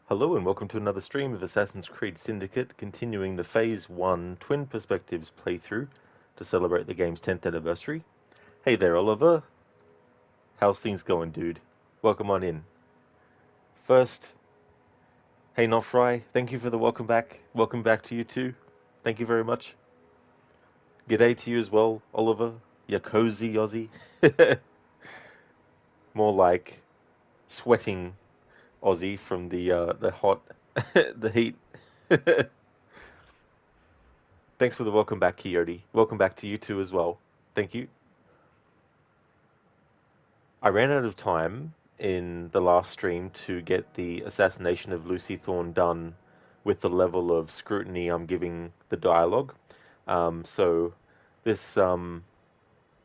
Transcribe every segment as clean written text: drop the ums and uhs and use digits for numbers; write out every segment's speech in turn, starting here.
Hello and welcome to another stream of Assassin's Creed Syndicate, continuing the Phase 1 Twin Perspectives playthrough to celebrate the game's 10th anniversary. Hey there, Oliver. How's things going, dude? Welcome on in. First, hey Nofry, thank you for the welcome back. Welcome back to you too. Thank you very much. G'day to you as well, Oliver. You cozy Aussie. More like sweating Aussie from the hot, the heat. Thanks for the welcome back, Coyote. Welcome back to you too as well. Thank you. I ran out of time in the last stream to get the assassination of Lucy Thorne done with the level of scrutiny I'm giving the dialogue. So this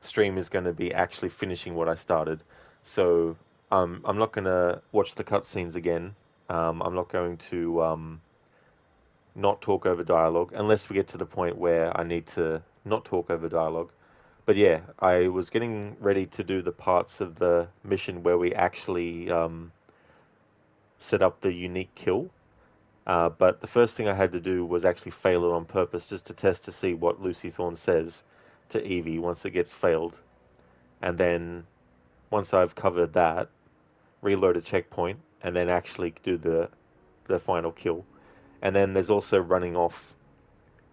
stream is going to be actually finishing what I started. So I'm not going to watch the cutscenes again. I'm not going to not talk over dialogue unless we get to the point where I need to not talk over dialogue. But yeah, I was getting ready to do the parts of the mission where we actually set up the unique kill. But the first thing I had to do was actually fail it on purpose just to test to see what Lucy Thorne says to Evie once it gets failed. And then once I've covered that, reload a checkpoint and then actually do the final kill. And then there's also running off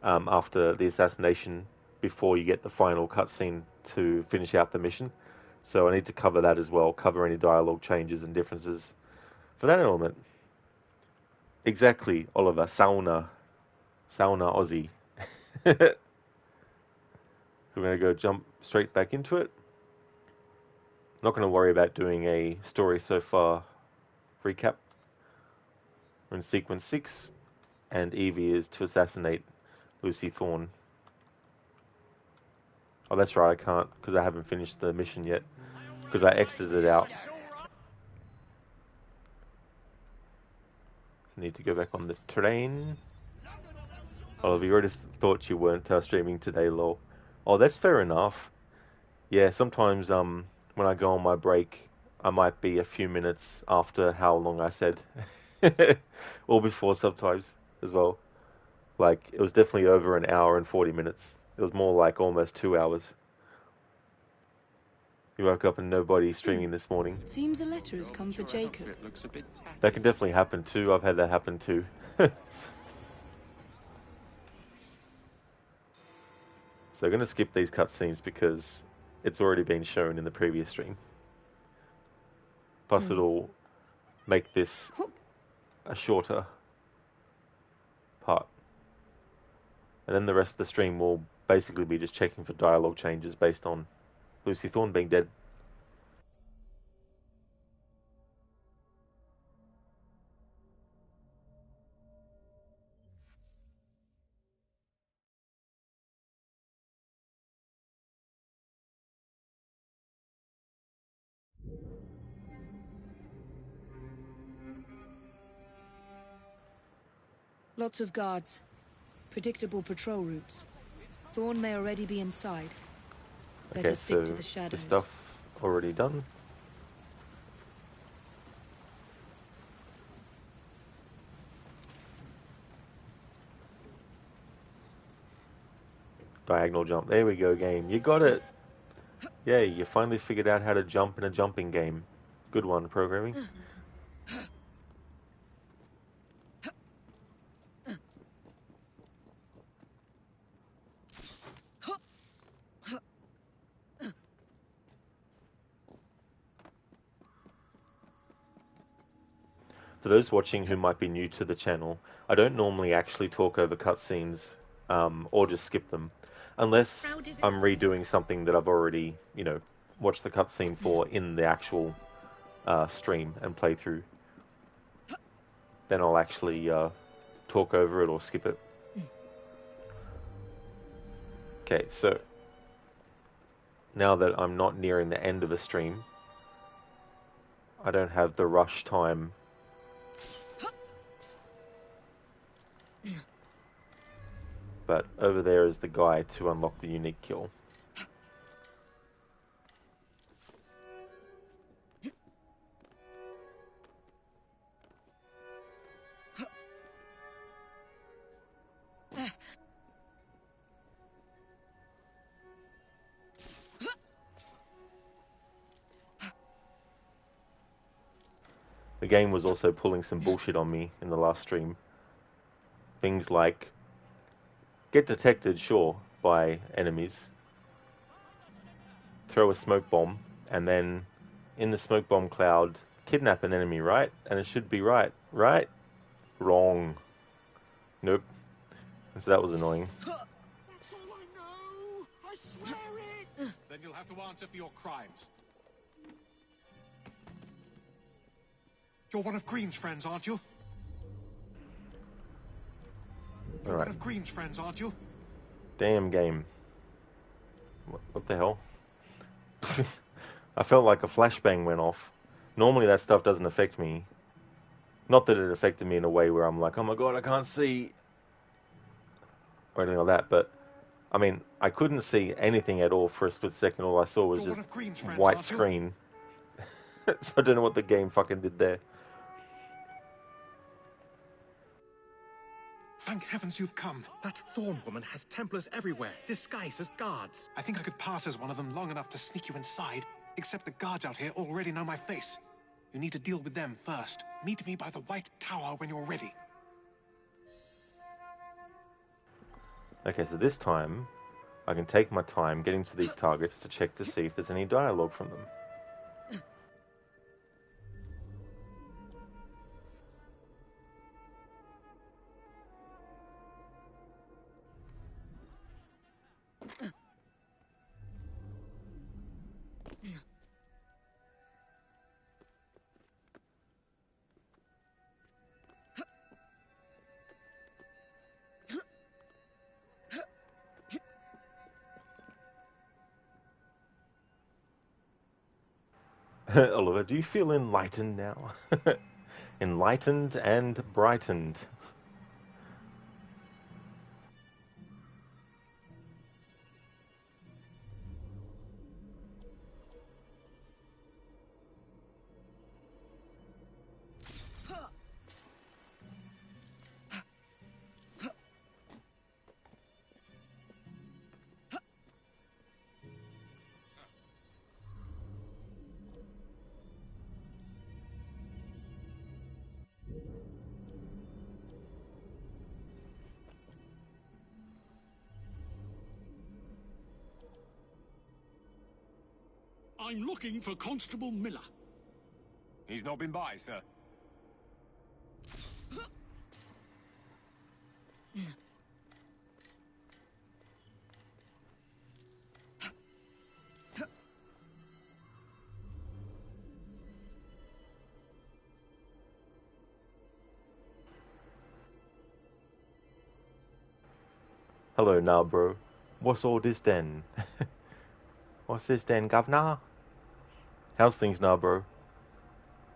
after the assassination before you get the final cutscene to finish out the mission. So I need to cover that as well, cover any dialogue changes and differences for that element. Exactly, Oliver. Sauna Aussie. So we're going to go jump straight back into it. Not going to worry about doing a story so far recap. We're in sequence 6, and Evie is to assassinate Lucy Thorne. Oh, that's right, I can't, because I haven't finished the mission yet, because I exited out. So need to go back on the train. Oh, you already thought you weren't streaming today, lol. Oh, that's fair enough. Yeah, sometimes when I go on my break, I might be a few minutes after how long I said. Or before sometimes as well. Like, it was definitely over an hour and 40 minutes. It was more like almost 2 hours. You woke up and nobody streaming this morning. Seems a letter has come for Jacob. That can definitely happen too. I've had that happen too. So I'm going to skip these cutscenes because it's already been shown in the previous stream. Plus it'll make this a shorter part. And then the rest of the stream will basically be just checking for dialogue changes based on Lucy Thorne being dead. Lots of guards. Predictable patrol routes. Thorne may already be inside. Better Okay, stick so to the shadows. this stuff already done. Diagonal jump. There we go, game. You got it. Yay, you finally figured out how to jump in a jumping game. Good one, programming. For those watching who might be new to the channel, I don't normally actually talk over cutscenes or just skip them, unless I'm redoing something that I've already, watched the cutscene for in the actual stream and playthrough. Then I'll actually talk over it or skip it. Okay, so now that I'm not nearing the end of the stream, I don't have the rush time. But over there is the guy to unlock the unique kill. The game was also pulling some bullshit on me in the last stream. Things like get detected, sure, by enemies, throw a smoke bomb, and then in the smoke bomb cloud, kidnap an enemy, right? And it should be right, right? Wrong. Nope. So that was annoying. That's all I know! I swear it! Then you'll have to answer for your crimes. You're one of Green's friends, aren't you? You're Alright. one of Green's friends, aren't you? Damn game. What the hell? I felt like a flashbang went off. Normally that stuff doesn't affect me. Not that it affected me in a way where I'm like, oh my god, I can't see, or anything like that, but I mean, I couldn't see anything at all for a split second. All I saw was You're one just of Green's friends, white aren't you? screen. So I don't know what the game fucking did there. Thank heavens you've come. That Thorn woman has Templars everywhere, disguised as guards. I think I could pass as one of them long enough to sneak you inside, except the guards out here already know my face. You need to deal with them first. Meet me by the White Tower when you're ready. Okay, so this time I can take my time getting to these targets to check to see if there's any dialogue from them. Oliver, do you feel enlightened now? Enlightened and brightened. I'm looking for Constable Miller. He's not been by, sir. Hello now, bro. What's all this then? What's this then, governor? How's things now, bro?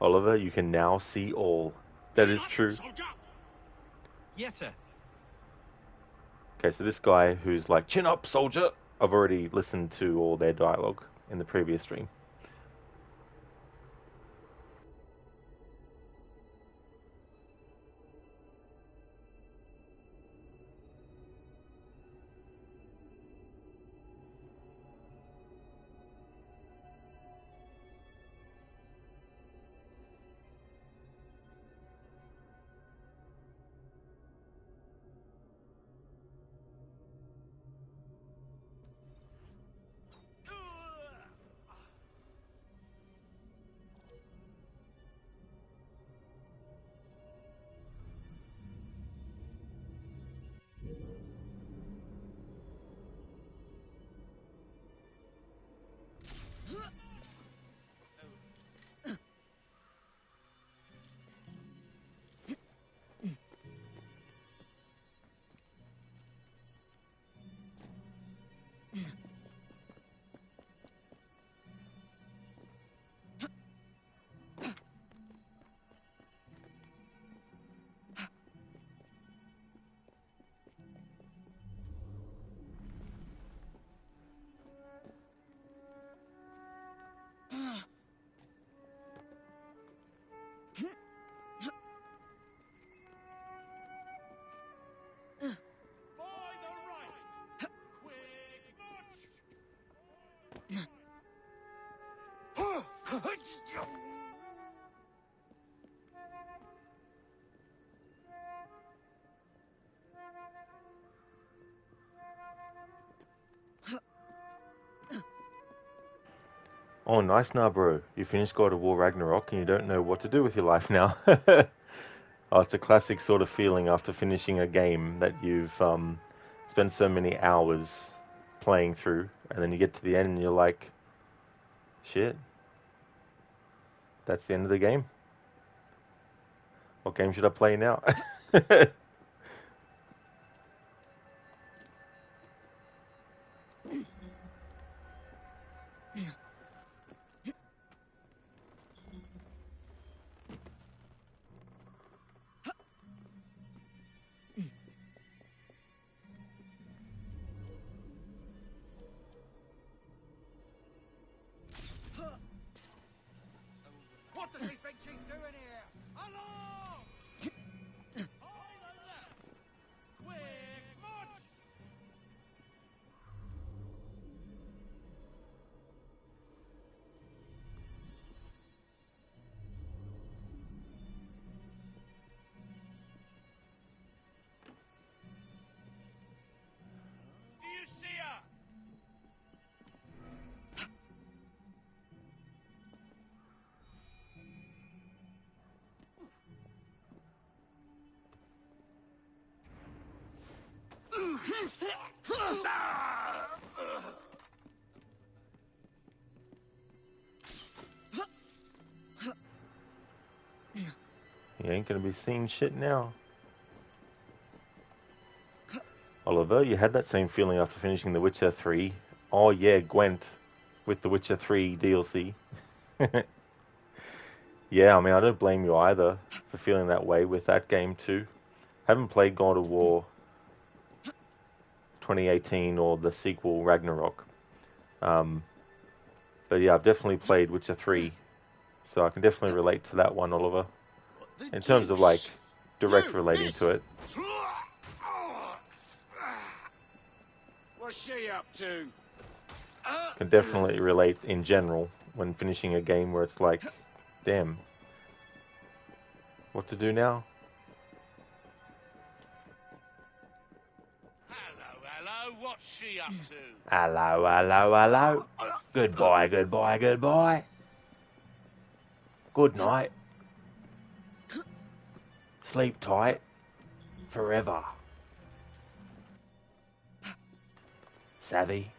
Oliver, you can now see all. That is true. Soldier! Yes, sir. Okay, so this guy who's like, chin up, soldier! I've already listened to all their dialogue in the previous stream. Oh, nice now, bro. You finished God of War Ragnarok and you don't know what to do with your life now. Oh, it's a classic sort of feeling after finishing a game that you've spent so many hours playing through, and then you get to the end and you're like, shit, that's the end of the game. What game should I play now? What does he think she's doing here? Along! Quick march! Do you see her? You ain't gonna be seeing shit now. Oliver, you had that same feeling after finishing The Witcher 3. Oh yeah, Gwent with The Witcher 3 DLC. Yeah, I mean, I don't blame you either for feeling that way with that game too. Haven't played God of War 2018 or the sequel Ragnarok. Um, but yeah, I've definitely played Witcher 3, so I can definitely relate to that one, Oliver. In terms of like direct relating to it. What's she up to? Can definitely relate in general when finishing a game where it's like, damn, what to do now? Hello, what's she up to? Hello, hello, hello. Goodbye, goodbye, goodbye. Good night. Sleep tight. Forever. Savvy?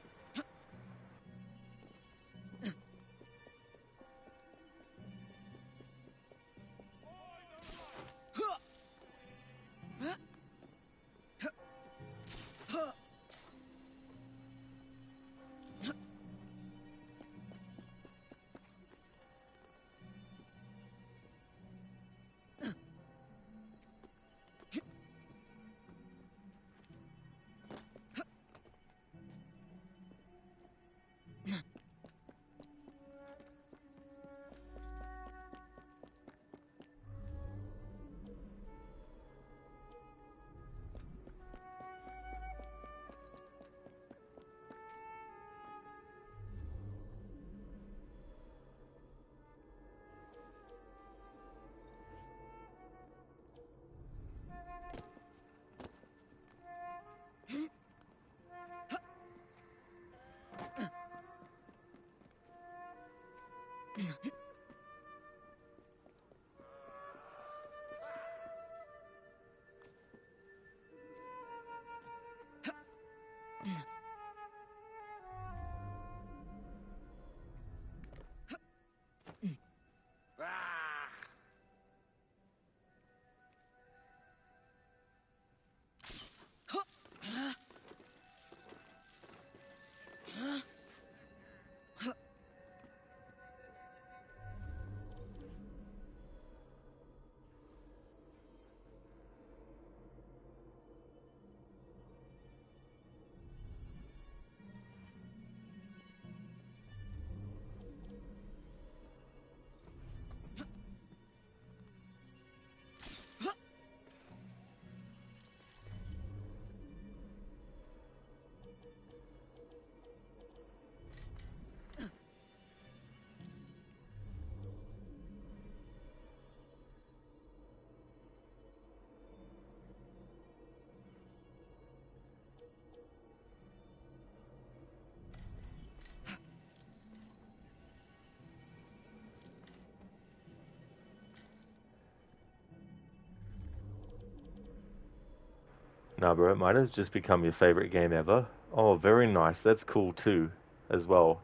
Nah, bro, it might have just become your favorite game ever. Oh, very nice. That's cool too, as well.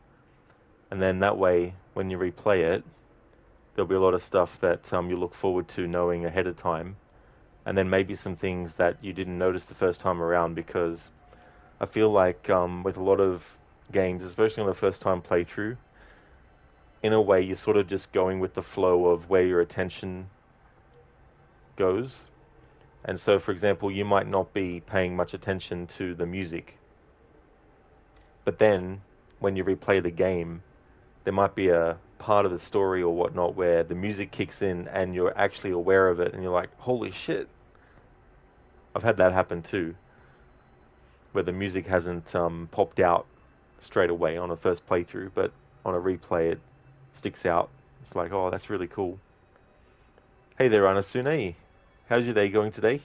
And then that way, when you replay it, there'll be a lot of stuff that you look forward to knowing ahead of time, and then maybe some things that you didn't notice the first time around. Because I feel like with a lot of games, especially on the first time playthrough, in a way you're sort of just going with the flow of where your attention goes. And so, for example, you might not be paying much attention to the music, but then when you replay the game, there might be a part of the story or whatnot where the music kicks in and you're actually aware of it and you're like, holy shit. I've had that happen too, where the music hasn't popped out straight away on a first playthrough, but on a replay it sticks out. It's like, oh, that's really cool. Hey there, Anasune. How's your day going today?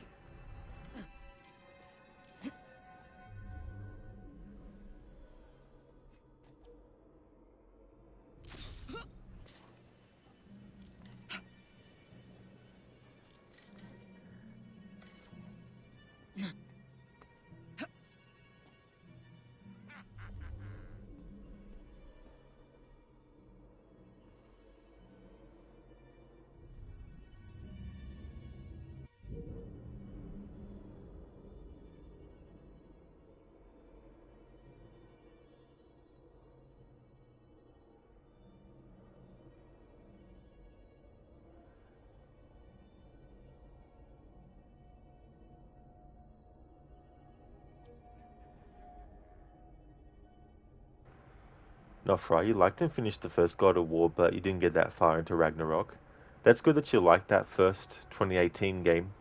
Nofra, you liked and finished the first God of War, but you didn't get that far into Ragnarok. That's good that you liked that first 2018 game.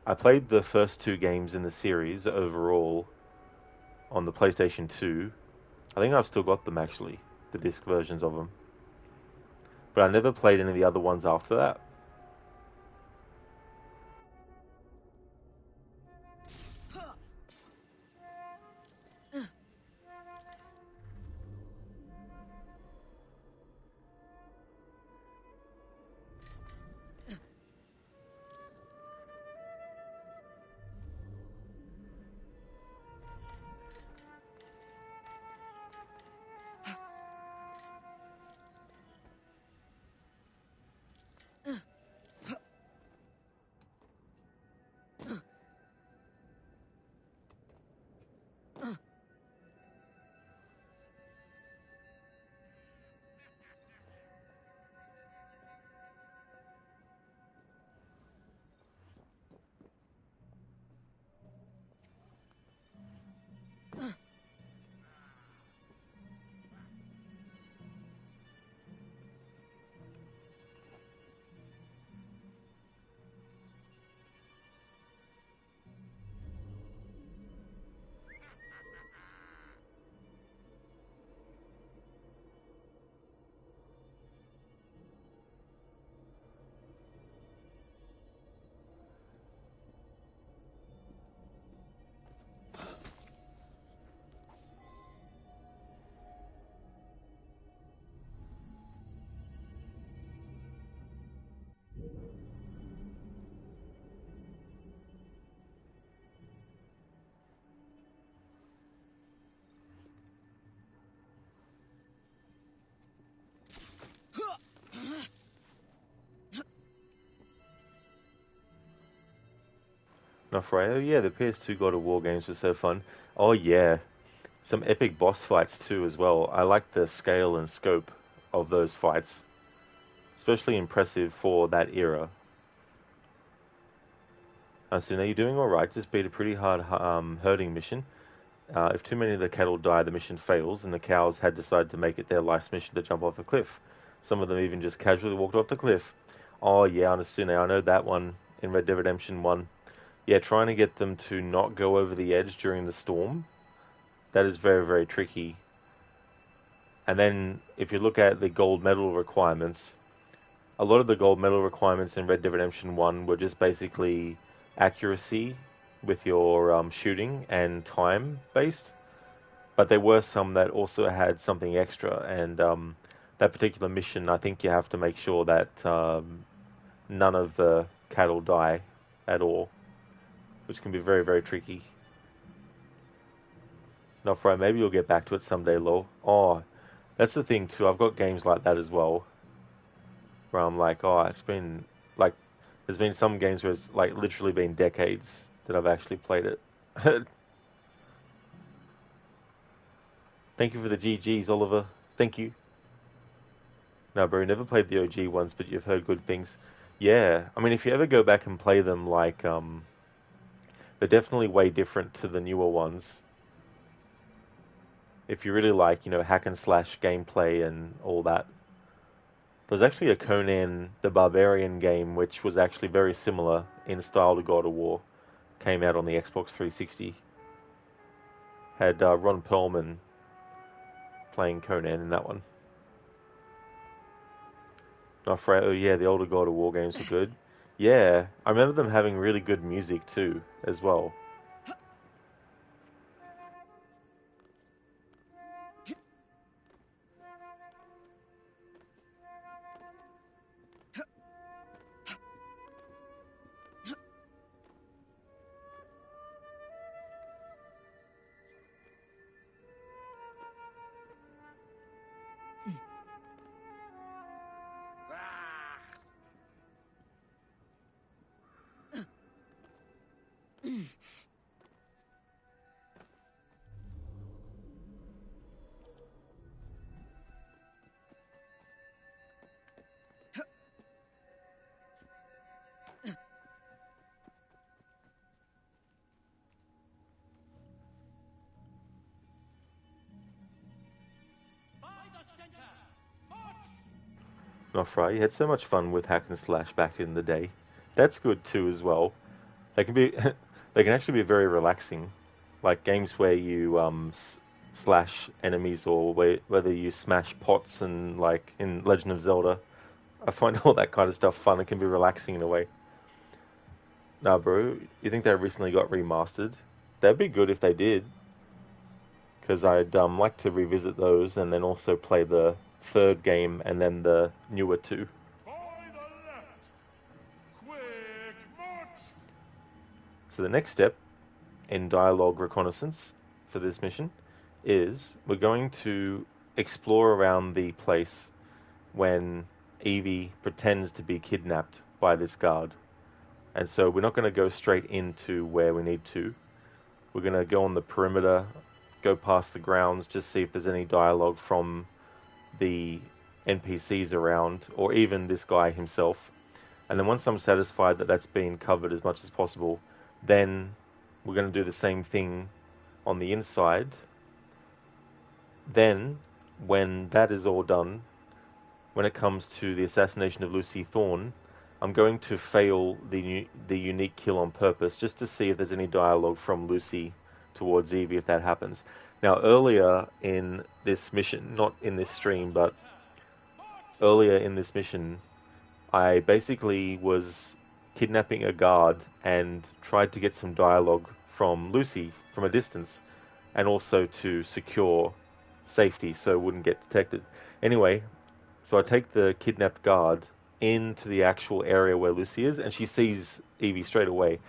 I played the first two games in the series overall on the PlayStation 2. I think I've still got them actually, the disc versions of them. But I never played any of the other ones after that. Nofra, oh yeah, the PS2 God of War games were so fun. Oh yeah, some epic boss fights too as well. I like the scale and scope of those fights, especially impressive for that era. So now you're doing all right. Just beat a pretty hard herding mission. If too many of the cattle die, the mission fails, and the cows had decided to make it their life's mission to jump off a cliff. Some of them even just casually walked off the cliff. Oh yeah, Anasune, I know that one in Red Dead Redemption 1. Yeah, trying to get them to not go over the edge during the storm, that is very, very tricky. And then if you look at the gold medal requirements, a lot of the gold medal requirements in Red Dead Redemption 1 were just basically accuracy with your shooting and time based. But there were some that also had something extra. And that particular mission, I think you have to make sure that none of the cattle die at all. which can be very, very tricky. Not right, maybe you'll get back to it someday, lol. Oh, that's the thing too. I've got games like that as well, where I'm like, oh, it's been like, there's been some games where it's like literally been decades that I've actually played it. Thank you for the GGs, Oliver. Thank you. No, bro, never played the OG ones, but you've heard good things. Yeah, I mean, if you ever go back and play them, like, they're definitely way different to the newer ones. If you really like, hack and slash gameplay and all that. There's actually a Conan the Barbarian game which was actually very similar in style to God of War. Came out on the Xbox 360. Had Ron Perlman playing Conan in that one. Oh yeah, the older God of War games were good. Yeah, I remember them having really good music too, as well. Not right. You had so much fun with hack and slash back in the day. That's good too as well. They can be, they can actually be very relaxing, like games where you slash enemies or whether you smash pots and like in Legend of Zelda. I find all that kind of stuff fun. It can be relaxing in a way. Nah, bro, you think they recently got remastered? That'd be good if they did, because I'd like to revisit those and then also play the third game and then the newer two. By the left! Quick march! So the next step in dialogue reconnaissance for this mission is we're going to explore around the place when Evie pretends to be kidnapped by this guard. And so we're not going to go straight into where we need to. We're going to go on the perimeter, go past the grounds, just see if there's any dialogue from the NPCs around, or even this guy himself. And then once I'm satisfied that that's been covered as much as possible, then we're going to do the same thing on the inside. Then, when that is all done, when it comes to the assassination of Lucy Thorne, I'm going to fail the unique kill on purpose, just to see if there's any dialogue from Lucy towards Evie if that happens. Now, earlier in this mission, not in this stream, but earlier in this mission, I basically was kidnapping a guard and tried to get some dialogue from Lucy from a distance, and also to secure safety so it wouldn't get detected. Anyway, so I take the kidnapped guard into the actual area where Lucy is, and she sees Evie straight away.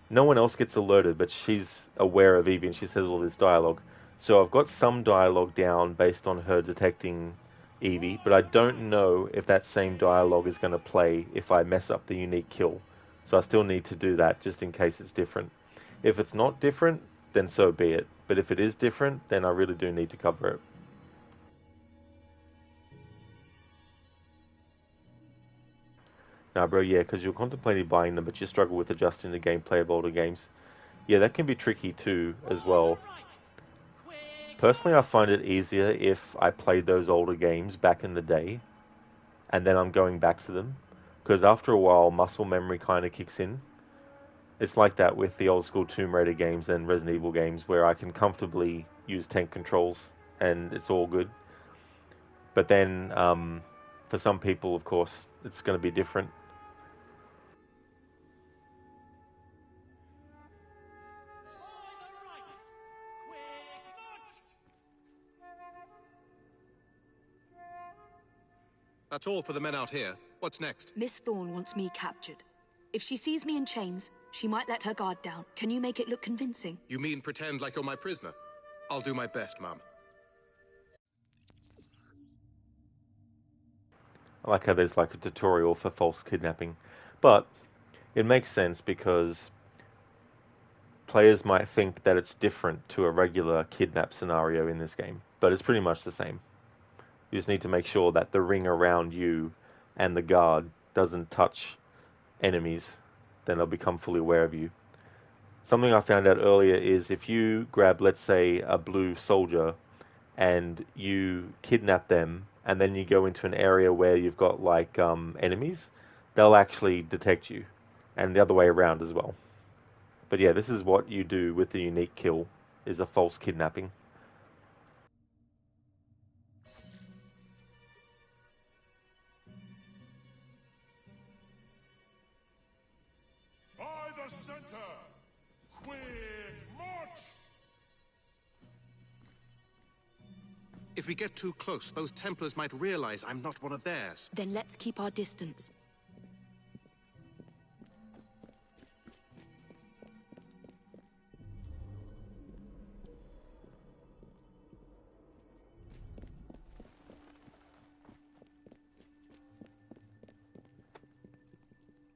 No one else gets alerted, but she's aware of Evie and she says all this dialogue. So I've got some dialogue down based on her detecting Evie, but I don't know if that same dialogue is going to play if I mess up the unique kill. So I still need to do that just in case it's different. If it's not different, then so be it. But if it is different, then I really do need to cover it. Nah, bro, yeah, because you're contemplating buying them, but you struggle with adjusting the gameplay of older games. Yeah, that can be tricky too, as well. Personally, I find it easier if I played those older games back in the day, and then I'm going back to them, because after a while, muscle memory kind of kicks in. It's like that with the old school Tomb Raider games and Resident Evil games, where I can comfortably use tank controls, and it's all good. But then, for some people, of course, it's going to be different. That's all for the men out here. What's next? Miss Thorne wants me captured. If she sees me in chains, she might let her guard down. Can you make it look convincing? You mean pretend like you're my prisoner? I'll do my best, Mum. I like how there's like a tutorial for false kidnapping. But it makes sense because players might think that it's different to a regular kidnap scenario in this game, but it's pretty much the same. You just need to make sure that the ring around you and the guard doesn't touch enemies, then they'll become fully aware of you. Something I found out earlier is if you grab, let's say, a blue soldier and you kidnap them, and then you go into an area where you've got like enemies, they'll actually detect you, and the other way around as well. But yeah, this is what you do with the unique kill, is a false kidnapping. By the center! Quick march! If we get too close, those Templars might realize I'm not one of theirs. Then let's keep our distance.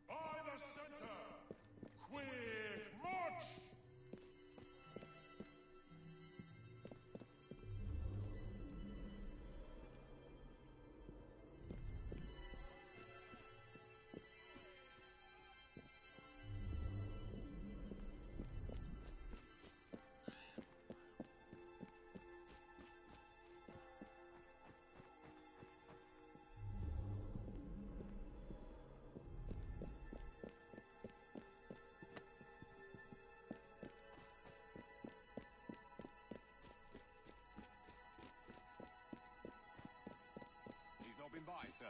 By the center! Quick march! He's not been by, sir.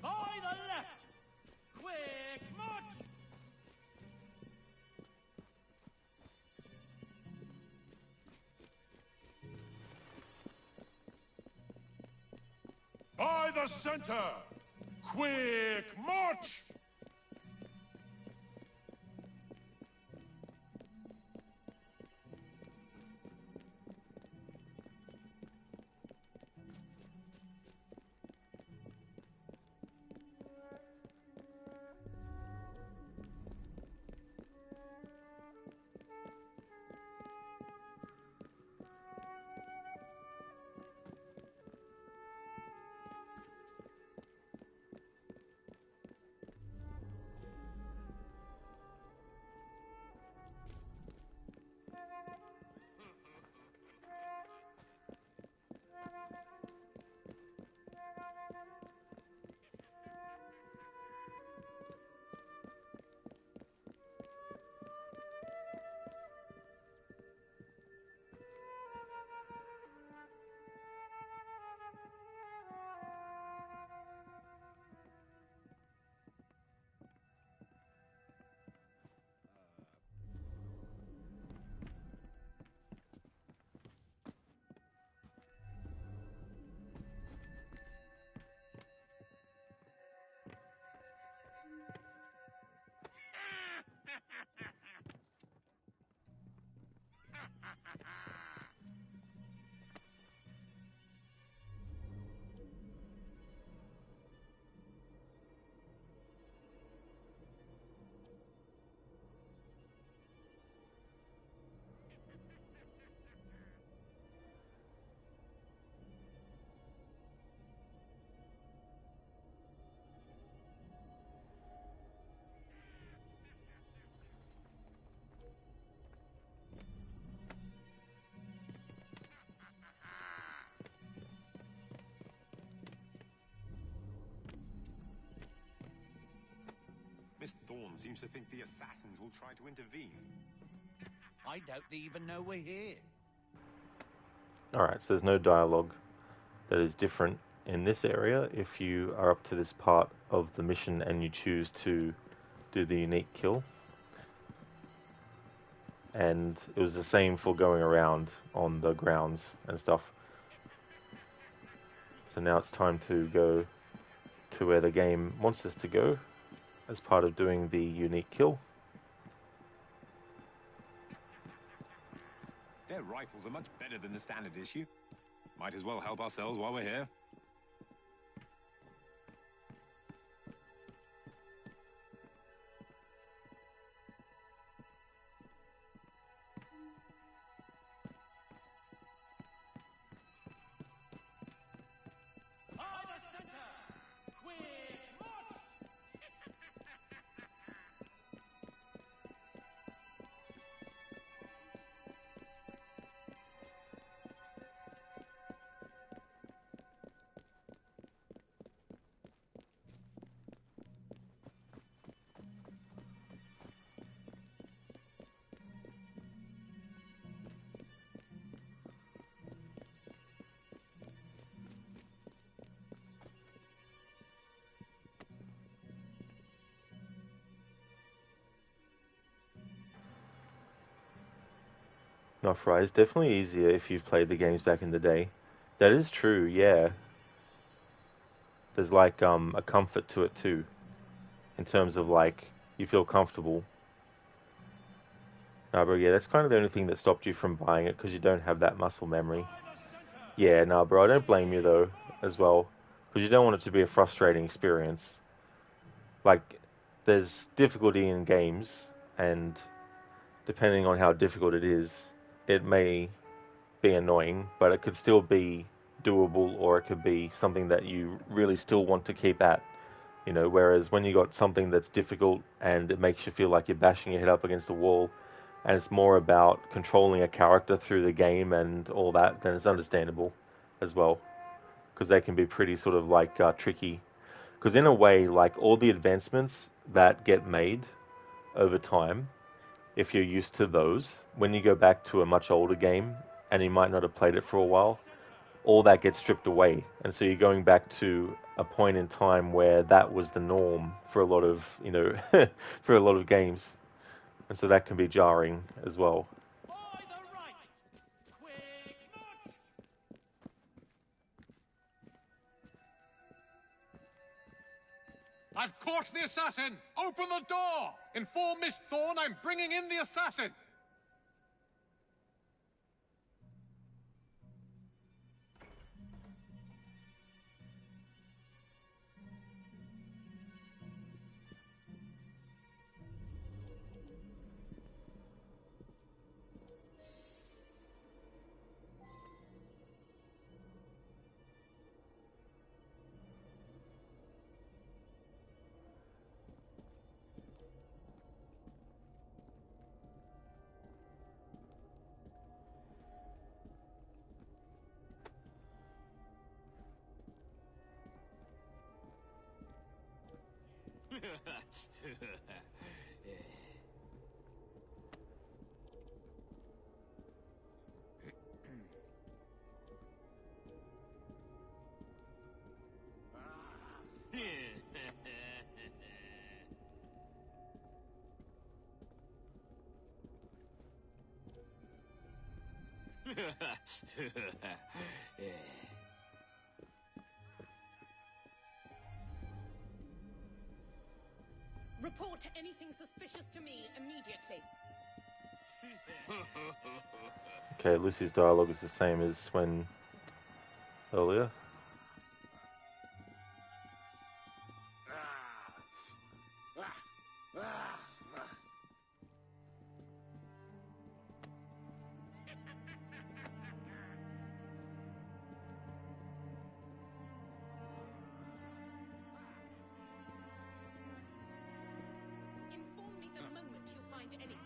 By the left! Quick march! By the center! Quick march! Miss Thorne seems to think the assassins will try to intervene. I doubt they even know we're here. Alright, so there's no dialogue that is different in this area if you are up to this part of the mission and you choose to do the unique kill. And it was the same for going around on the grounds and stuff. So now it's time to go to where the game wants us to go as part of doing the unique kill. Their rifles are much better than the standard issue. Might as well help ourselves while we're here. By the center! Quick march! Not right. It's definitely easier if you've played the games back in the day. That is true, yeah. There's like a comfort to it too, in terms of like you feel comfortable. No, bro, yeah, that's kind of the only thing that stopped you from buying it because you don't have that muscle memory. Yeah, no, bro, I don't blame you though, as well, because you don't want it to be a frustrating experience. Like, there's difficulty in games, and depending on how difficult it is, it may be annoying, but it could still be doable, or it could be something that you really still want to keep at. You know, whereas when you got something that's difficult and it makes you feel like you're bashing your head up against a wall, and it's more about controlling a character through the game and all that, then it's understandable as well, because they can be pretty sort of like tricky. Because in a way, like all the advancements that get made over time, if you're used to those, when you go back to a much older game and you might not have played it for a while, all that gets stripped away. And so you're going back to a point in time where that was the norm for a lot of, you know, for a lot of games. And so that can be jarring as well. By the right! Quick march! I've caught the assassin! Open the door! Inform Miss Thorne I'm bringing in the assassin! Report anything suspicious to me immediately. Okay, Lucy's dialogue is the same as when earlier. Inform me the moment you find anything.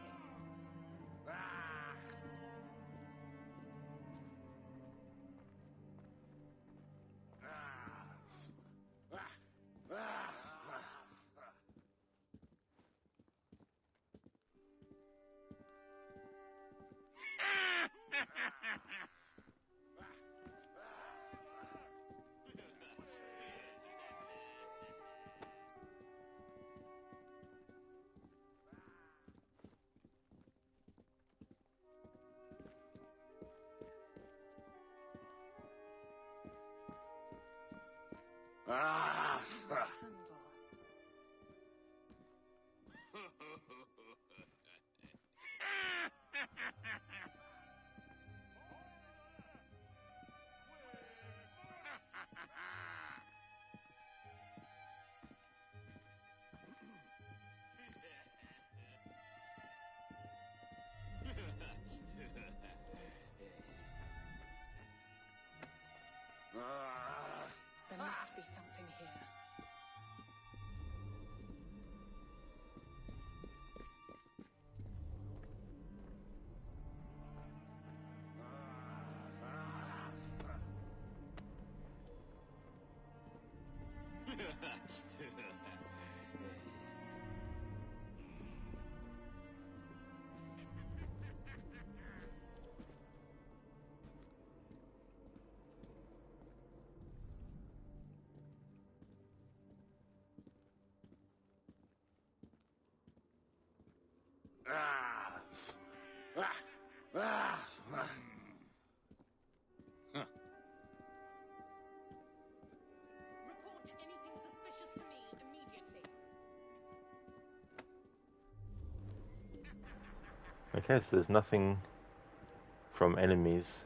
There must be something here. Report anything suspicious to me immediately. Okay, so there's nothing from enemies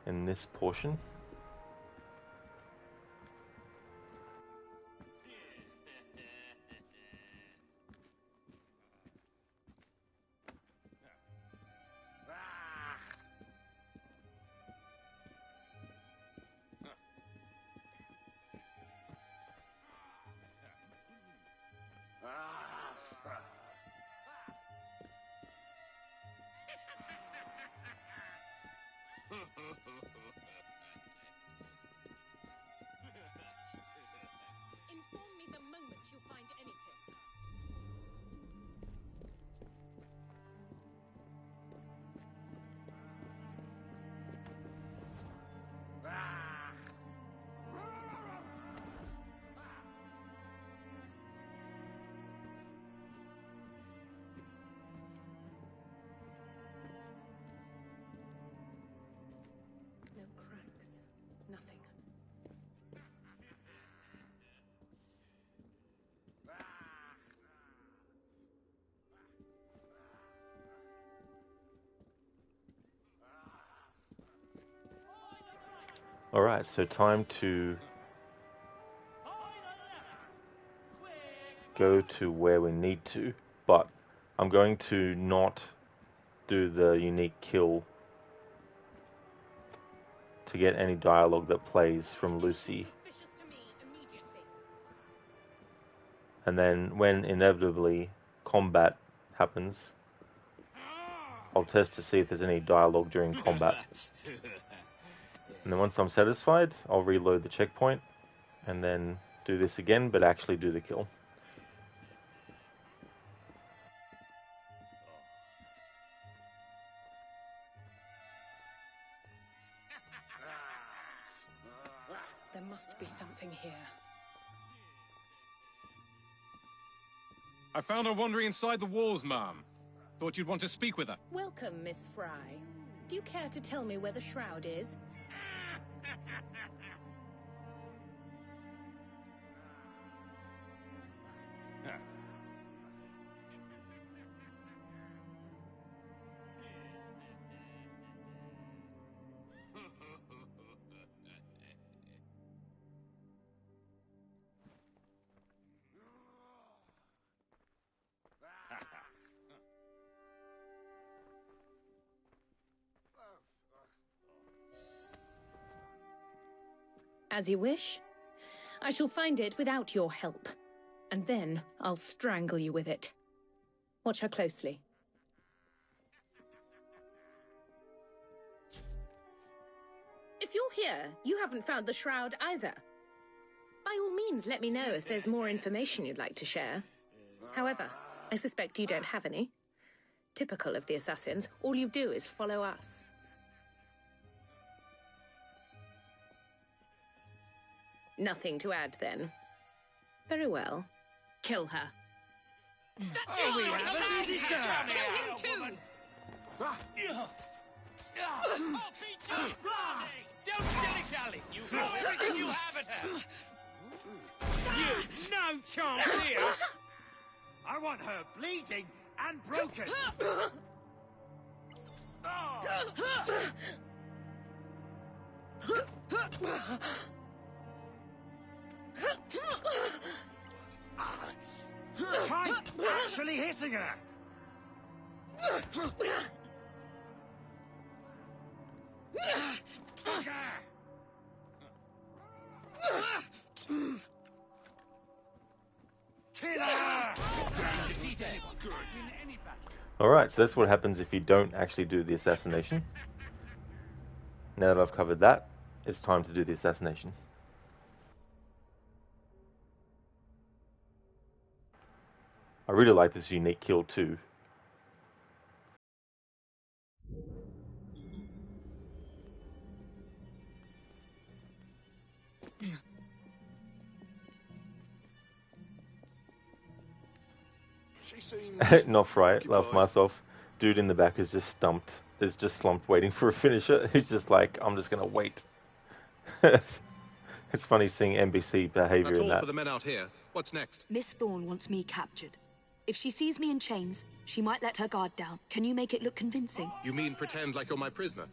in this portion. Inform me the moment you find anything. No cracks. Nothing. Alright, so time to go to where we need to, but I'm going to not do the unique kill to get any dialogue that plays from Lucy. Suspicious to me immediately. And then when inevitably combat happens, I'll test to see if there's any dialogue during combat. And then once I'm satisfied, I'll reload the checkpoint and then do this again, but actually do the kill. There must be something here. I found her wandering inside the walls, ma'am. Thought you'd want to speak with her. Welcome, Miss Fry. Do you care to tell me where the shroud is? As you wish. I shall find it without your help. And then I'll strangle you with it. Watch her closely. If you're here, you haven't found the shroud either. By all means, let me know if there's more information you'd like to share. However, I suspect you don't have any. Typical of the assassins, all you do is follow us. Nothing to add, then. Very well. Kill her. Oh, we have an easy turn! Kill him too! Don't shilly-shally! You throw everything you have at her! You've no chance here! I want her bleeding and broken! Try actually hitting her! Kill her! Defeat anyone. Good. In any battle. Alright, so that's what happens if you don't actually do the assassination. Now that I've covered that, it's time to do the assassination. I really like this unique kill too. She seems Not right, laugh occupied. myself. Dude in the back is just stumped. Is just slumped waiting for a finisher. He's just like, I'm just gonna wait. It's funny seeing NPC behavior That's in all that. for the men out here. What's next? Miss Thorne wants me captured. If she sees me in chains, she might let her guard down. Can you make it look convincing? You mean pretend like you're my prisoner?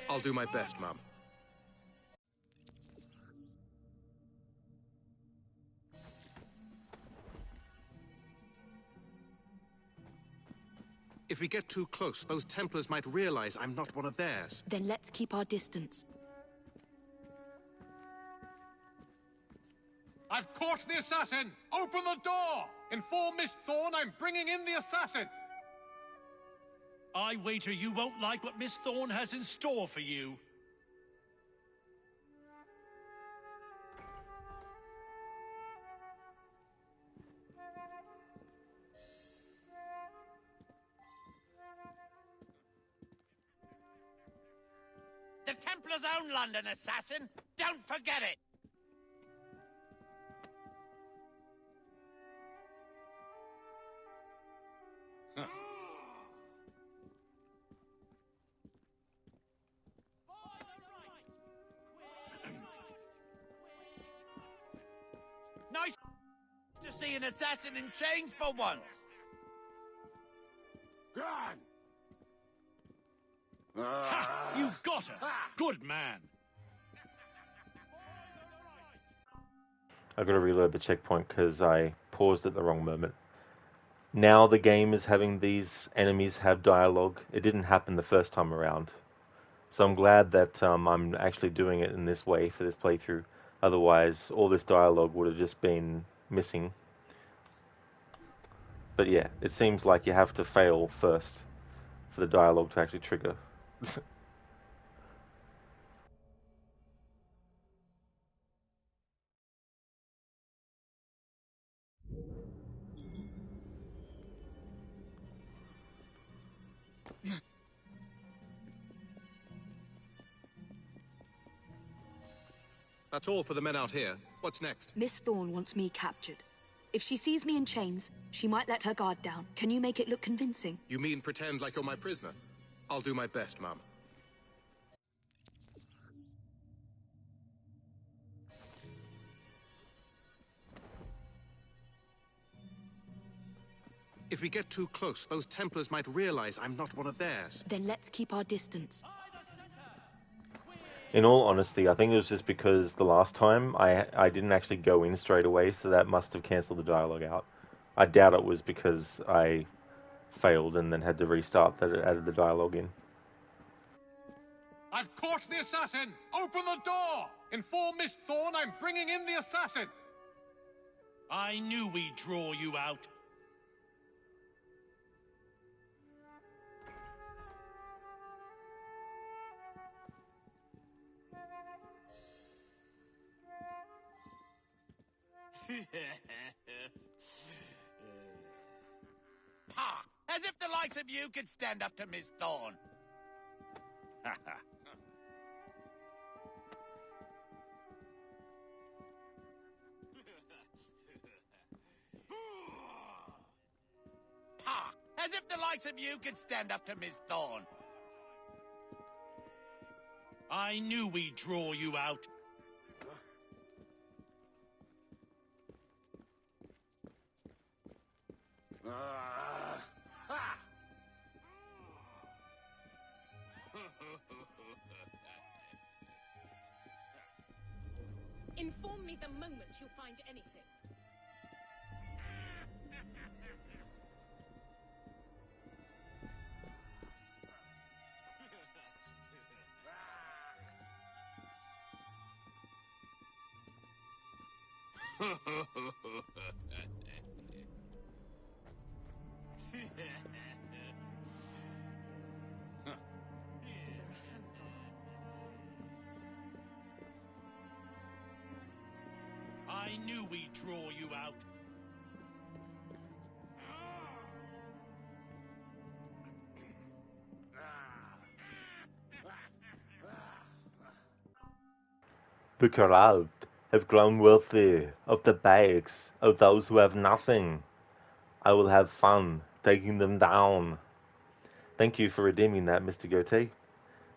I'll do my best, Mum. If we get too close, those Templars might realize I'm not one of theirs. Then let's keep our distance. I've caught the assassin! Open the door! Inform Miss Thorne I'm bringing in the assassin! I wager you won't like what Miss Thorne has in store for you. The Templars own London, assassin! Don't forget it! Nice to see an assassin in chains for once! Gone. Ha! You got her! Good man! I've got to reload the checkpoint because I paused at the wrong moment. Now the game is having these enemies have dialogue. It didn't happen the first time around. So I'm glad that I'm actually doing it in this way for this playthrough. Otherwise, all this dialogue would have just been missing. But yeah, it seems like you have to fail first for the dialogue to actually trigger. That's all for the men out here. What's next? Miss Thorne wants me captured. If she sees me in chains, she might let her guard down. Can you make it look convincing? You mean pretend like you're my prisoner? I'll do my best, Mum. If we get too close, those Templars might realize I'm not one of theirs. Then let's keep our distance. In all honesty, I think it was just because the last time I didn't actually go in straight away, so that must have cancelled the dialogue out. I doubt it was because I failed and then had to restart that it added the dialogue in. I've caught the assassin! Open the door! Inform Miss Thorne I'm bringing in the assassin! I knew we'd draw you out. Pah! As if the likes of you could stand up to Miss Thorne. Pah! As if the likes of you could stand up to Miss Thorne. I knew we'd draw you out. Ha! Inform me the moment you find anything. I knew we'd draw you out. The crowd have grown wealthy of the bags of those who have nothing. I will have fun taking them down. Thank you for redeeming that, Mr. Goatee.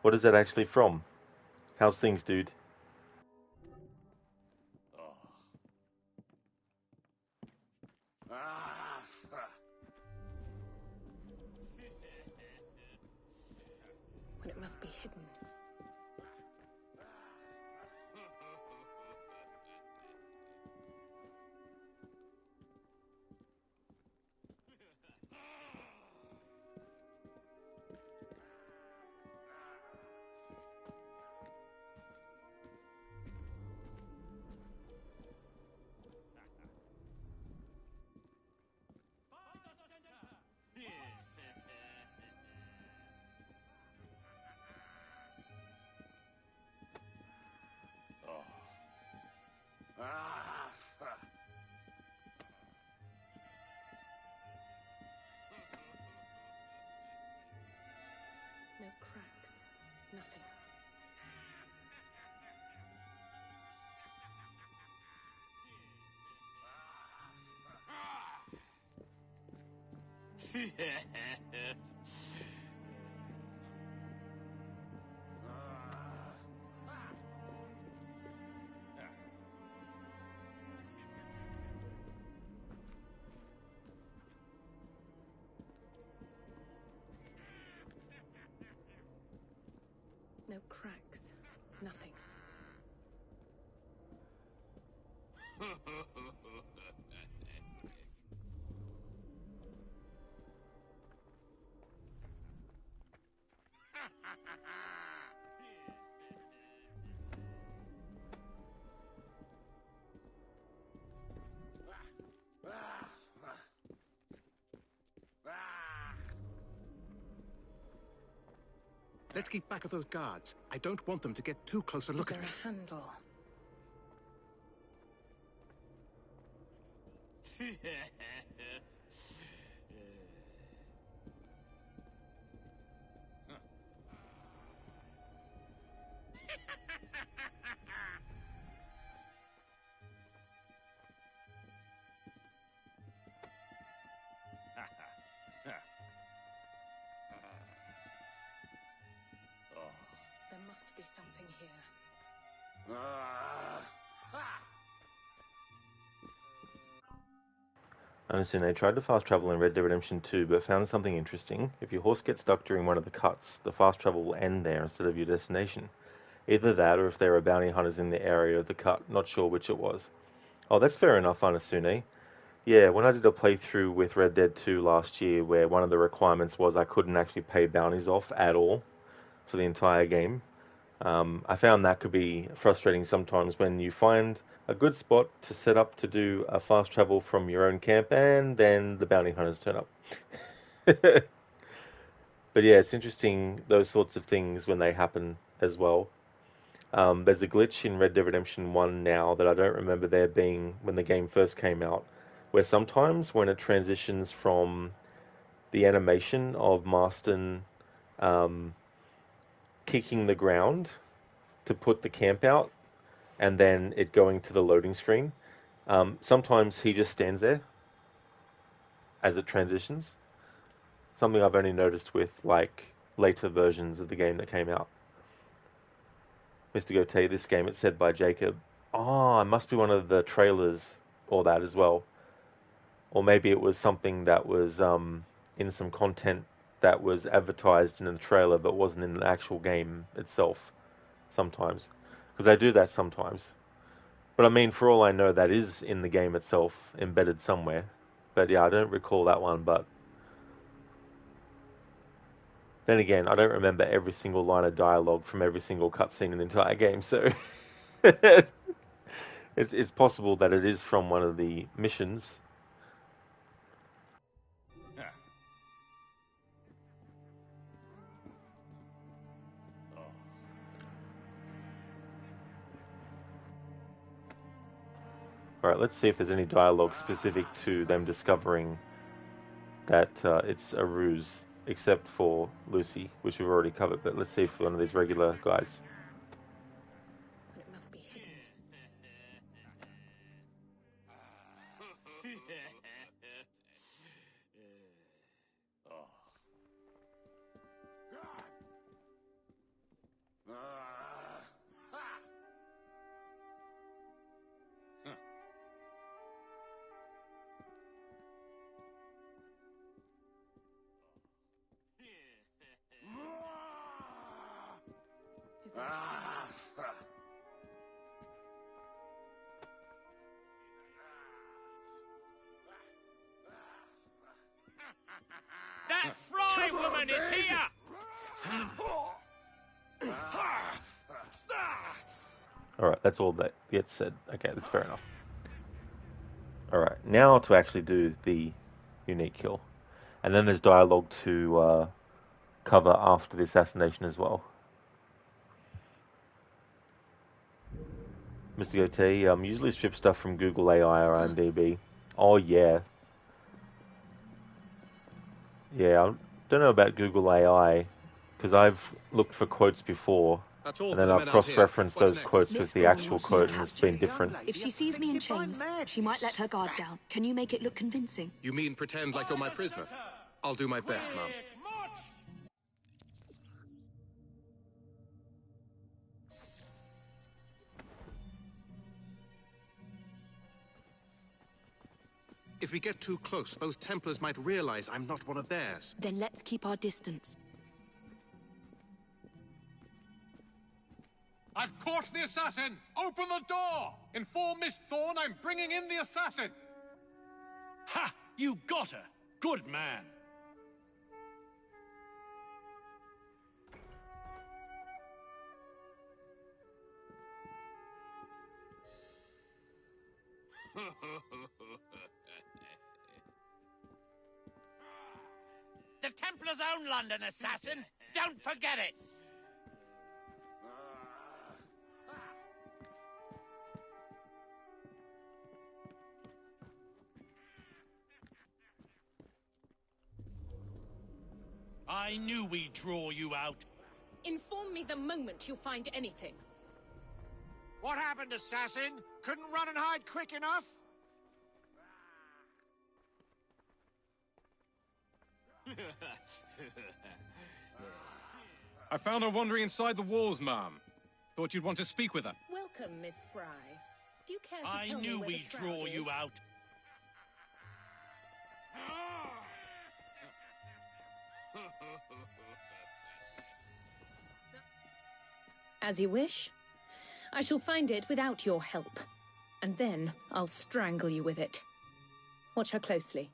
What is that actually from? How's things, dude? When it must be hidden. No cracks. Nothing. No cracks. Nothing. Let's keep back of those guards. I don't want them to get too close a look Is at there me. a handle? There must be something here. Honestly, I tried to fast travel in Red Dead Redemption 2, but found something interesting. If your horse gets stuck during one of the cuts, the fast travel will end there instead of your destination. Either that, or if there are bounty hunters in the area of the cut, not sure which it was. Oh, that's fair enough, Anasune. Yeah, when I did a playthrough with Red Dead 2 last year, where one of the requirements was I couldn't actually pay bounties off at all for the entire game, I found that could be frustrating sometimes when you find a good spot to set up to do a fast travel from your own camp and then the bounty hunters turn up. But yeah, it's interesting those sorts of things when they happen as well. There's a glitch in Red Dead Redemption 1 now that I don't remember there being when the game first came out, where sometimes when it transitions from the animation of Marston um, kicking the ground to put the camp out and then it going to the loading screen, sometimes he just stands there as it transitions. Something I've only noticed with like later versions of the game that came out. Mr. Gote, this game, it's said by Jacob. Oh, it must be one of the trailers or that as well. Or maybe it was something that was in some content that was advertised in the trailer but wasn't in the actual game itself sometimes. Because they do that sometimes. But I mean, for all I know, that is in the game itself, embedded somewhere. But yeah, I don't recall that one, but then again, I don't remember every single line of dialogue from every single cutscene in the entire game, so it's possible that it is from one of the missions. Alright, let's see if there's any dialogue specific to them discovering that it's a ruse, except for Lucy, which we've already covered, but let's see if one of these regular guys. It must be hidden. That fry woman is here! Alright, that's all that gets said. Okay, that's fair enough. Alright, now to actually do the unique kill. And then there's dialogue to cover after the assassination as well. Mr. Gote, usually strip stuff from Google AI or IMDb. Oh yeah. Yeah, I don't know about Google AI, because I've looked for quotes before, and then I've cross-referenced those quotes with the actual quote, and it's been different. If she sees me in chains, she might let her guard down. Can you make it look convincing? You mean pretend like you're my prisoner? I'll do my best, Mum. If we get too close, those Templars might realize I'm not one of theirs. Then let's keep our distance. I've caught the assassin! Open the door! Inform Miss Thorne I'm bringing in the assassin! Ha! You got her! Good man! The Templars own London, assassin! Don't forget it! I knew we'd draw you out. Inform me the moment you find anything. What happened, assassin? Couldn't run and hide quick enough? I found her wandering inside the walls, Ma'am. Thought you'd want to speak with her. Welcome, Miss Fry. Do you care to I tell me knew where the we'd shroud draw is? you out. As you wish. I shall find it without your help. And then I'll strangle you with it. Watch her closely.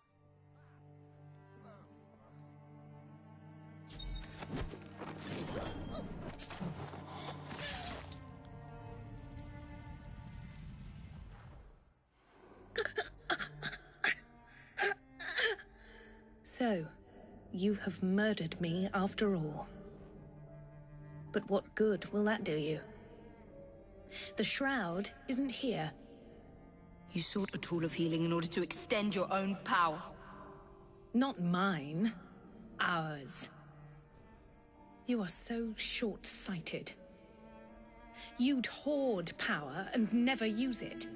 So, you have murdered me after all. But what good will that do you? The shroud isn't here. You sought a tool of healing in order to extend your own power. Not mine. Ours. You are so short-sighted. You'd hoard power and never use it,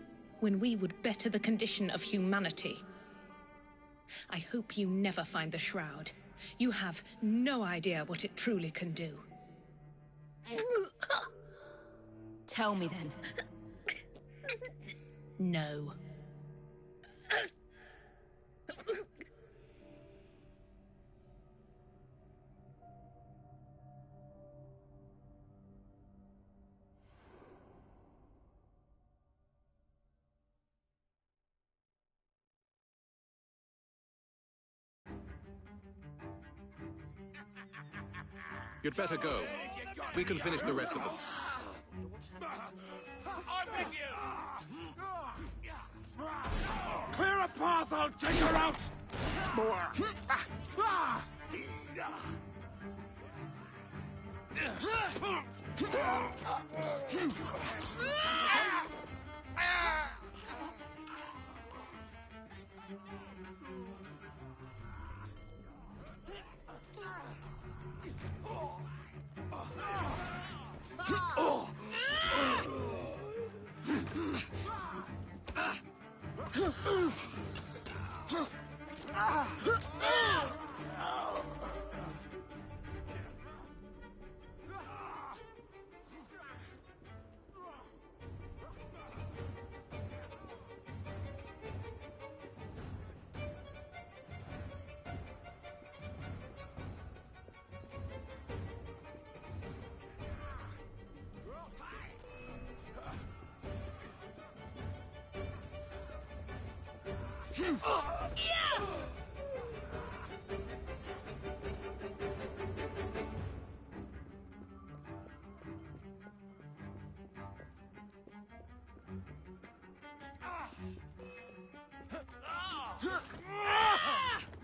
when we would better the condition of humanity. I hope you never find the shroud. You have no idea what it truly can do. Tell me then. No. You'd better go. We can finish the rest of them. I'm with you! Clear a path, I'll take her out!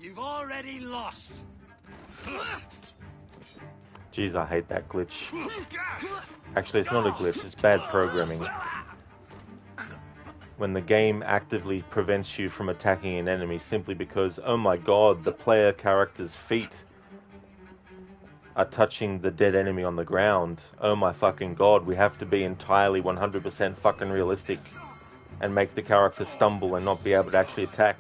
You've already lost. Jeez, I hate that glitch. Actually, it's not a glitch, it's bad programming. When the game actively prevents you from attacking an enemy simply because, oh my god, the player character's feet are touching the dead enemy on the ground. Oh my fucking god, we have to be entirely 100% fucking realistic and make the character stumble and not be able to actually attack.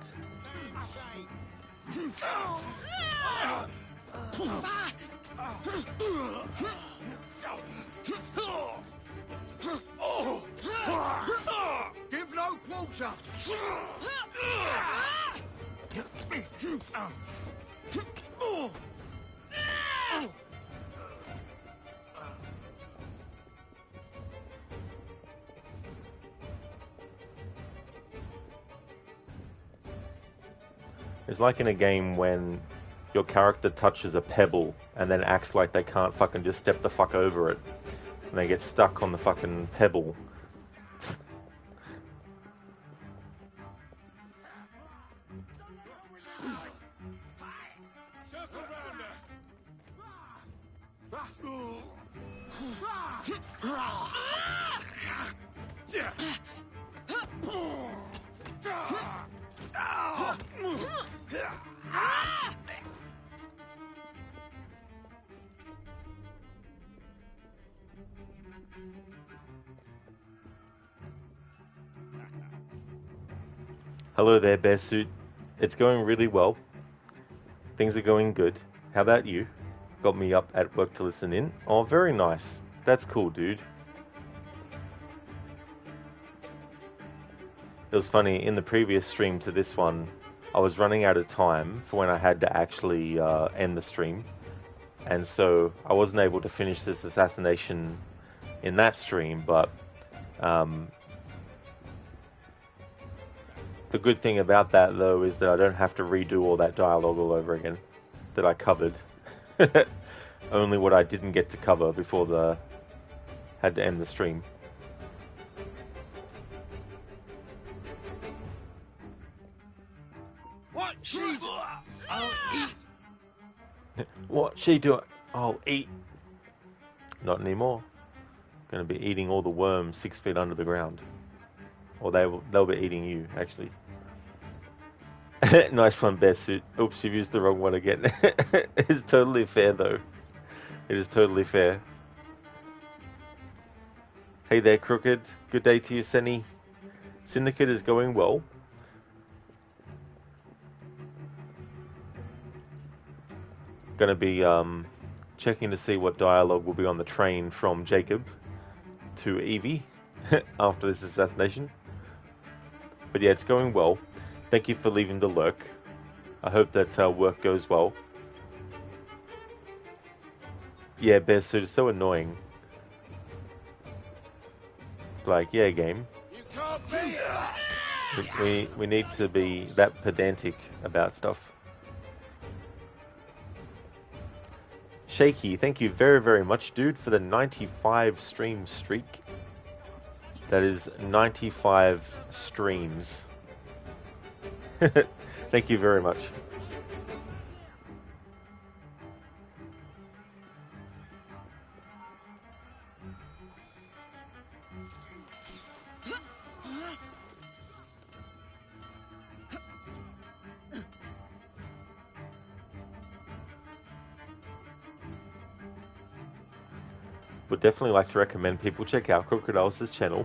Give no quarter! It's like in a game when your character touches a pebble and then acts like they can't fucking just step the fuck over it. And they get stuck on the fucking pebble. Circle round her! Hello there, Bearsuit. It's going really well. Things are going good. How about you? Got me up at work to listen in. Oh, very nice. That's cool, dude. It was funny, in the previous stream to this one, I was running out of time for when I had to actually end the stream. And so I wasn't able to finish this assassination in that stream, but the good thing about that, though, is that I don't have to redo all that dialogue all over again that I covered. Only what I didn't get to cover before had to end the stream. What she do? I'll eat. What she doing? I'll eat. Not anymore. Gonna be eating all the worms 6 feet under the ground. Or they'll be eating you, actually. Nice one, Bearsuit. Oops, you've used the wrong one again. It's totally fair, though. It is totally fair. Hey there, Crooked. Good day to you, Senny. Syndicate is going well. Gonna be checking to see what dialogue will be on the train from Jacob to Evie after this assassination. But yeah, it's going well. Thank you for leaving the lurk. I hope that work goes well. Yeah, Bear Suit is so annoying. It's like, yeah, game. You can't beat that! We need to be that pedantic about stuff. Shaky, thank you very, very much, dude, for the 95 stream streak. That is 95 streams. Thank you very much. Would definitely like to recommend people check out Crocodile's channel.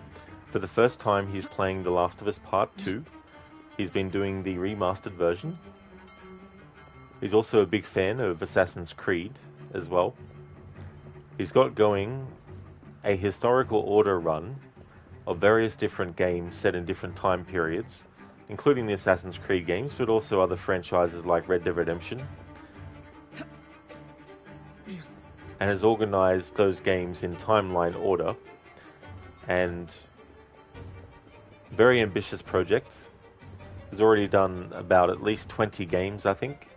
For the first time, he's playing The Last of Us Part 2. He's been doing the remastered version. He's also a big fan of Assassin's Creed as well. He's got going a historical order run of various different games set in different time periods, including the Assassin's Creed games, but also other franchises like Red Dead Redemption. And has organized those games in timeline order. And very ambitious project. Has already done about at least 20 games, I think,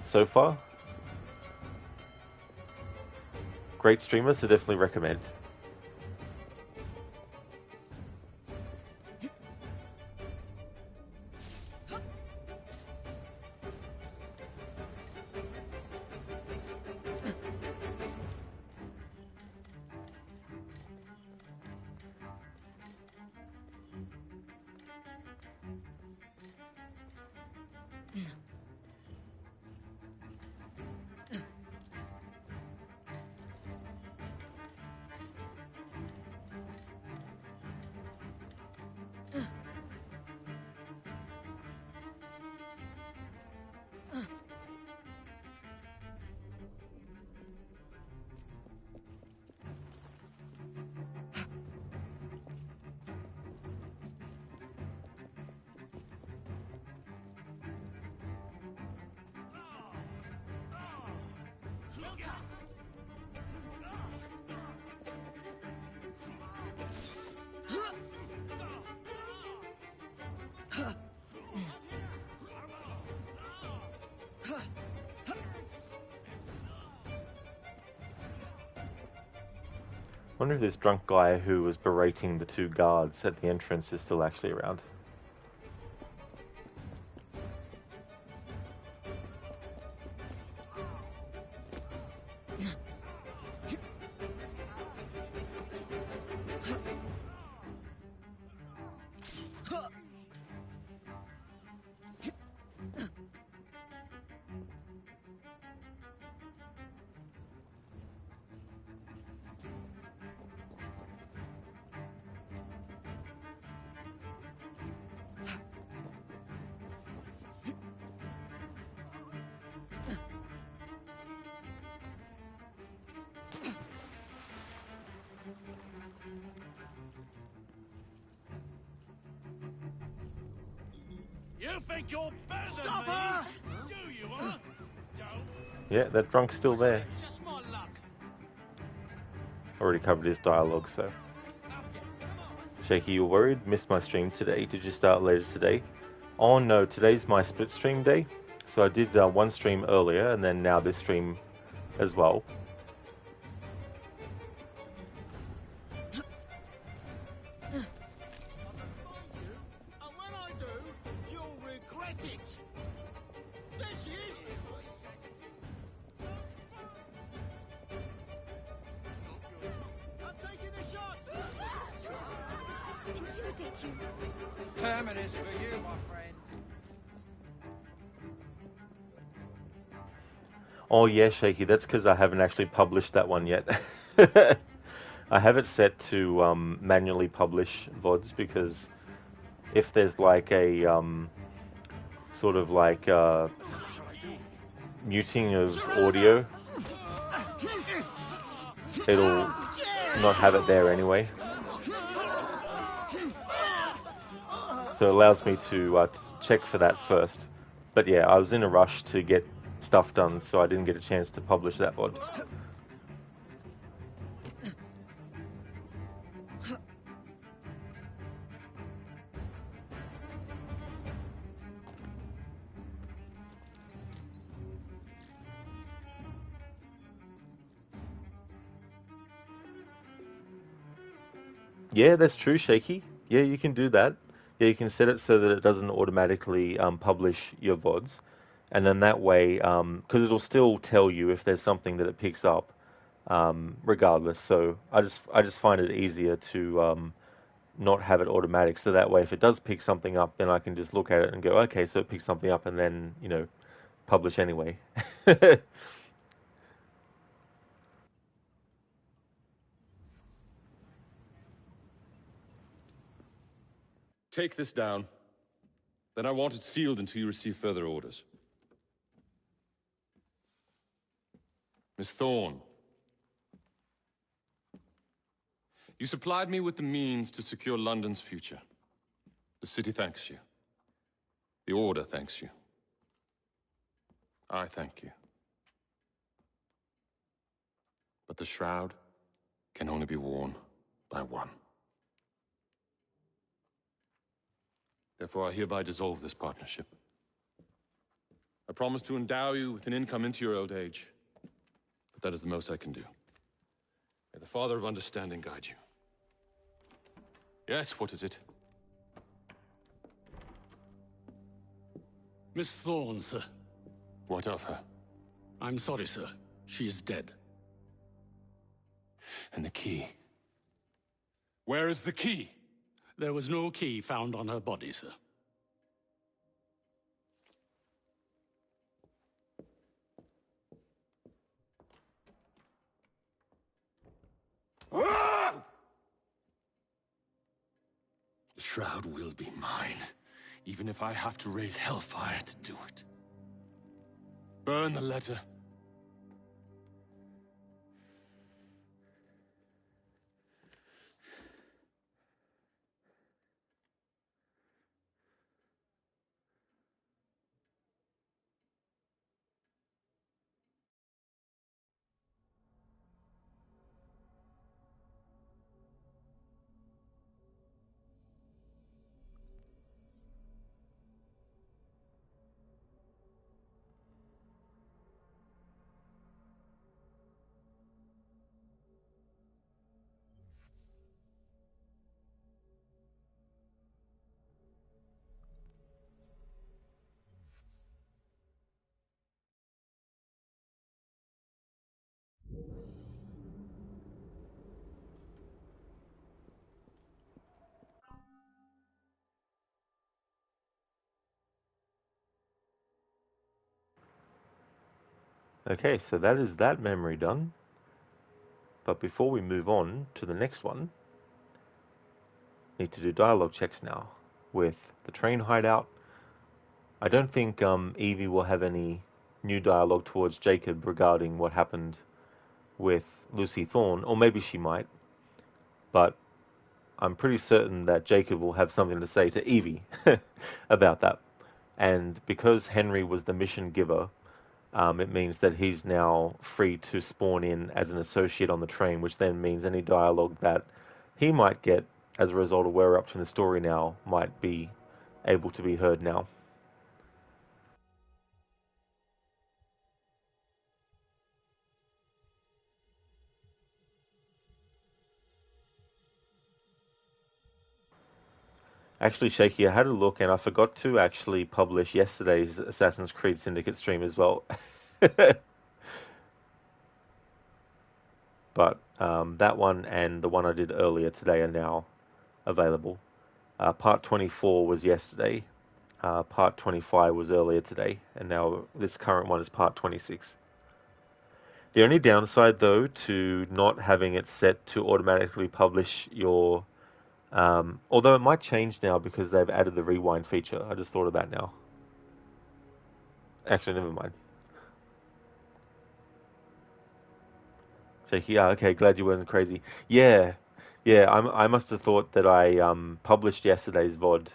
so far. Great streamer, so definitely recommend. I wonder if this drunk guy who was berating the two guards at the entrance is still actually around. You think you're better than Stop me? her! Do you, huh? Don't. Yeah, that drunk's still there. Just my luck. Already covered his dialogue, so. Shaky, you're worried? Missed my stream today. Did you start later today? Oh no, today's my split stream day. So I did one stream earlier, and then now this stream as well. And when I do, you'll regret it. There she is. I'm taking the shot. Intimidate you. Terminus for you, my friend. Oh yeah, Shaky, that's because I haven't actually published that one yet. I have it set to manually publish VODs because if there's like a sort of like muting of audio, it'll not have it there anyway. So it allows me to check for that first. But yeah, I was in a rush to get stuff done, so I didn't get a chance to publish that VOD. Yeah, that's true, Shaky. Yeah, you can do that. Yeah, you can set it so that it doesn't automatically publish your VODs. And then that way, because it'll still tell you if there's something that it picks up, regardless. So I just find it easier to not have it automatic. So that way, if it does pick something up, then I can just look at it and go, okay, so it picks something up, and then publish anyway. Take this down. Then I want it sealed until you receive further orders. Miss Thorne. You supplied me with the means to secure London's future. The city thanks you. The Order thanks you. I thank you. But the shroud can only be worn by one. Therefore, I hereby dissolve this partnership. I promise to endow you with an income into your old age, but that is the most I can do. May the Father of Understanding guide you. Yes, what is it? Miss Thorne, sir. What of her? I'm sorry, sir. She is dead. And the key? Where is the key? There was no key found on her body, sir. The shroud will be mine, even if I have to raise hellfire to do it. Burn the letter. Okay, so that is that memory done. But before we move on to the next one, need to do dialogue checks now with the Train Hideout. I don't think Evie will have any new dialogue towards Jacob regarding what happened with Lucy Thorne, or maybe she might, but I'm pretty certain that Jacob will have something to say to Evie about that. And because Henry was the mission giver, it means that he's now free to spawn in as an associate on the train, which then means any dialogue that he might get as a result of where we're up to in the story now might be able to be heard now. Actually, Shaky, I had a look and I forgot to actually publish yesterday's Assassin's Creed Syndicate stream as well. But that one and the one I did earlier today are now available. Part 24 was yesterday. Part 25 was earlier today. And now this current one is part 26. The only downside, though, to not having it set to automatically publish your... although it might change now because they've added the rewind feature. I just thought of that now. Actually, never mind. Shaky, yeah, okay, glad you weren't crazy. Yeah, yeah, I must have thought that I published yesterday's VOD,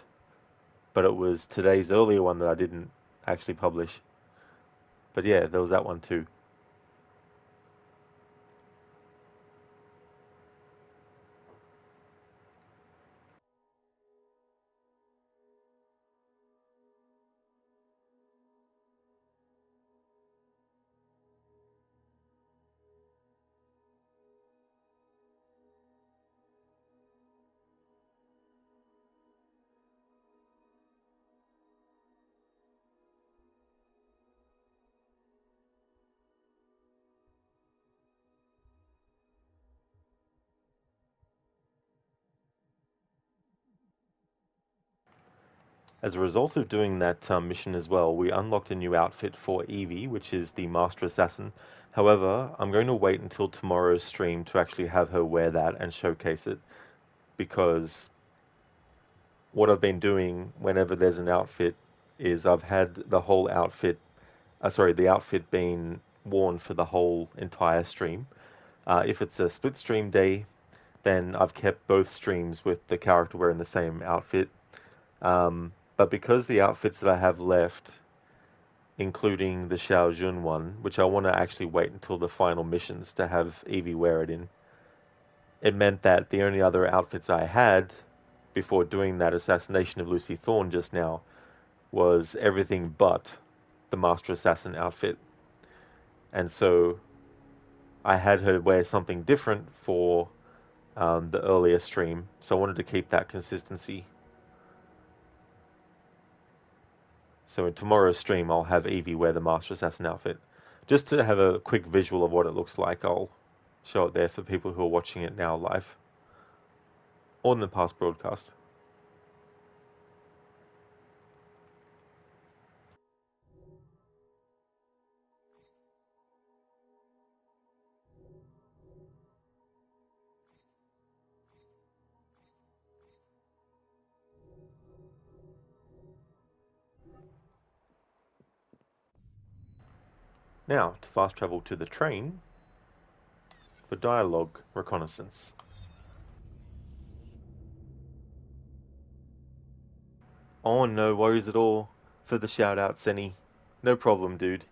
but it was today's earlier one that I didn't actually publish. But yeah, there was that one too. As a result of doing that mission as well, we unlocked a new outfit for Evie, which is the Master Assassin. However, I'm going to wait until tomorrow's stream to actually have her wear that and showcase it, because what I've been doing whenever there's an outfit is I've had the whole outfit, the outfit being worn for the whole entire stream. If it's a split stream day, then I've kept both streams with the character wearing the same outfit. But because the outfits that I have left, including the Xiao Jun one, which I want to actually wait until the final missions to have Evie wear it in, it meant that the only other outfits I had before doing that assassination of Lucy Thorne just now was everything but the Master Assassin outfit. And so I had her wear something different for the earlier stream, so I wanted to keep that consistency. So in tomorrow's stream, I'll have Evie wear the Master Assassin outfit. Just to have a quick visual of what it looks like, I'll show it there for people who are watching it now live or in the past broadcast. Now, to fast travel to the train for dialogue reconnaissance. Oh, no worries at all for the shout out, Senny. No problem, dude.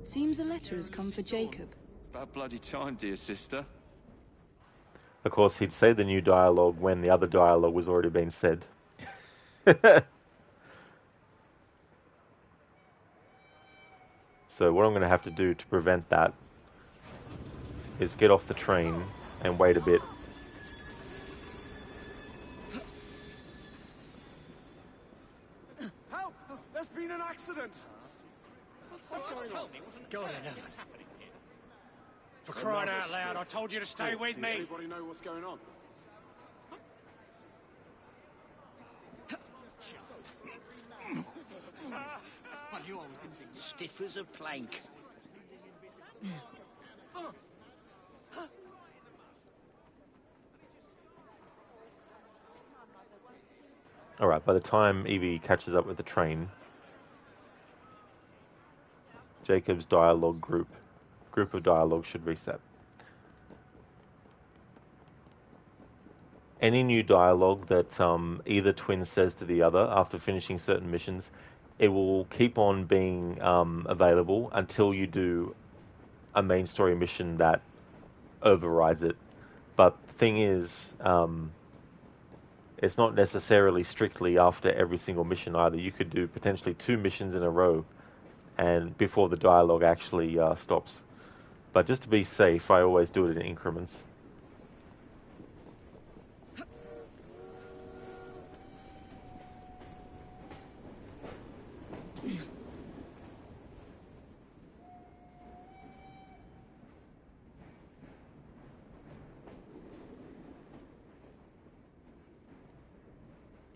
Seems a letter has come for Jacob. About bloody time, dear sister. Of course, he'd say the new dialogue when the other dialogue was already being said. So what I'm going to have to do to prevent that is get off the train and wait a bit. Help! There's been an accident! What's going on? God in heaven. For crying out loud, I told you to stay with me. Everybody know what's going on? Well, you always stiff as a plank. Alright, by the time Evie catches up with the train, Jacob's group of dialogue should reset. Any new dialogue that either twin says to the other after finishing certain missions, it will keep on being available until you do a main story mission that overrides it. But the thing is, it's not necessarily strictly after every single mission either. You could do potentially 2 missions in a row and before the dialogue actually stops. But just to be safe, I always do it in increments.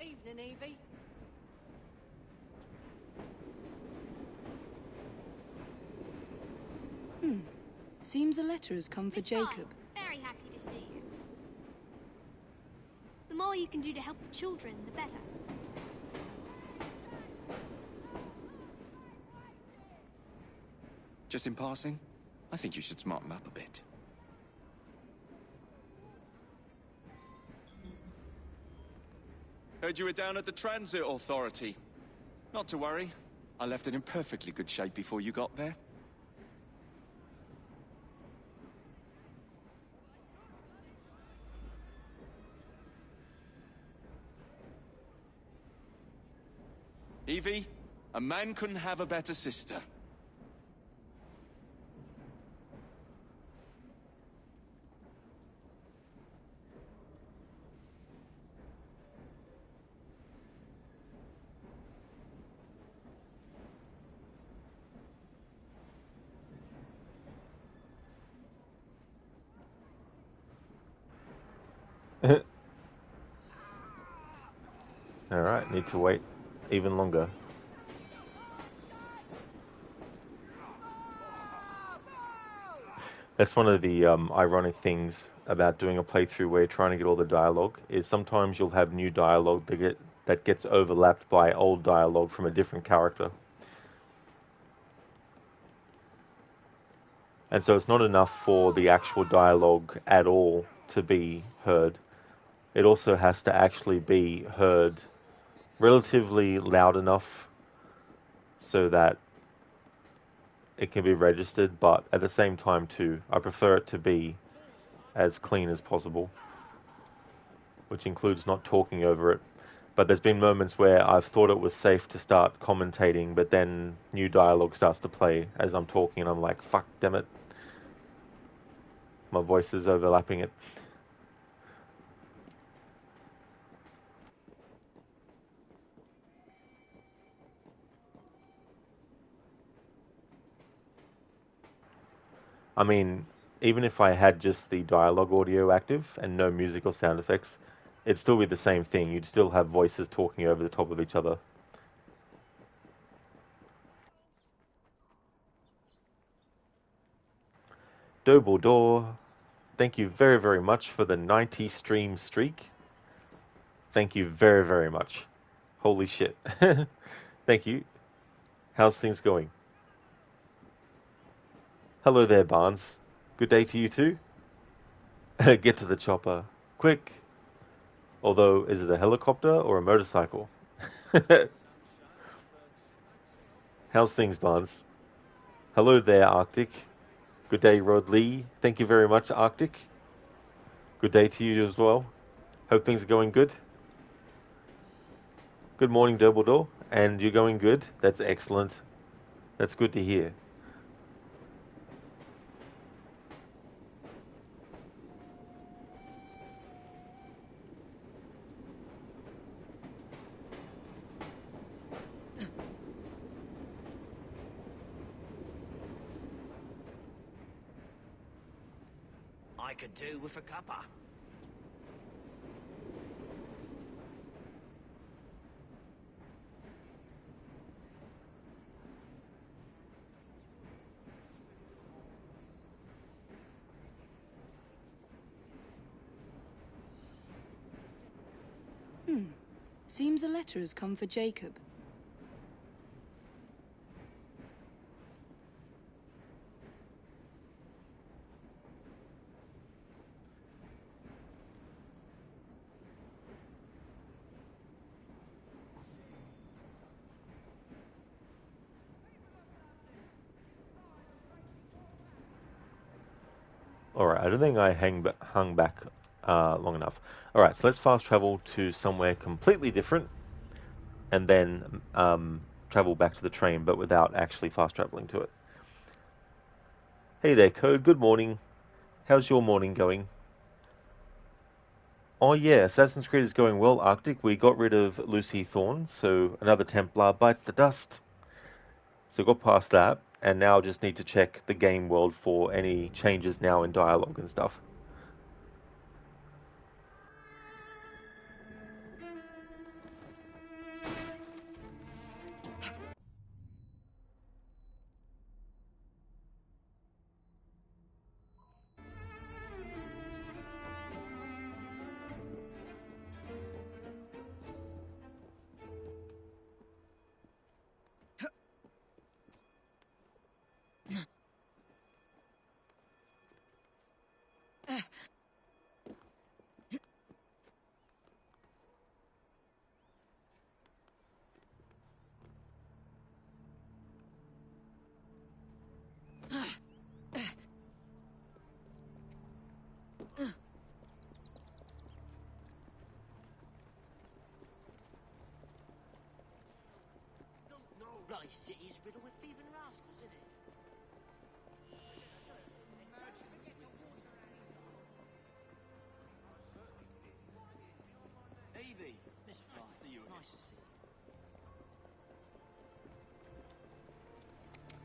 Evening, Evie. Seems a letter has come for Miss Bond, Jacob. very happy to see you. The more you can do to help the children, the better. Just in passing, I think you should smarten up a bit. Heard you were down at the Transit Authority. Not to worry, I left it in perfectly good shape before you got there. Evie, a man couldn't have a better sister. Alright, need to wait even longer. That's one of the ironic things about doing a playthrough where you're trying to get all the dialogue, is sometimes you'll have new dialogue that gets overlapped by old dialogue from a different character. And so it's not enough for the actual dialogue at all to be heard. It also has to actually be heard relatively loud enough so that it can be registered, but at the same time too, I prefer it to be as clean as possible, which includes not talking over it. But there's been moments where I've thought it was safe to start commentating, but then new dialogue starts to play as I'm talking, and I'm like, fuck, damn it. My voice is overlapping it. I mean, even if I had just the dialogue audio active and no music or sound effects, it'd still be the same thing. You'd still have voices talking over the top of each other. Dobledore, thank you very, very much for the 90 stream streak. Thank you very, very much. Holy shit. Thank you. How's things going? Hello there, Barnes. Good day to you too. Get to the chopper. Quick. Although, is it a helicopter or a motorcycle? How's things, Barnes? Hello there, Arctic. Good day, Rod Lee. Thank you very much, Arctic. Good day to you as well. Hope things are going good. Good morning, Dumbledore. And you're going good? That's excellent. That's good to hear. I could do with a cuppa. Seems a letter has come for Jacob. Alright, I don't think I hung back long enough. Alright, so let's fast travel to somewhere completely different, and then travel back to the train, but without actually fast traveling to it. Hey there, Code. Good morning. How's your morning going? Oh yeah, Assassin's Creed is going well, Arctic. We got rid of Lucy Thorne, so another Templar bites the dust. So got past that, and now just need to check the game world for any changes now in dialogue and stuff. Bloody city's riddled with thieving rascals, isn't it? Evie, nice to see you again. Nice to see you.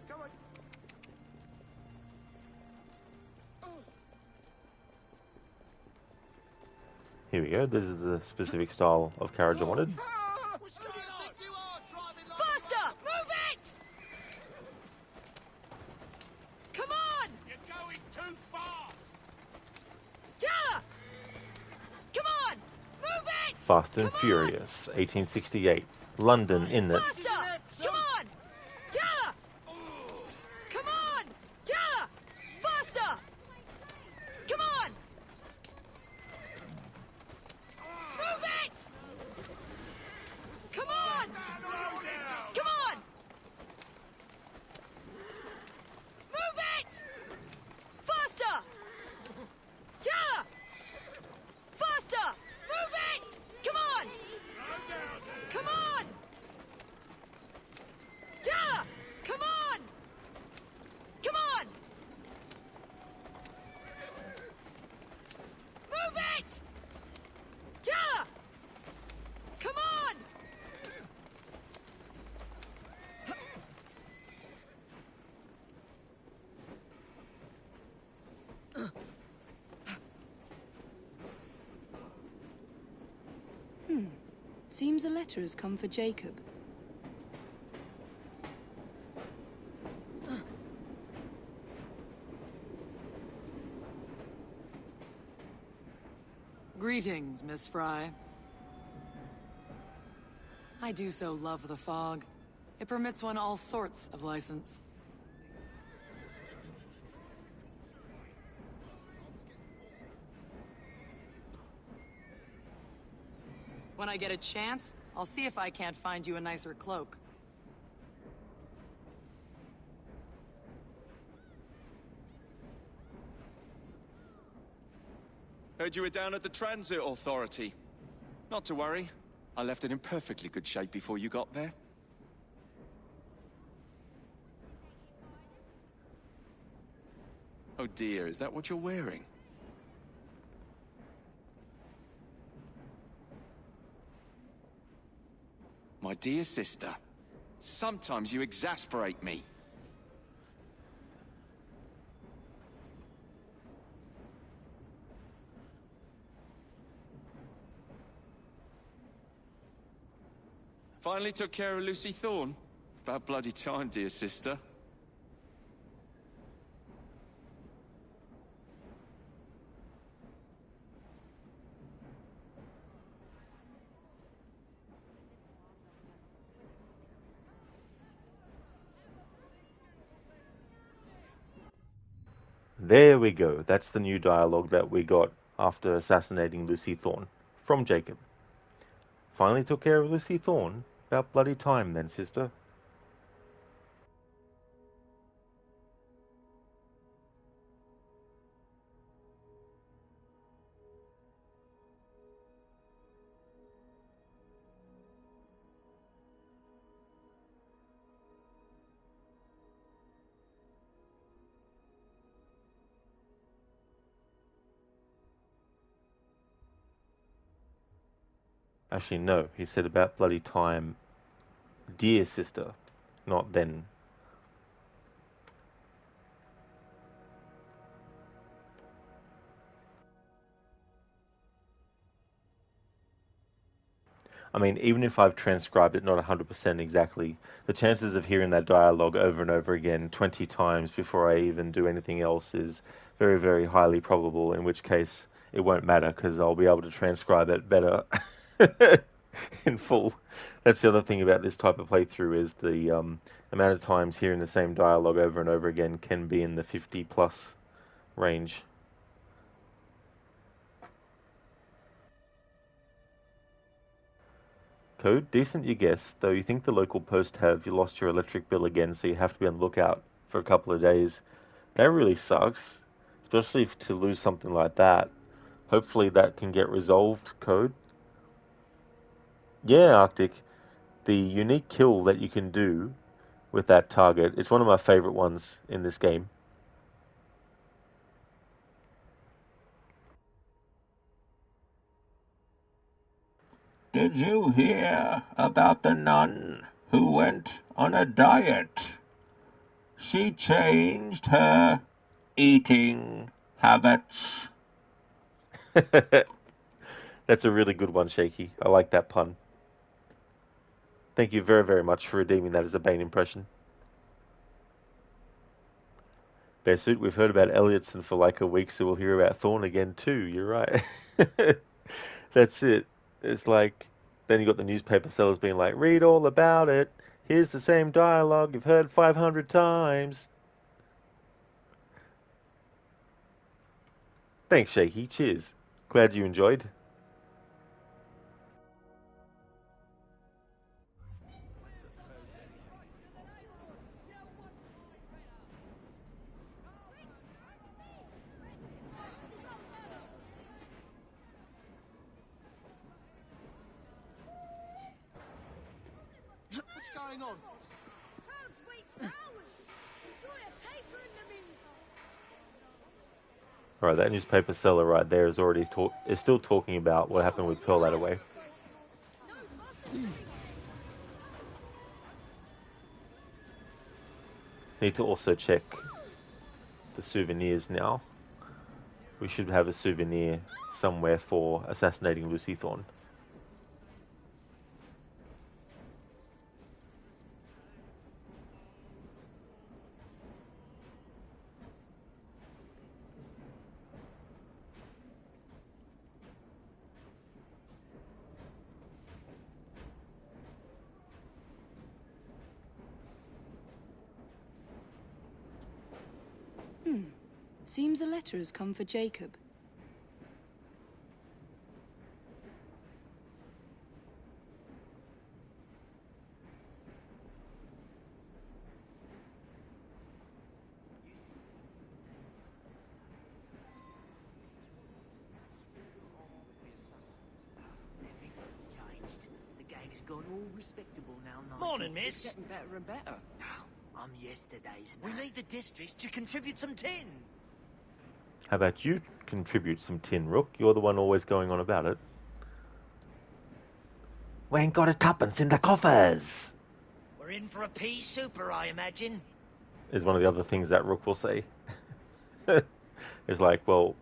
Come on. Here we go. This is the specific style of carriage I wanted. Faster! Move it! Come on! You're going too fast! Yeah! Come on! Move it! Fast and Furious, 1868. London, in it. Faster! Come on! Yeah! Come on! Yeah! Faster! Come on! Move it! Come on! Come on! Move it! Faster! Yeah! Faster! Move it! Come on! Come on! Yeah! Come on! Come on! Move it! Yeah! Come on! Seems a letter has come for Jacob. Greetings, Miss Fry. I do so love the fog. It permits one all sorts of license. When I get a chance, I'll see if I can't find you a nicer cloak. Heard you were down at the Transit Authority. Not to worry. I left it in perfectly good shape before you got there. Oh dear, is that what you're wearing? My dear sister, sometimes you exasperate me. Finally took care of Lucy Thorne. About bloody time, dear sister. There we go. That's the new dialogue that we got after assassinating Lucy Thorne from Jacob. Finally took care of Lucy Thorne. About bloody time then, sister. Actually, no. He said about bloody time, dear sister, not then. I mean, even if I've transcribed it not 100% exactly, the chances of hearing that dialogue over and over again 20 times before I even do anything else is very, very highly probable, in which case it won't matter because I'll be able to transcribe it better in full. That's the other thing about this type of playthrough is the amount of times hearing the same dialogue over and over again can be in the 50 plus range. Code, decent you guess, though you think the local post have you lost your electric bill again, so you have to be on the lookout for a couple of days. That really sucks, especially to lose something like that. Hopefully that can get resolved, Code. Yeah, Arctic. The unique kill that you can do with that target, it's one of my favorite ones in this game. Did you hear about the nun who went on a diet? She changed her eating habits. That's a really good one, Shaky. I like that pun. Thank you very, very much for redeeming that as a Bane impression. Bearsuit, we've heard about Elliotson for like a week, so we'll hear about Thorn again too. You're right. That's it. It's like, then you got the newspaper sellers being like, read all about it. Here's the same dialogue you've heard 500 times. Thanks, Shaky. Cheers. Glad you enjoyed. What's going on? Alright, that newspaper seller right there is still talking about what happened with Pearl Attaway. Need to also check the souvenirs now. We should have a souvenir somewhere for assassinating Lucy Thorne. Seems a letter has come for Jacob. Gone all respectable now, Nigel. Morning, miss. It's getting better and better. Oh, I'm yesterday's man. We need the districts to contribute some tin. How about you contribute some tin, Rook? You're the one always going on about it. We ain't got a tuppence in the coffers. We're in for a pea super, I imagine. Is one of the other things that Rook will say. It's like, well,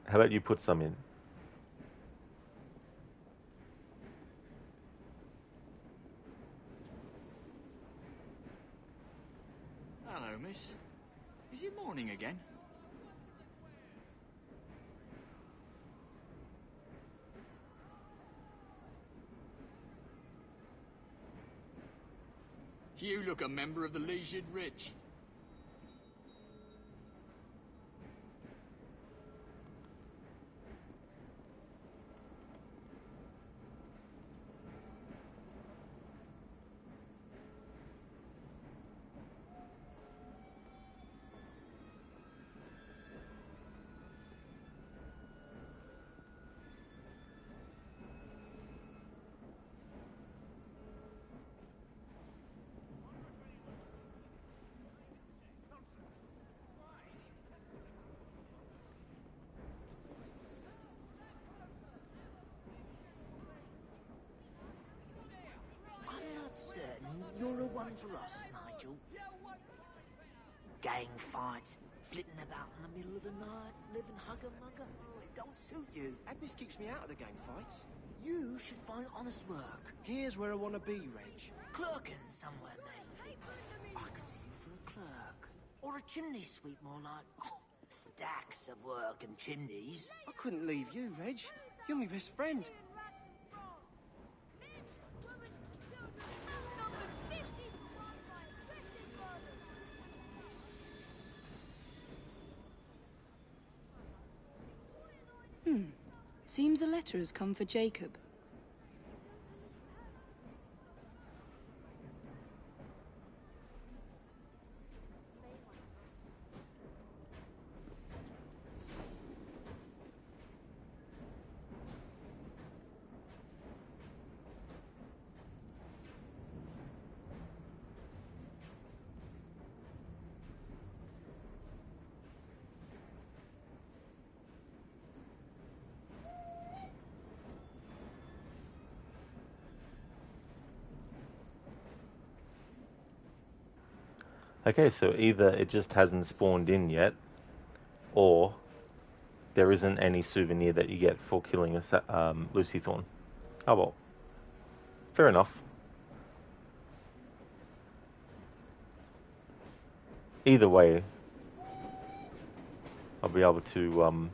how about you put some in? Hello, miss. Is it morning again? You look a member of the leisured rich. I'm not certain you're a one for us, Nigel. Gang fights, flitting about in the middle of the night, living hugger-mugger. Oh, it don't suit you. Agnes keeps me out of the gang fights. You should find honest work. Here's where I want to be, Reg. Clerking somewhere, maybe. I could see you for a clerk. Or a chimney sweep, more like. Oh, stacks of work and chimneys. I couldn't leave you, Reg. You're my best friend. Seems a letter has come for Jacob. Okay, so either it just hasn't spawned in yet, or there isn't any souvenir that you get for killing a Lucy Thorn. Oh well, fair enough. Either way, I'll be able to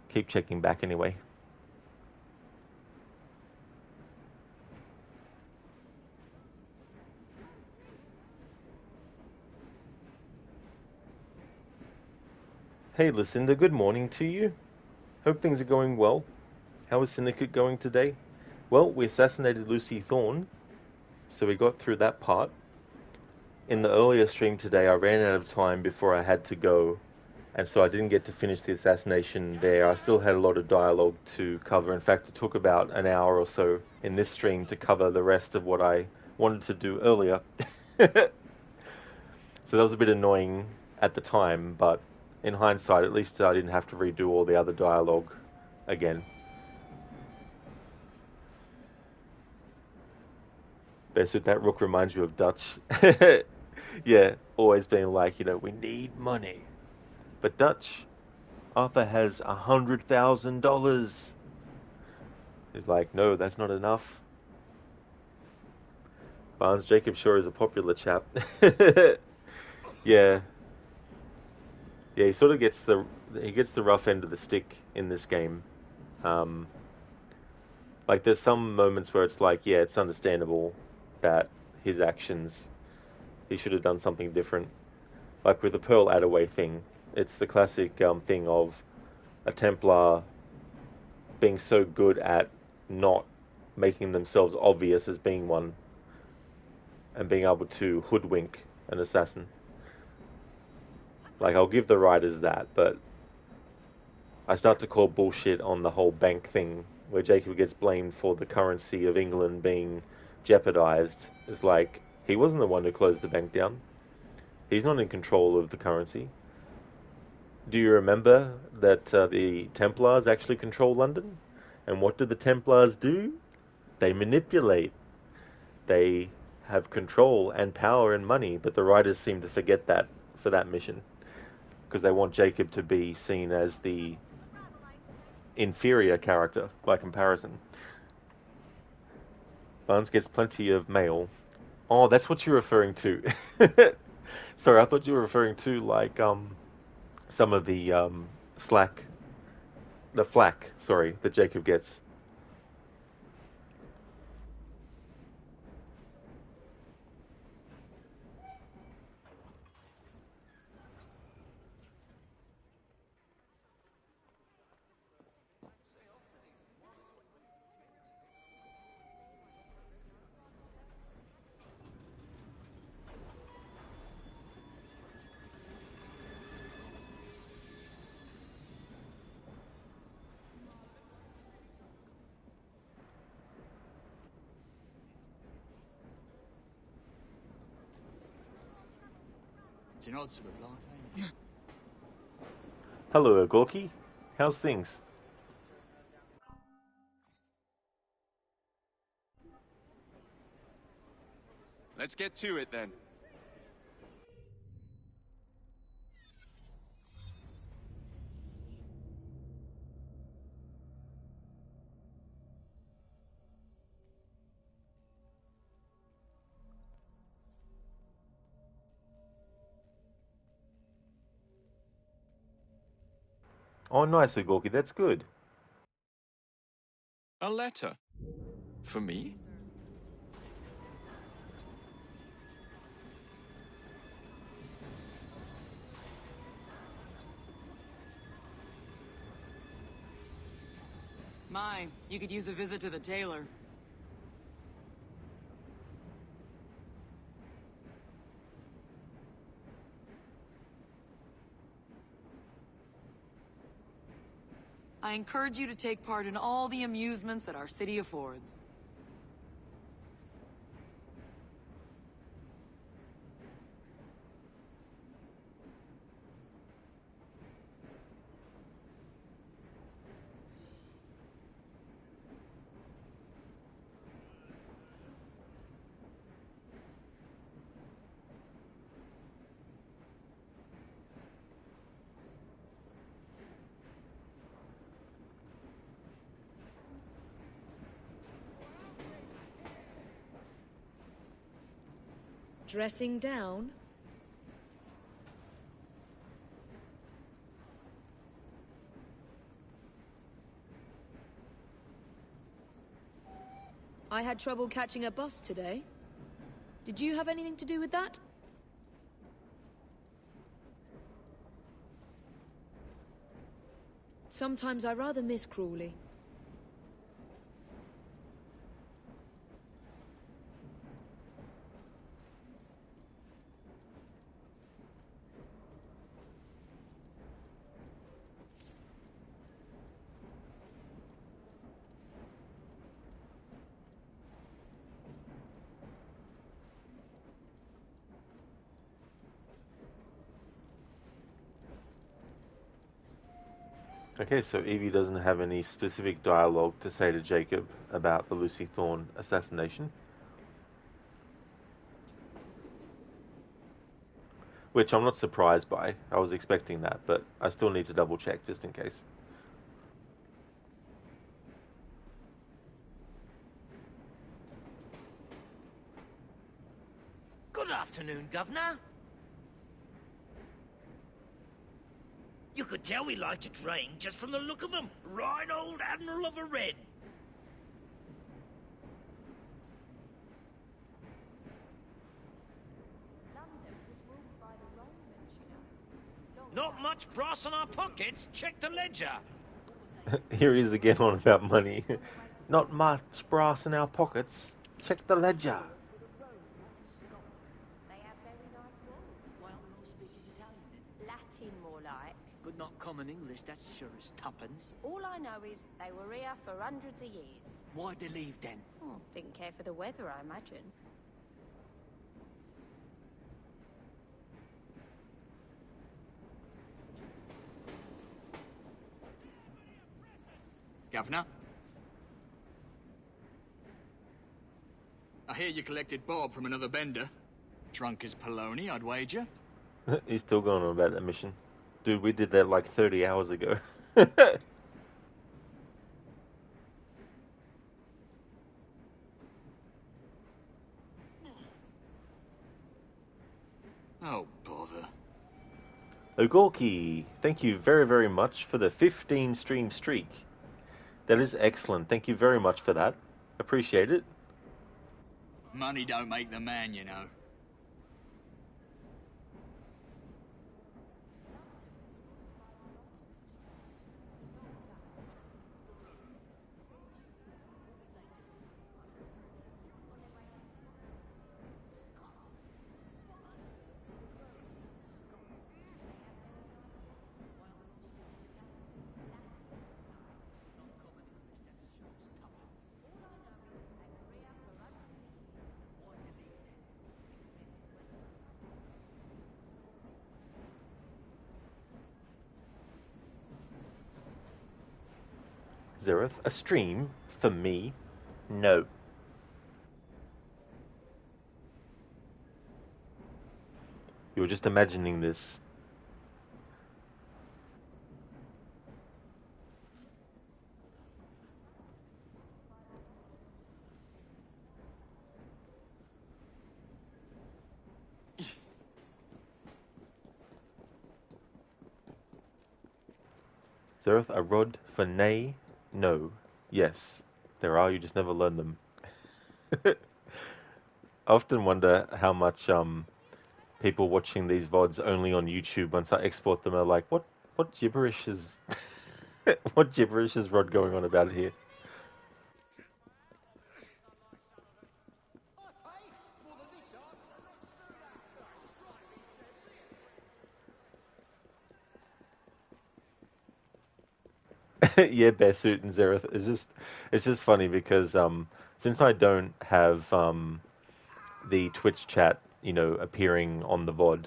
keep checking back anyway. Hey Lucinda, good morning to you. Hope things are going well. How is Syndicate going today? Well, we assassinated Lucy Thorn, so we got through that part. In the earlier stream today, I ran out of time before I had to go, and so I didn't get to finish the assassination there. I still had a lot of dialogue to cover. In fact, it took about an hour or so in this stream to cover the rest of what I wanted to do earlier. So that was a bit annoying at the time, but in hindsight, at least I didn't have to redo all the other dialogue again. Best that rook reminds you of Dutch. Yeah, always being like, we need money. But Dutch, Arthur has $100,000. He's like, no, that's not enough. Barnes Jacob sure is a popular chap. Yeah. Yeah, he sort of gets the rough end of the stick in this game. Like there's some moments where it's like, yeah, it's understandable that his actions, he should have done something different. Like with the Pearl Attaway thing, it's the classic thing of a Templar being so good at not making themselves obvious as being one and being able to hoodwink an assassin. Like, I'll give the writers that, but I start to call bullshit on the whole bank thing where Jacob gets blamed for the currency of England being jeopardized. It's like, he wasn't the one who closed the bank down. He's not in control of the currency. Do you remember that the Templars actually control London? And what do the Templars do? They manipulate. They have control and power and money, but the writers seem to forget that for that mission. Because they want Jacob to be seen as the inferior character by comparison. Barnes gets plenty of mail. Oh, that's what you're referring to. Sorry, I thought you were referring to like some of the flack, sorry, that Jacob gets. It's an odd sort of life, ain't it? Hello, Gorky. How's things? Let's get to it then. Oh, nice, Gorky. That's good. A letter? For me? My, you could use a visit to the tailor. I encourage you to take part in all the amusements that our city affords. Dressing down? I had trouble catching a bus today. Did you have anything to do with that? Sometimes I rather miss Crawley. Okay, so Evie doesn't have any specific dialogue to say to Jacob about the Lucy Thorne assassination. Which I'm not surprised by. I was expecting that, but I still need to double check just in case. Good afternoon, Governor. You could tell we liked a train just from the look of them. Right old Admiral of a Red. Not much brass in our pockets. Check the ledger. Here he is again on about money. Not much brass in our pockets. Check the ledger. Latin more like. But not common English, that's sure as tuppence. All I know is they were here for hundreds of years. Why'd they leave then? Oh, didn't care for the weather, I imagine. Governor? I hear you collected Bob from another bender. Drunk as Polony, I'd wager. He's still going on about that mission. Dude, we did that like 30 hours ago. Oh, bother. Ogorki, thank you very, very much for the 15 stream streak. That is excellent. Thank you very much for that. Appreciate it. Money don't make the man, you know. Zereth, a stream for me? No. You're just imagining this. Zereth, a rod for nay? No. Yes. There are, you just never learn them. I often wonder how much people watching these VODs only on YouTube, once I export them, are like, what gibberish is what gibberish is Rod going on about here? Yeah, Bearsuit and Zereth. It's just funny because since I don't have the Twitch chat, appearing on the VOD,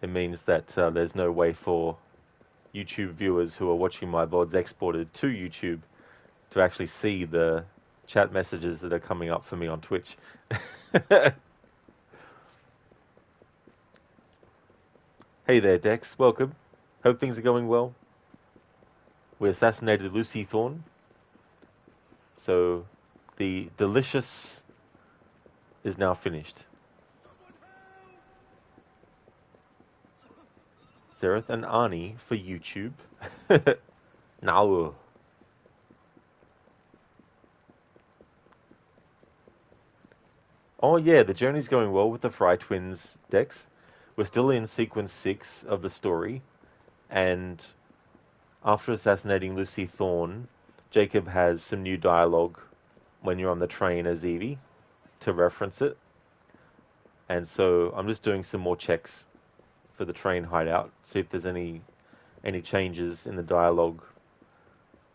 it means that there's no way for YouTube viewers who are watching my VODs exported to YouTube to actually see the chat messages that are coming up for me on Twitch. Hey there, Dex. Welcome. Hope things are going well. We assassinated Lucy Thorne. So the delicious is now finished. Zereth and Arnie for YouTube. No. Oh yeah, the journey's going well with the Fry Twins decks. We're still in sequence 6 of the story, and after assassinating Lucy Thorne, Jacob has some new dialogue when you're on the train as Evie to reference it. And so I'm just doing some more checks for the Train Hideout, see if there's any changes in the dialogue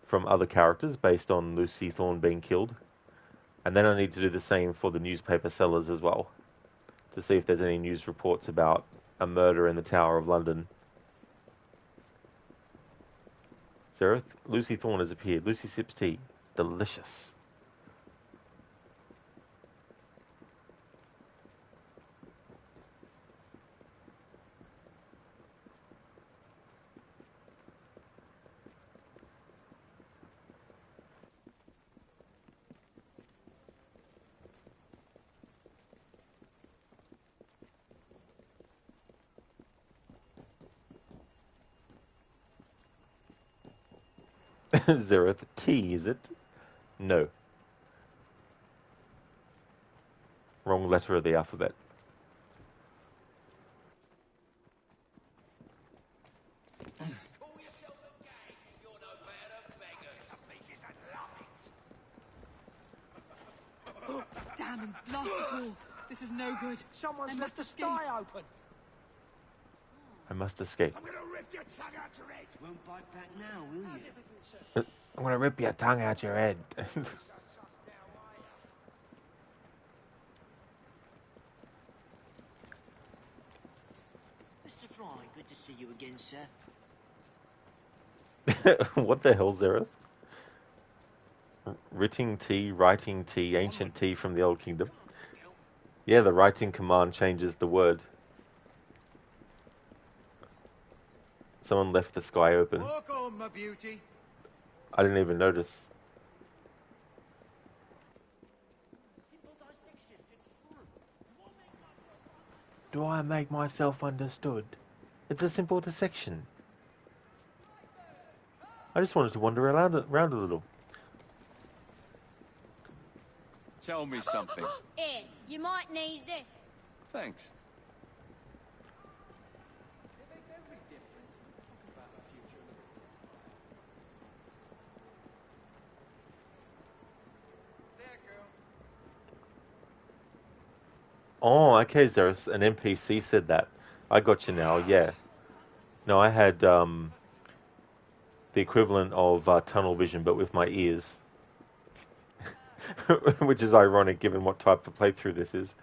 from other characters based on Lucy Thorne being killed. And then I need to do the same for the newspaper sellers as well, to see if there's any news reports about a murder in the Tower of London. Zereth, Lucy Thorne has appeared. Lucy sips tea. Delicious. Zereth, tea, is it? No. Wrong letter of the alphabet. Oh, damn him. Blast it all. This is no good. Someone's left the escape. sky open. I must escape. I'm gonna rip your tongue out your head. Won't bite back now, will you? I'm gonna rip your tongue out your head. Mr. Fry, good to see you again, sir. What the hell, Zereth? Writing tea, ancient tea from the Old Kingdom. Yeah, the writing command changes the word. Someone left the sky open. Walk on, my beauty. I didn't even notice. Do I make myself understood? It's a simple dissection. I just wanted to wander around a little. Tell me something. Here, you might need this. Thanks. Oh, okay, Zeros. An NPC said that. I got you now, yeah. No, I had the equivalent of tunnel vision, but with my ears. Which is ironic, given what type of playthrough this is.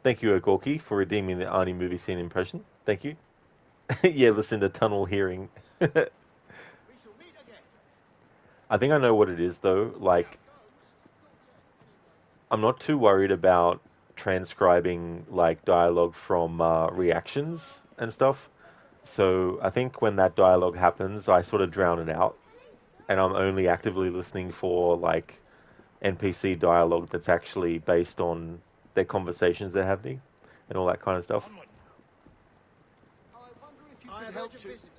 Thank you, Ogorki, for redeeming the Arnie movie scene impression. Thank you. Yeah, listen to tunnel hearing. I think I know what it is, though. Like, I'm not too worried about transcribing, like, dialogue from reactions and stuff. So I think when that dialogue happens, I sort of drown it out. And I'm only actively listening for, like, NPC dialogue that's actually based on their conversations they're having and all that kind of stuff. I wonder if you could help your business.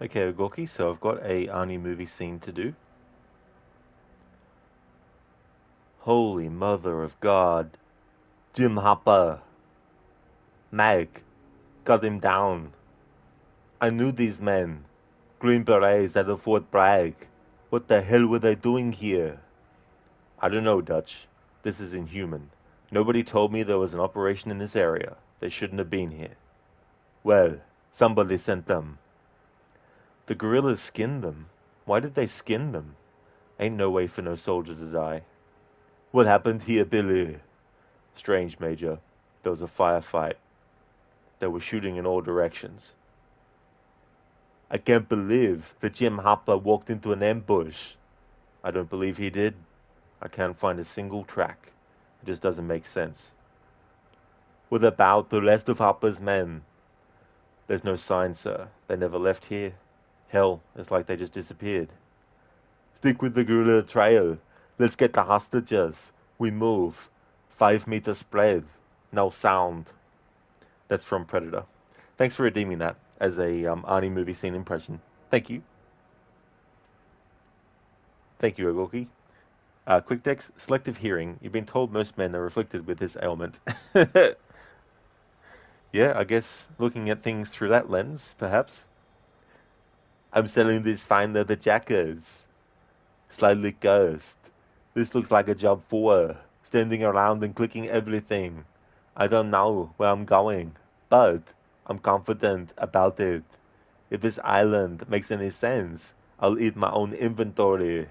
Okay, Gorky, so I've got a Arnie movie scene to do. Holy mother of God. Jim Hopper. Mag. Got him down. I knew these men. Green Berets out of Fort Bragg. What the hell were they doing here? I don't know, Dutch. This is inhuman. Nobody told me there was an operation in this area. They shouldn't have been here. Well, somebody sent them. The guerrillas skinned them. Why did they skin them? Ain't no way for no soldier to die. What happened here, Billy? Strange, Major. There was a firefight. They were shooting in all directions. I can't believe that Jim Hopper walked into an ambush. I don't believe he did. I can't find a single track. It just doesn't make sense. What about the rest of Hopper's men? There's no sign, sir. They never left here. Hell, it's like they just disappeared. Stick with the guerrilla trail. Let's get the hostages. We move. 5-meter spread. No sound. That's from Predator. Thanks for redeeming that as a Arnie movie scene impression. Thank you. Thank you, Ogorki. Quick text, selective hearing. You've been told most men are afflicted with this ailment. Yeah, I guess looking at things through that lens, perhaps. I'm selling these fine leather jackets. Slightly cursed. This looks like a job for standing around and clicking everything. I don't know where I'm going, but I'm confident about it. If this island makes any sense, I'll eat my own inventory.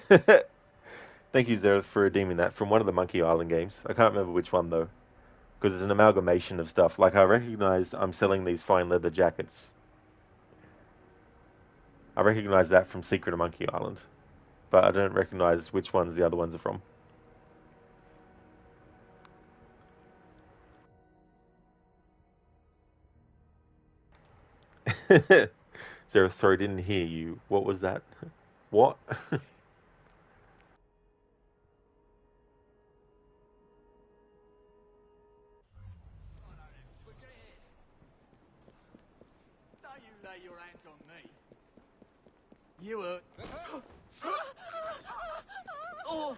Thank you, Zereth, for redeeming that from one of the Monkey Island games. I can't remember which one, though, because it's an amalgamation of stuff. Like, I recognized I'm selling these fine leather jackets. I recognize that from Secret of Monkey Island, but I don't recognize which ones the other ones are from. Zereth, sorry, didn't hear you. What was that? What? Don't you lay your hands on me. You hurt. Oh.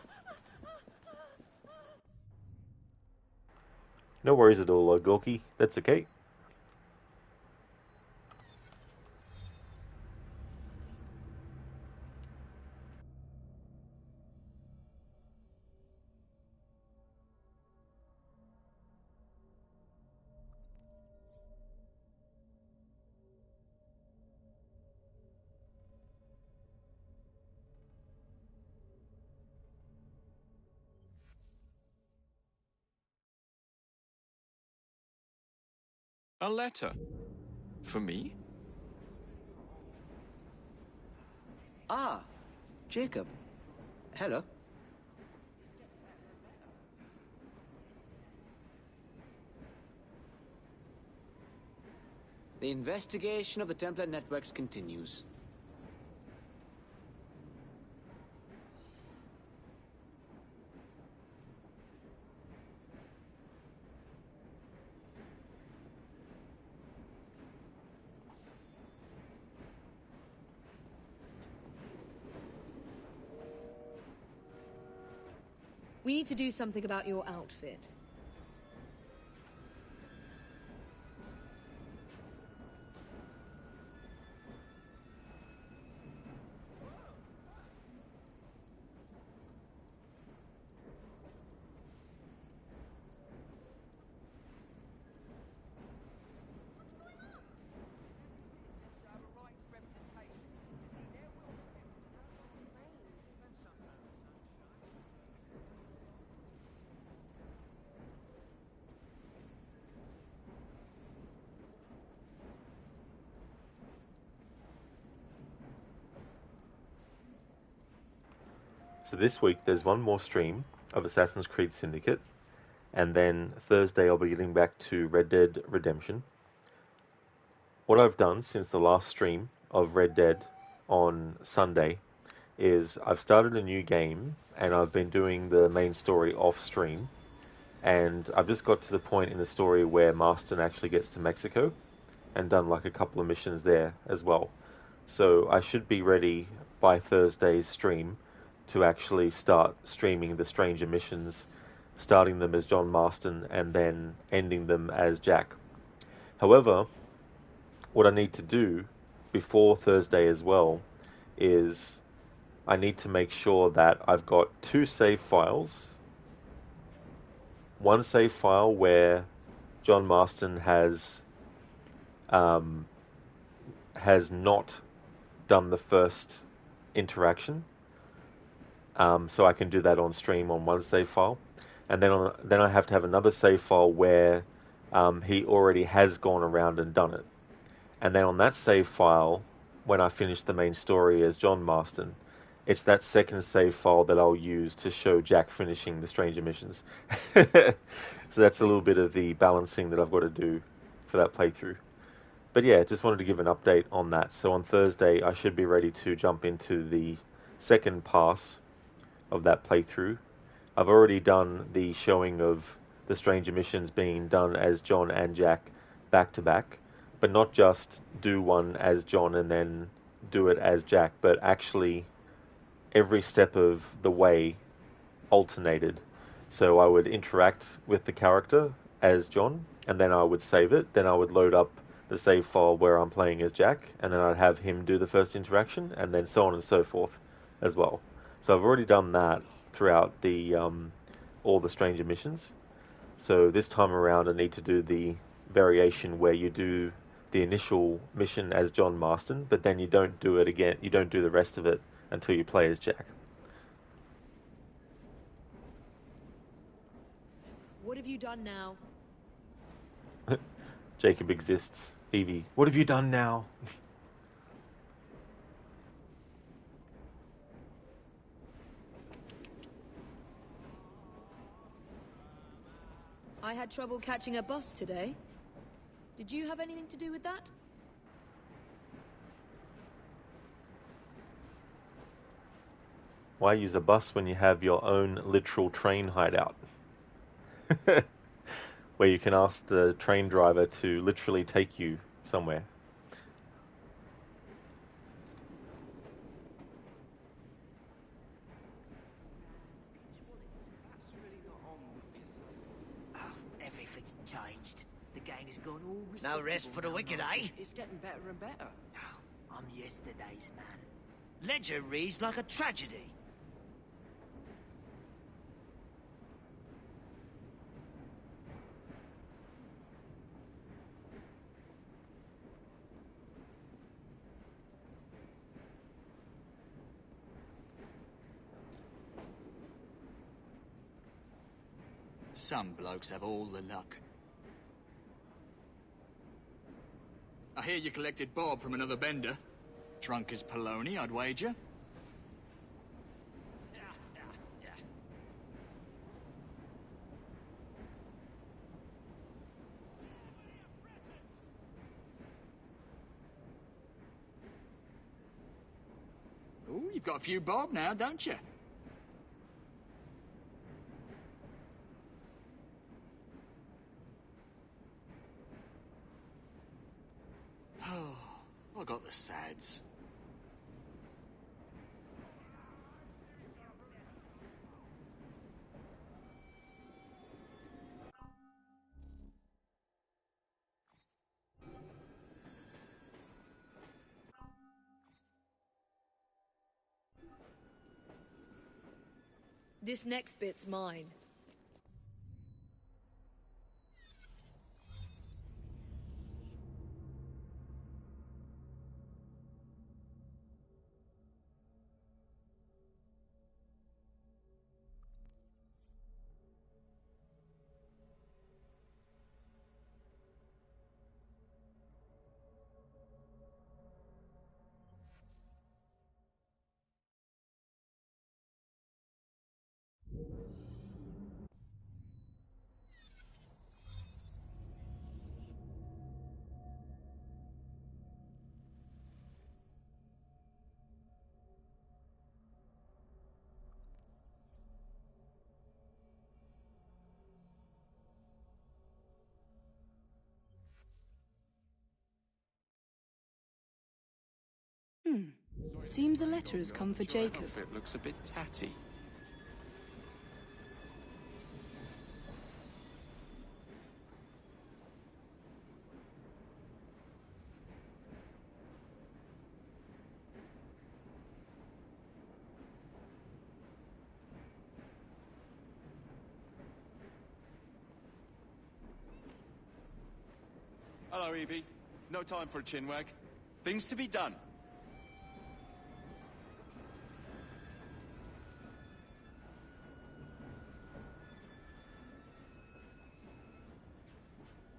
No worries at all, Gorky. That's okay. A letter? For me? Ah, Jacob. Hello. The investigation of the Templar networks continues. We need to do something about your outfit. So this week there's one more stream of Assassin's Creed Syndicate, and then Thursday I'll be getting back to Red Dead Redemption. What I've done since the last stream of Red Dead on Sunday is I've started a new game, and I've been doing the main story off stream, and I've just got to the point in the story where Marston actually gets to Mexico, and done like a couple of missions there as well. So I should be ready by Thursday's stream to actually start streaming the Stranger missions, starting them as John Marston and then ending them as Jack. However, what I need to do before Thursday as well is I need to make sure that I've got 2 save files. One save file where John Marston has not done the first interaction, so I can do that on stream on one save file, and then I have to have another save file where he already has gone around and done it, and then on that save file, when I finish the main story as John Marston, it's that second save file that I'll use to show Jack finishing the Stranger missions. So that's a little bit of the balancing that I've got to do for that playthrough. But yeah, just wanted to give an update on that. So on Thursday, I should be ready to jump into the second pass of that playthrough. I've already done the showing of the Stranger missions being done as John and Jack back to back, but not just do one as John and then do it as Jack, but actually every step of the way alternated. So I would interact with the character as John, and then I would save it. Then I would load up the save file where I'm playing as Jack, and then I'd have him do the first interaction, and then so on and so forth as well. So I've already done that throughout the all the Stranger missions. So this time around I need to do the variation where you do the initial mission as John Marston, but then you don't do it again. You don't do the rest of it until you play as Jack. What have you done now? Jacob exists. Evie, what have you done now? I had trouble catching a bus today. Did you have anything to do with that? Why use a bus when you have your own literal train hideout? Where you can ask the train driver to literally take you somewhere. Everything's changed. The gang has gone all no rest for the wicked, eh? It's getting better and better. I'm yesterday's man. Ledger reads like a tragedy. Some blokes have all the luck. I hear you collected Bob from another bender. Drunk as Polony, I'd wager. Oh, you've got a few Bob now, don't you? I got the sads. This next bit's mine. Seems a letter has come for Jacob. It looks a bit tatty. Hello, Evie. No time for a chinwag. Things to be done.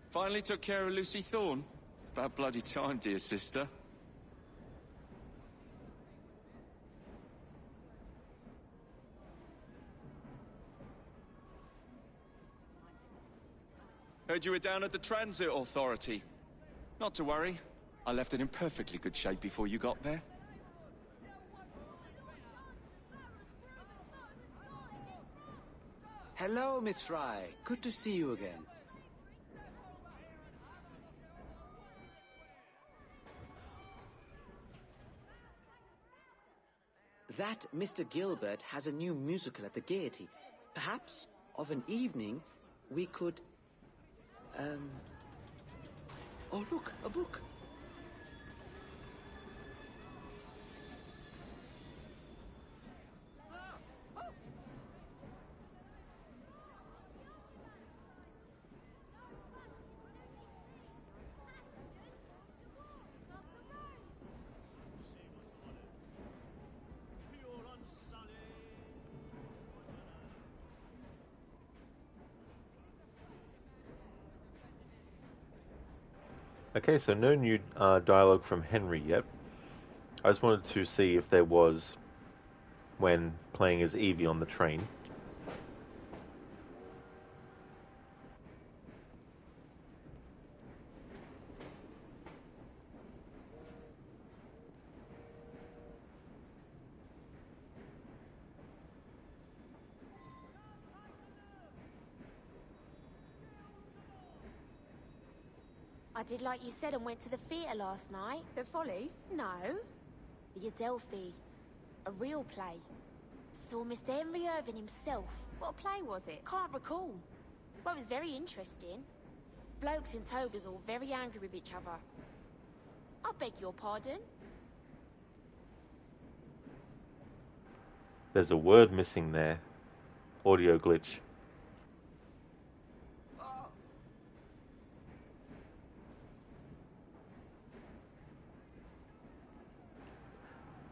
Finally took care of Lucy Thorne. About bloody time, dear sister. Heard you were down at the Transit Authority. Not to worry. I left it in perfectly good shape before you got there. Hello, Miss Fry. Good to see you again. That Mr. Gilbert has a new musical at the Gaiety. Perhaps, of an evening, we could... Oh, look, a book. Okay, so no new dialogue from Henry yet. I just wanted to see if there was when playing as Evie on the train. I did like you said and went to the theatre last night. The Follies? No. The Adelphi. A real play. Saw Mr. Henry Irving himself. What play was it? Can't recall. Well, it was very interesting. Blokes in togas all very angry with each other. I beg your pardon? There's a word missing there. Audio glitch.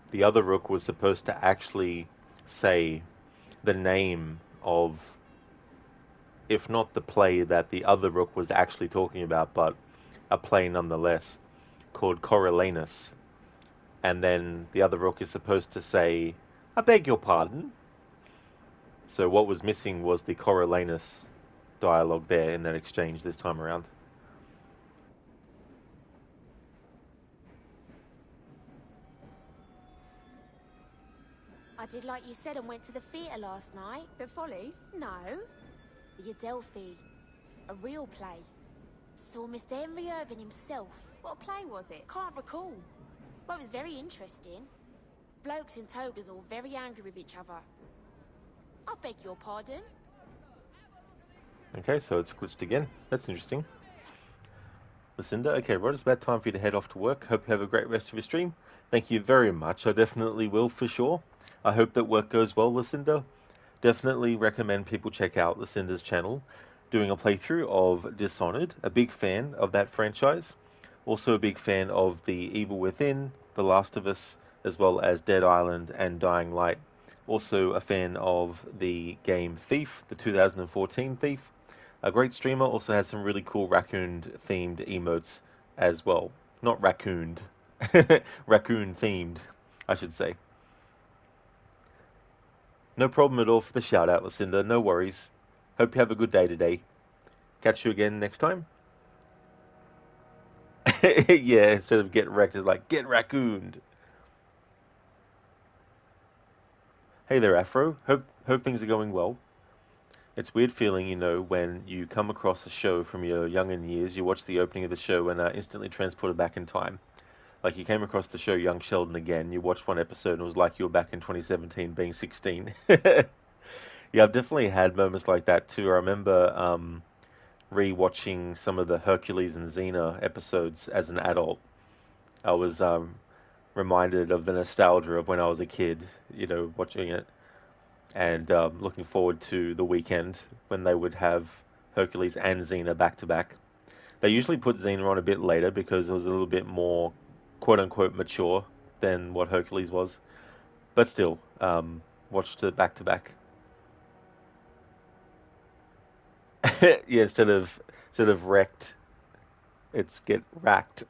The other rook was supposed to actually say the name of, if not the play that the other rook was actually talking about, but a play nonetheless, called Coriolanus. And then the other rook is supposed to say, I beg your pardon. So what was missing was the Coriolanus dialogue there in that exchange this time around. I did like you said and went to the theatre last night. The Follies? No. The Adelphi. A real play. Saw Mr. Henry Irving himself. What play was it? Can't recall. Well, it was very interesting. Blokes in togas all very angry with each other. I beg your pardon? Okay, so it's glitched again. That's interesting. Lucinda, okay, Rod, it's about time for you to head off to work. Hope you have a great rest of your stream. Thank you very much. I definitely will for sure. I hope that work goes well, Lucinda. Definitely recommend people check out Lucinda's channel. Doing a playthrough of Dishonored. A big fan of that franchise. Also a big fan of The Evil Within, The Last of Us, as well as Dead Island and Dying Light. Also a fan of the game Thief, the 2014 Thief. A great streamer, also has some really cool raccoon-themed emotes as well. Not raccooned. Raccoon-themed, I should say. No problem at all for the shout-out, Lucinda. No worries. Hope you have a good day today. Catch you again next time. Yeah, instead of get wrecked, it's like, get raccooned. Hey there, Afro. Hope things are going well. It's a weird feeling, you know, when you come across a show from your younger years, you watch the opening of the show and are instantly transported back in time. Like you came across the show Young Sheldon again, you watched one episode and it was like you were back in 2017 being 16. Yeah, I've definitely had moments like that too. I remember re-watching some of the Hercules and Xena episodes as an adult. I was reminded of the nostalgia of when I was a kid, watching it, and looking forward to the weekend when they would have Hercules and Xena back to back. They usually put Xena on a bit later because it was a little bit more quote unquote mature than what Hercules was, but still, watched it back to back. Yeah, instead of wrecked, it's get racked.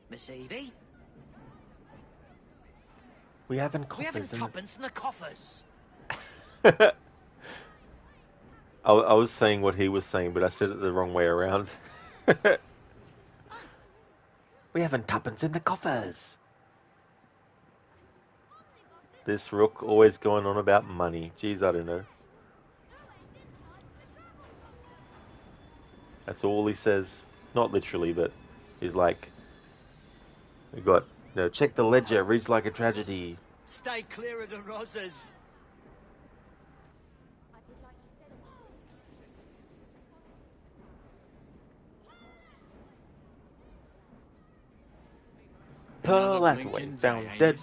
Miss Evie? We haven't We haven't coffers in tuppence in the coffers. I was saying what he was saying, but I said it the wrong way around. We haven't tuppence in the coffers. This rook always going on about money. Geez, I don't know. That's all he says. Not literally, but he's like, we got, check the ledger, reads like a tragedy. Stay clear of the Rozzers. Another Pearl Hathaway blinking found day, dead.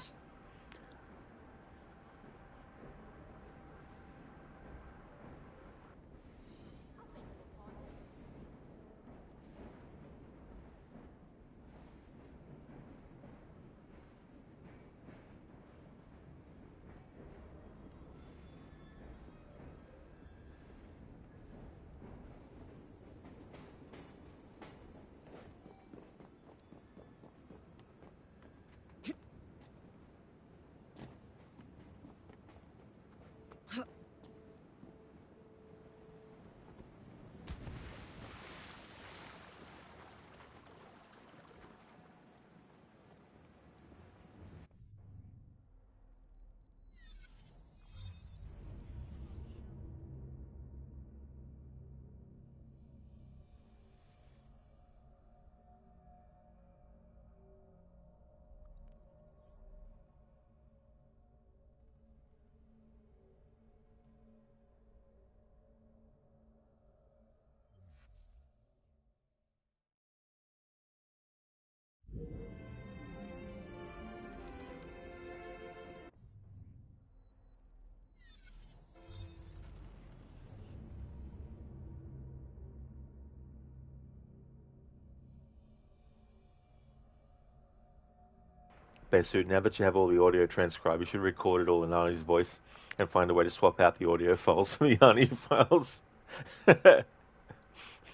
Besu, now that you have all the audio transcribed, you should record it all in Arnie's voice and find a way to swap out the audio files from the Arnie files.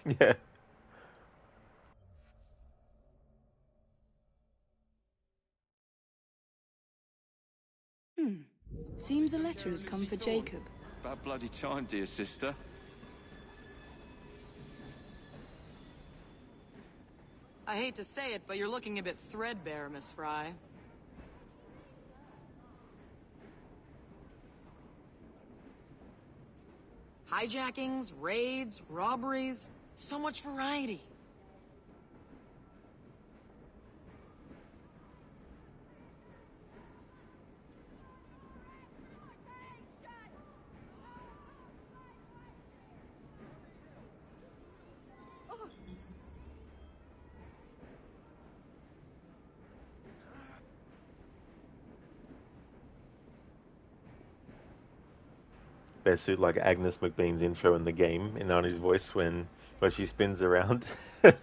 Yeah. Seems a letter has come for Jacob. About bloody time, dear sister. I hate to say it, but you're looking a bit threadbare, Miss Fry. Hijackings, raids, robberies, so much variety. Besu, like Agnes McBean's intro in the game in Arnie's voice when she spins around. And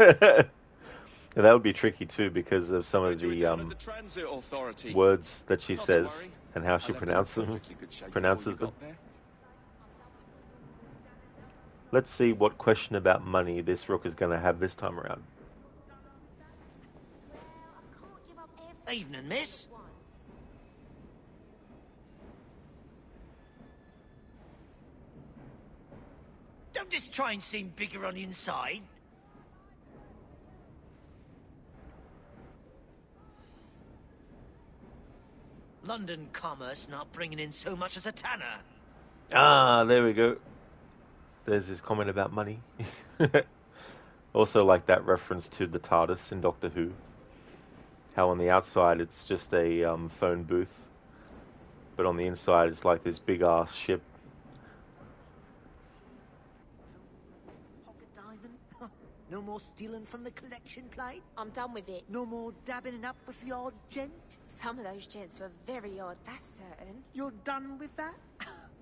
that would be tricky too because of some of the Transit Authority. words that she Not to says worry. and how I she left it in pronounces perfectly good shape before pronounces you them. got there. Let's see what question about money this rook is going to have this time around. Evening, miss. Don't this train seem bigger on the inside? London commerce not bringing in so much as a tanner. Ah, there we go. There's his comment about money. Also, like that reference to the TARDIS in Doctor Who. How on the outside it's just a phone booth, but on the inside it's like this big ass ship. Pocket diving? No more stealing from the collection plate? I'm done with it. No more dabbing it up with the odd gent? Some of those gents were very odd, that's certain. You're done with that?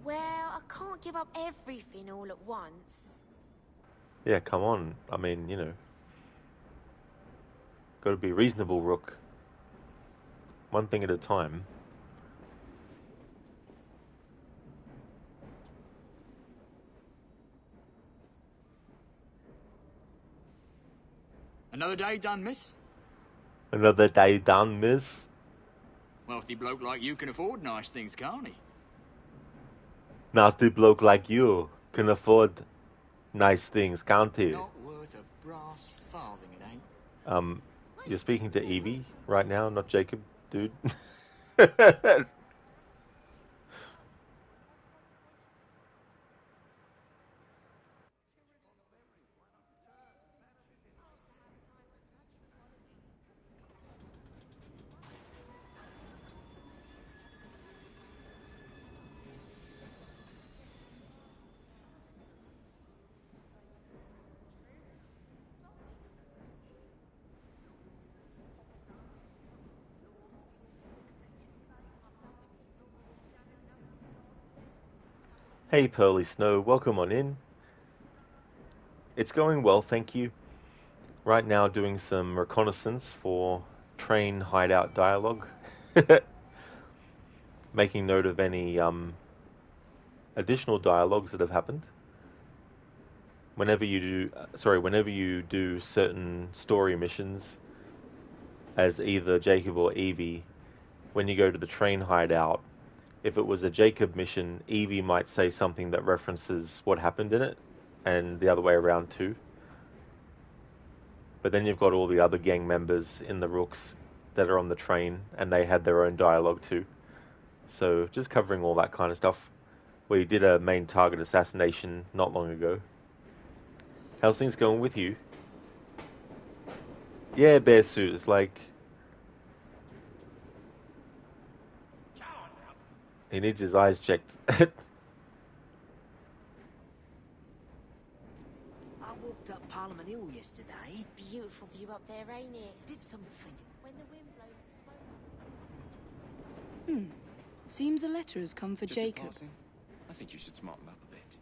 Well, I can't give up everything all at once. Yeah, come on. I mean, you know, got to be reasonable, Rook. One thing at a time. Another day done, miss? Another day done, miss? Wealthy bloke like you can afford nice things, can't he? Nasty bloke like you can afford nice things, can't he? Not worth a brass farthing, it ain't. You're speaking to Evie right now, not Jacob, dude. Hey, Pearly Snow, welcome on in. It's going well, thank you. Right now doing some reconnaissance for Train Hideout dialogue. Making note of any additional dialogues that have happened. Whenever you do certain story missions as either Jacob or Evie, when you go to the Train Hideout, if it was a Jacob mission, Evie might say something that references what happened in it, and the other way around too. But then you've got all the other gang members in the Rooks that are on the train, and they had their own dialogue too. So just covering all that kind of stuff. We did a main target assassination not long ago. How's things going with you? Yeah, Bear Suit, it's like... He needs his eyes checked. I walked up Parliament Hill yesterday. Beautiful view up there, ain't it? Did some thinking. When the wind blows the smoke. Seems a letter has come for Just in Jacob. passing, I think you should smarten up a bit.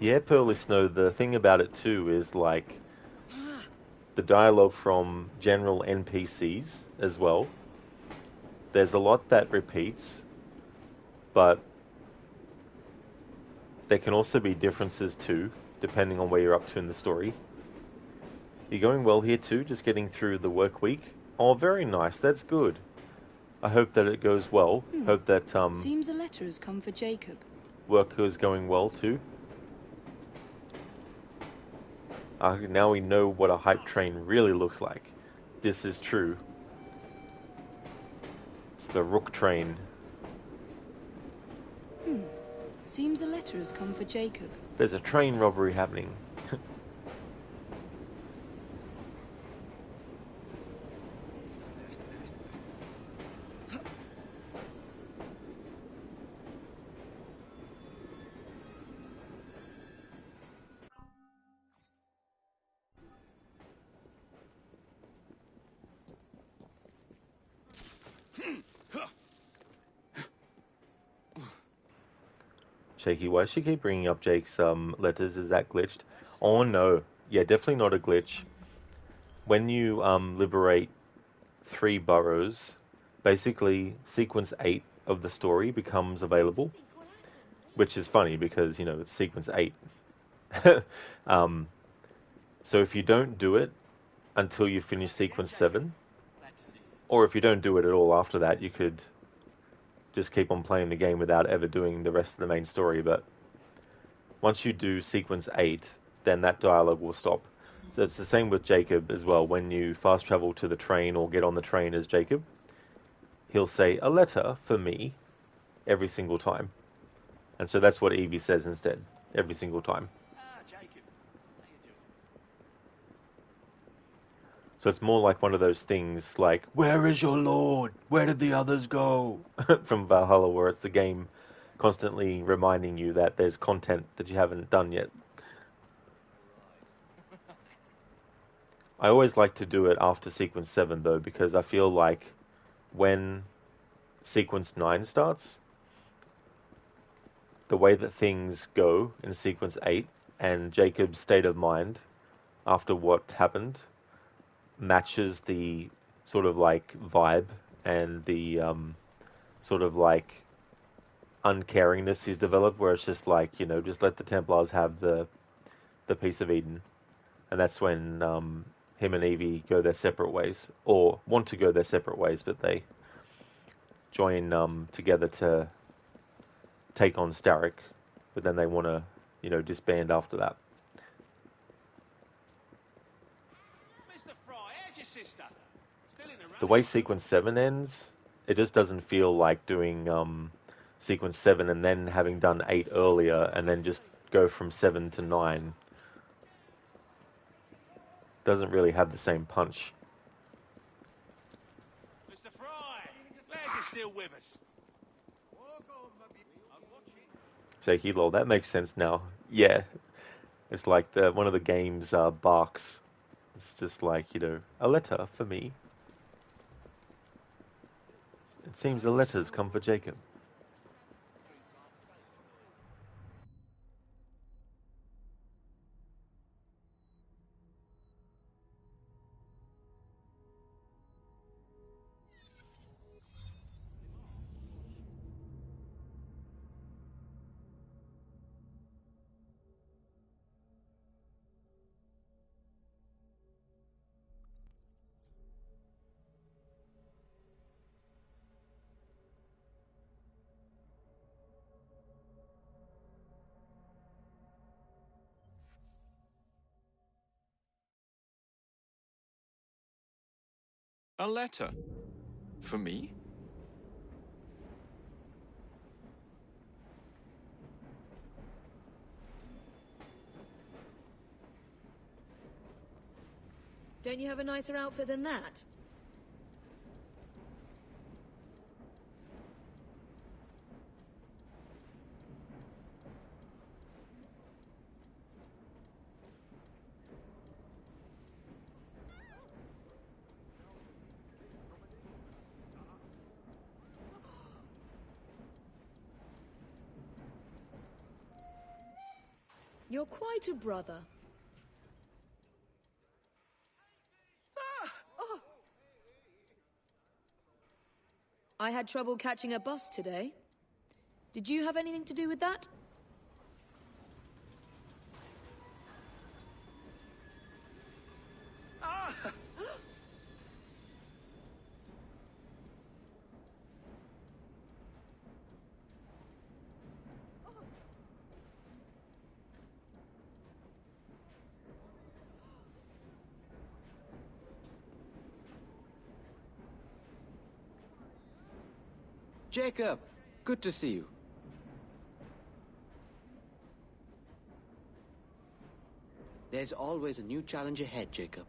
Yeah, Pearly Snow, the thing about it too is like the dialogue from general NPCs as well. There's a lot that repeats, but there can also be differences too, depending on where you're up to in the story. You're going well here too, just getting through the work week. Oh, very nice, that's good. I hope that it goes well. Hope that Seems a letter has come for Jacob. work is going well too. Now we know what a hype train really looks like. This is true. It's the Rook train. Seems a letter has come for Jacob. There's a train robbery happening. Shaky, why does she keep bringing up Jake's letters? Is that glitched? Oh no. Yeah, definitely not a glitch. When you liberate 3 boroughs, basically sequence 8 of the story becomes available. Which is funny because, you know, it's sequence 8. So if you don't do it until you finish sequence 7, or if you don't do it at all after that, you could just keep on playing the game without ever doing the rest of the main story. But once you do sequence 8, then that dialogue will stop. So it's the same with Jacob as well. When you fast travel to the train or get on the train as Jacob, he'll say, "A letter for me," every single time. And so that's what Evie says instead, every single time. So it's more like one of those things like, "Where is your lord? Where did the others go?" from Valhalla, where it's the game constantly reminding you that there's content that you haven't done yet. I always like to do it after Sequence 7, though, because I feel like when Sequence 9 starts, the way that things go in Sequence 8 and Jacob's state of mind after what happened matches the sort of like vibe and the sort of like uncaringness he's developed, where it's just like, just let the Templars have the piece of Eden. And that's when him and Evie go their separate ways, or want to go their separate ways, but they join together to take on Starrick, but then they want to, disband after that. The way Sequence 7 ends, it just doesn't feel like doing Sequence 7 and then having done 8 earlier and then just go from 7 to 9. Doesn't really have the same punch. Mr. Fry, glad you're still with us. Shaky lol, that makes sense now. Yeah, it's like one of the game's barks. It's just like, a letter for me. It seems the letters come for Jacob. A letter? For me? Don't you have a nicer outfit than that? You're quite a brother. I had trouble catching a bus today. Did you have anything to do with that? Jacob, good to see you. There's always a new challenge ahead, Jacob.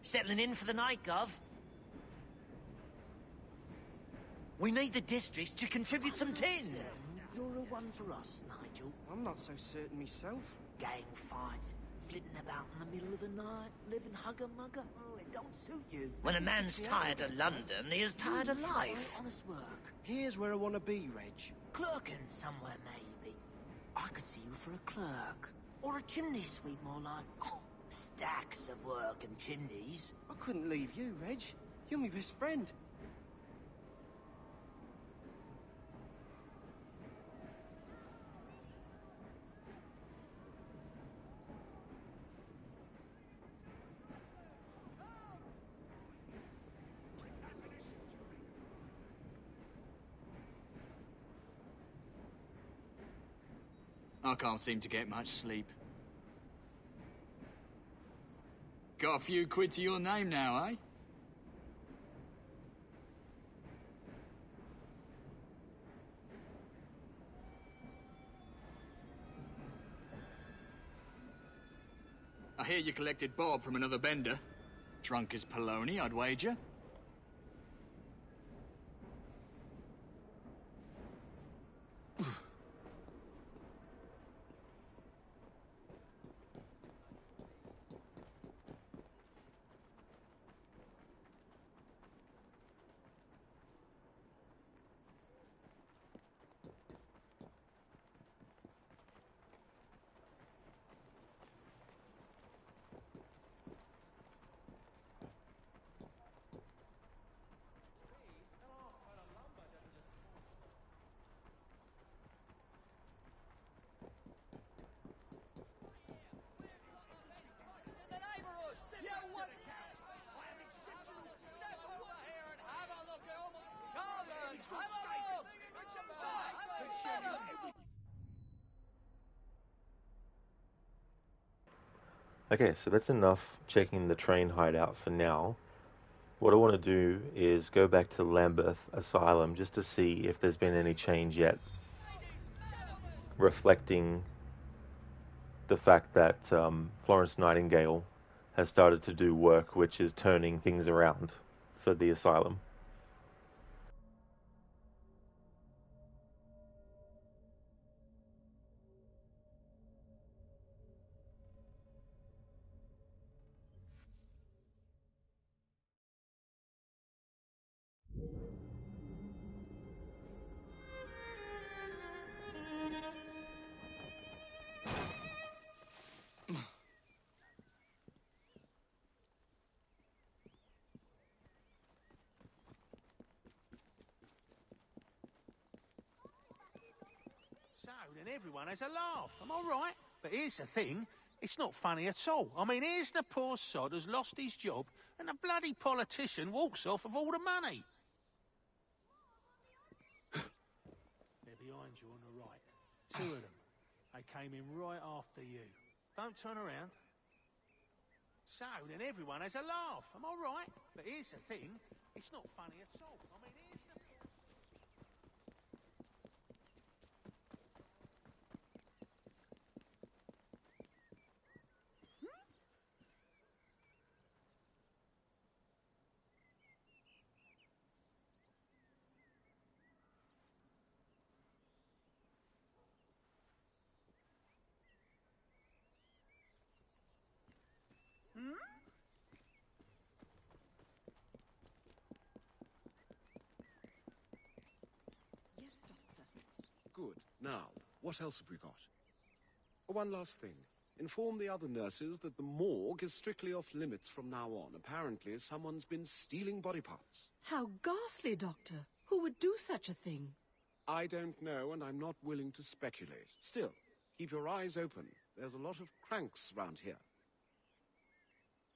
Settling in for the night, Gov? We need the districts to contribute some tin. You're a one for us, Nigel. I'm not so certain myself. Gang fights, flitting about in the middle of the night, living hugger-mugger. Oh, it don't suit you. When a man's tired of London, he is tired of life. Honest work. Here's where I want to be, Reg. Clerking somewhere, maybe. I could see you for a clerk. Or a chimney sweep, more like. Oh, stacks of work and chimneys. I couldn't leave you, Reg. You're my best friend. I can't seem to get much sleep. Got a few quid to your name now, eh? I hear you collected Bob from another bender. Drunk as Poloni, I'd wager. Okay, so that's enough checking the train hideout for now. What I want to do is go back to Lambeth Asylum just to see if there's been any change yet, reflecting the fact that Florence Nightingale has started to do work which is turning things around for the asylum. So, then everyone has a laugh. Am I right? But here's the thing. It's not funny at all. I mean, here's the poor sod who's lost his job, and the bloody politician walks off with all the money. They're behind you on the right. Two of them. They came in right after you. Don't turn around. So, then everyone has a laugh. Am I right? But here's the thing. It's not funny at all. I mean, here's the... Yes, Doctor. Good. Now, what else have we got? One last thing. Inform the other nurses that the morgue is strictly off limits from now on. Apparently, someone's been stealing body parts. How ghastly, Doctor. Who would do such a thing? I don't know, and I'm not willing to speculate. Still, keep your eyes open. There's a lot of cranks round here.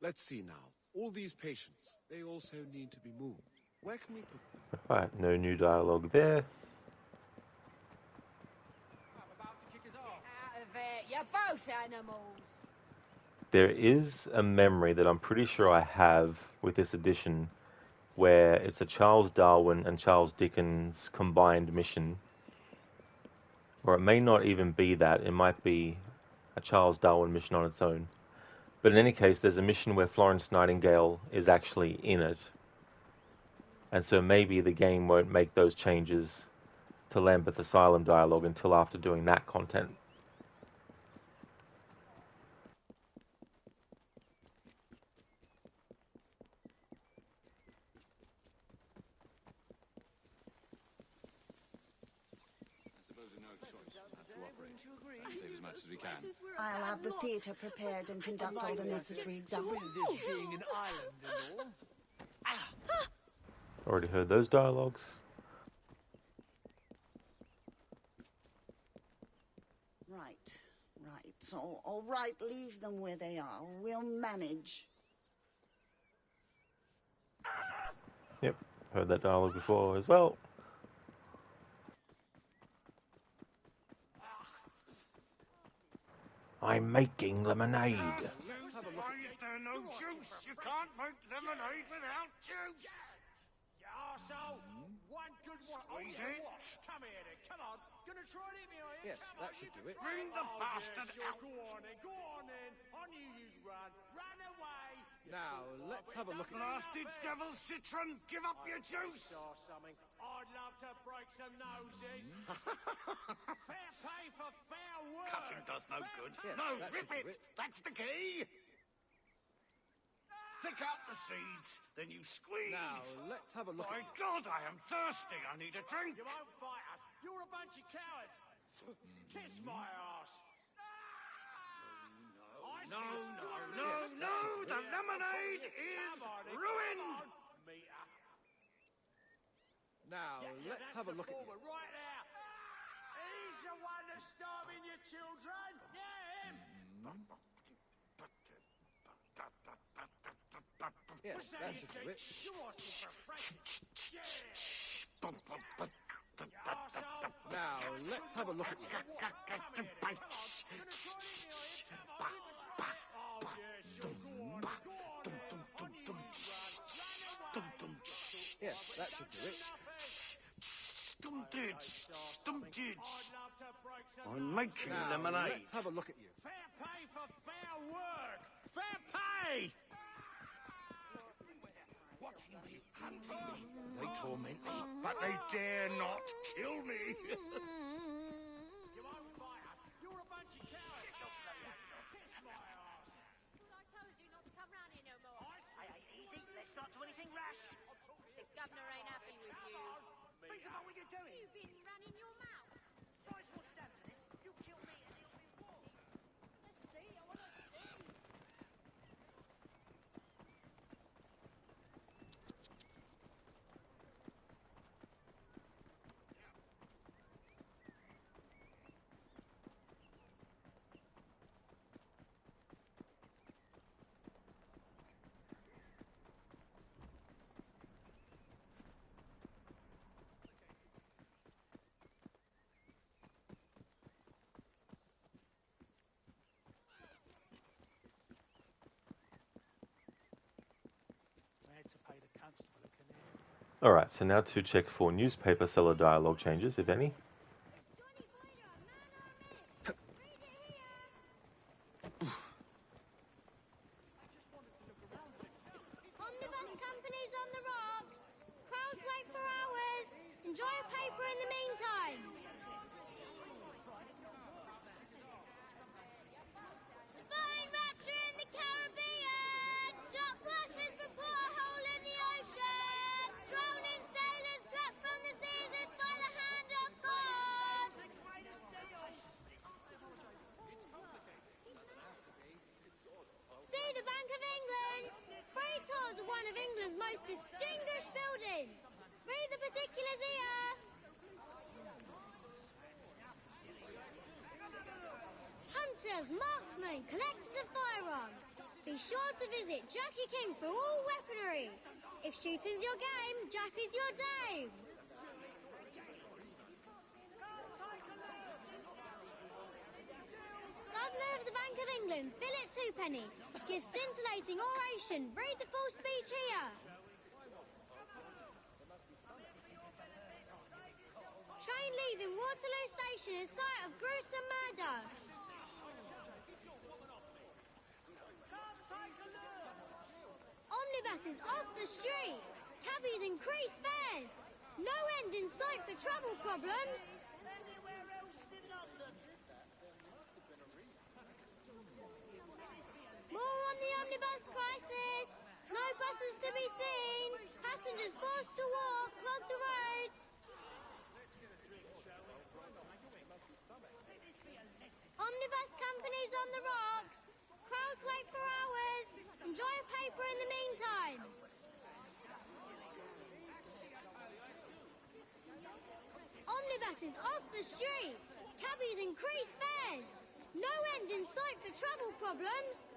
Let's see now. All these patients, they also need to be moved. Where can we put them? Alright, no new dialogue there. Out of it, you're both animals. There is a memory that I'm pretty sure I have with this edition where it's a Charles Darwin and Charles Dickens combined mission. Or it may not even be that. It might be a Charles Darwin mission on its own. But in any case, there's a mission where Florence Nightingale is actually in it. And so maybe the game won't make those changes to Lambeth Asylum dialogue until after doing that content. Save as much as we can. I'll have the theatre prepared and conduct all the necessary examples. This being an island and all. Already heard those dialogues. Right. All right, leave them where they are. We'll manage. Yep, heard that dialogue before as well. I'm making lemonade. Why is there no juice? You can't make lemonade without juice. You arsehole! One good one. Squeeze it. Come here then, come on. Gonna try and hit me, are you? Yes, Come that on, should you do it. Bring the Oh, bastard yeah, sure. out. Go on then, go on then. I knew you'd run. Run away. Now, let's have a look at Blasted devil citron, give up your juice. Or something. I'd love to break some noses. Fair pay for fair work. Cutting does no good. Yes, No, that rip should do it. That's the key. Pick out the seeds, then you squeeze. Now, let's have a look My at... God, I am thirsty. I need a drink. You won't fight us. You're a bunch of cowards. Kiss my ass. No, the lemonade is ruined. Now, let's have a look at you. Right now. He's the one that's starving your children. Yeah, him. Yes, that should do it. You want some refreshment? Now, let's have a look at you. Yes, that should do it. Stunted. I'm making Now, lemonade. let's have a look at you. Fair pay for fair work. Fair pay. Watching me, hunting me. They torment me, but they dare not kill me. You won't fight us. You're a bunch of cowards. Kiss my ass. I told you not to come round here no more. Hey, easy. Let's not do anything rash. The governor ain't happy with you. Think about what you're doing. You've been running your mouth. Guys will stand for this. You kill me and it'll be war. Let's see, I want to see. I had to pay the constable a canary. Alright, so now to check for newspaper seller dialogue changes, if any. Omnibus companies on the rocks. Crowds wait for hours. Enjoy a paper in the meantime. Divine rapture in the Caribbean. Dock workers report a hole in the ocean. Drowning sailors plucked from the seas as by the hand of God. See the Bank of England. Free tours of one of England's most distinguished buildings. Read the particulars here. Hunters, marksmen, collectors of firearms. Be sure to visit Jackie King for all weaponry. If shooting's your game, Jackie's your dame. Governor of the Bank of England, Philip Twopenny, gives scintillating oration. Read the full speech here. Train leaving Waterloo Station is site of gruesome murder. Omnibuses off the street. Cabbies increase fares. No end in sight for travel problems. More on the omnibus crisis. No buses to be seen. Passengers forced to walk, clog the roads. Omnibus companies on the rocks. Crowds wait for hours. Enjoy a paper in the meantime. Omnibuses off the street. Cabbies increase fares. No end in sight for travel problems.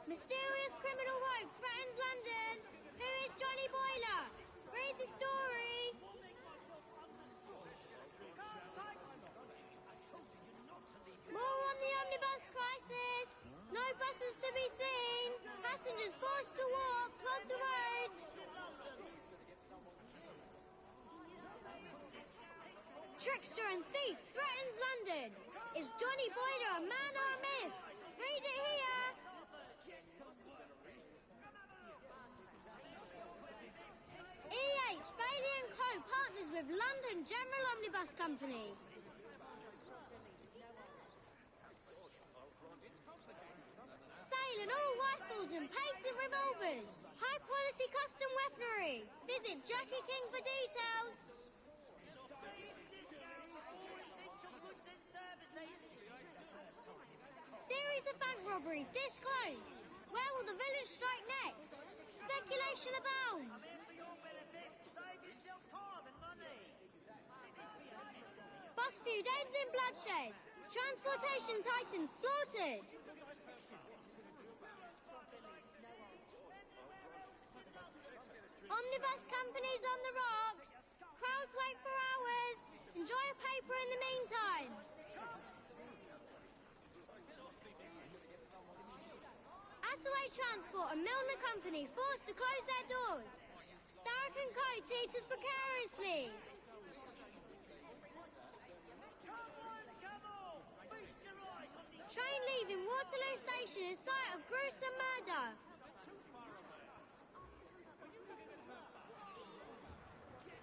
Mysterious criminal rogue threatens London. Who is Johnny Boiler? Read the story. trickster and thief threatens London. Is Johnny Boyder a man or a myth? Read it here. E.H. Bailey & Co. partners with London General Omnibus Company. Sailing all rifles and patent revolvers. High quality custom weaponry. Visit Jackie King for details. Series of bank robberies disclosed. Where will the village strike next? Speculation abounds. Bus feud ends in bloodshed. Transportation titans slaughtered. Omnibus companies on the rocks. Crowds wait for hours. Enjoy a paper in the meantime. Assaway Transport and Milner Company forced to close their doors. Starrick & Co. teeters precariously. Train leaving Waterloo Station is site of gruesome murder.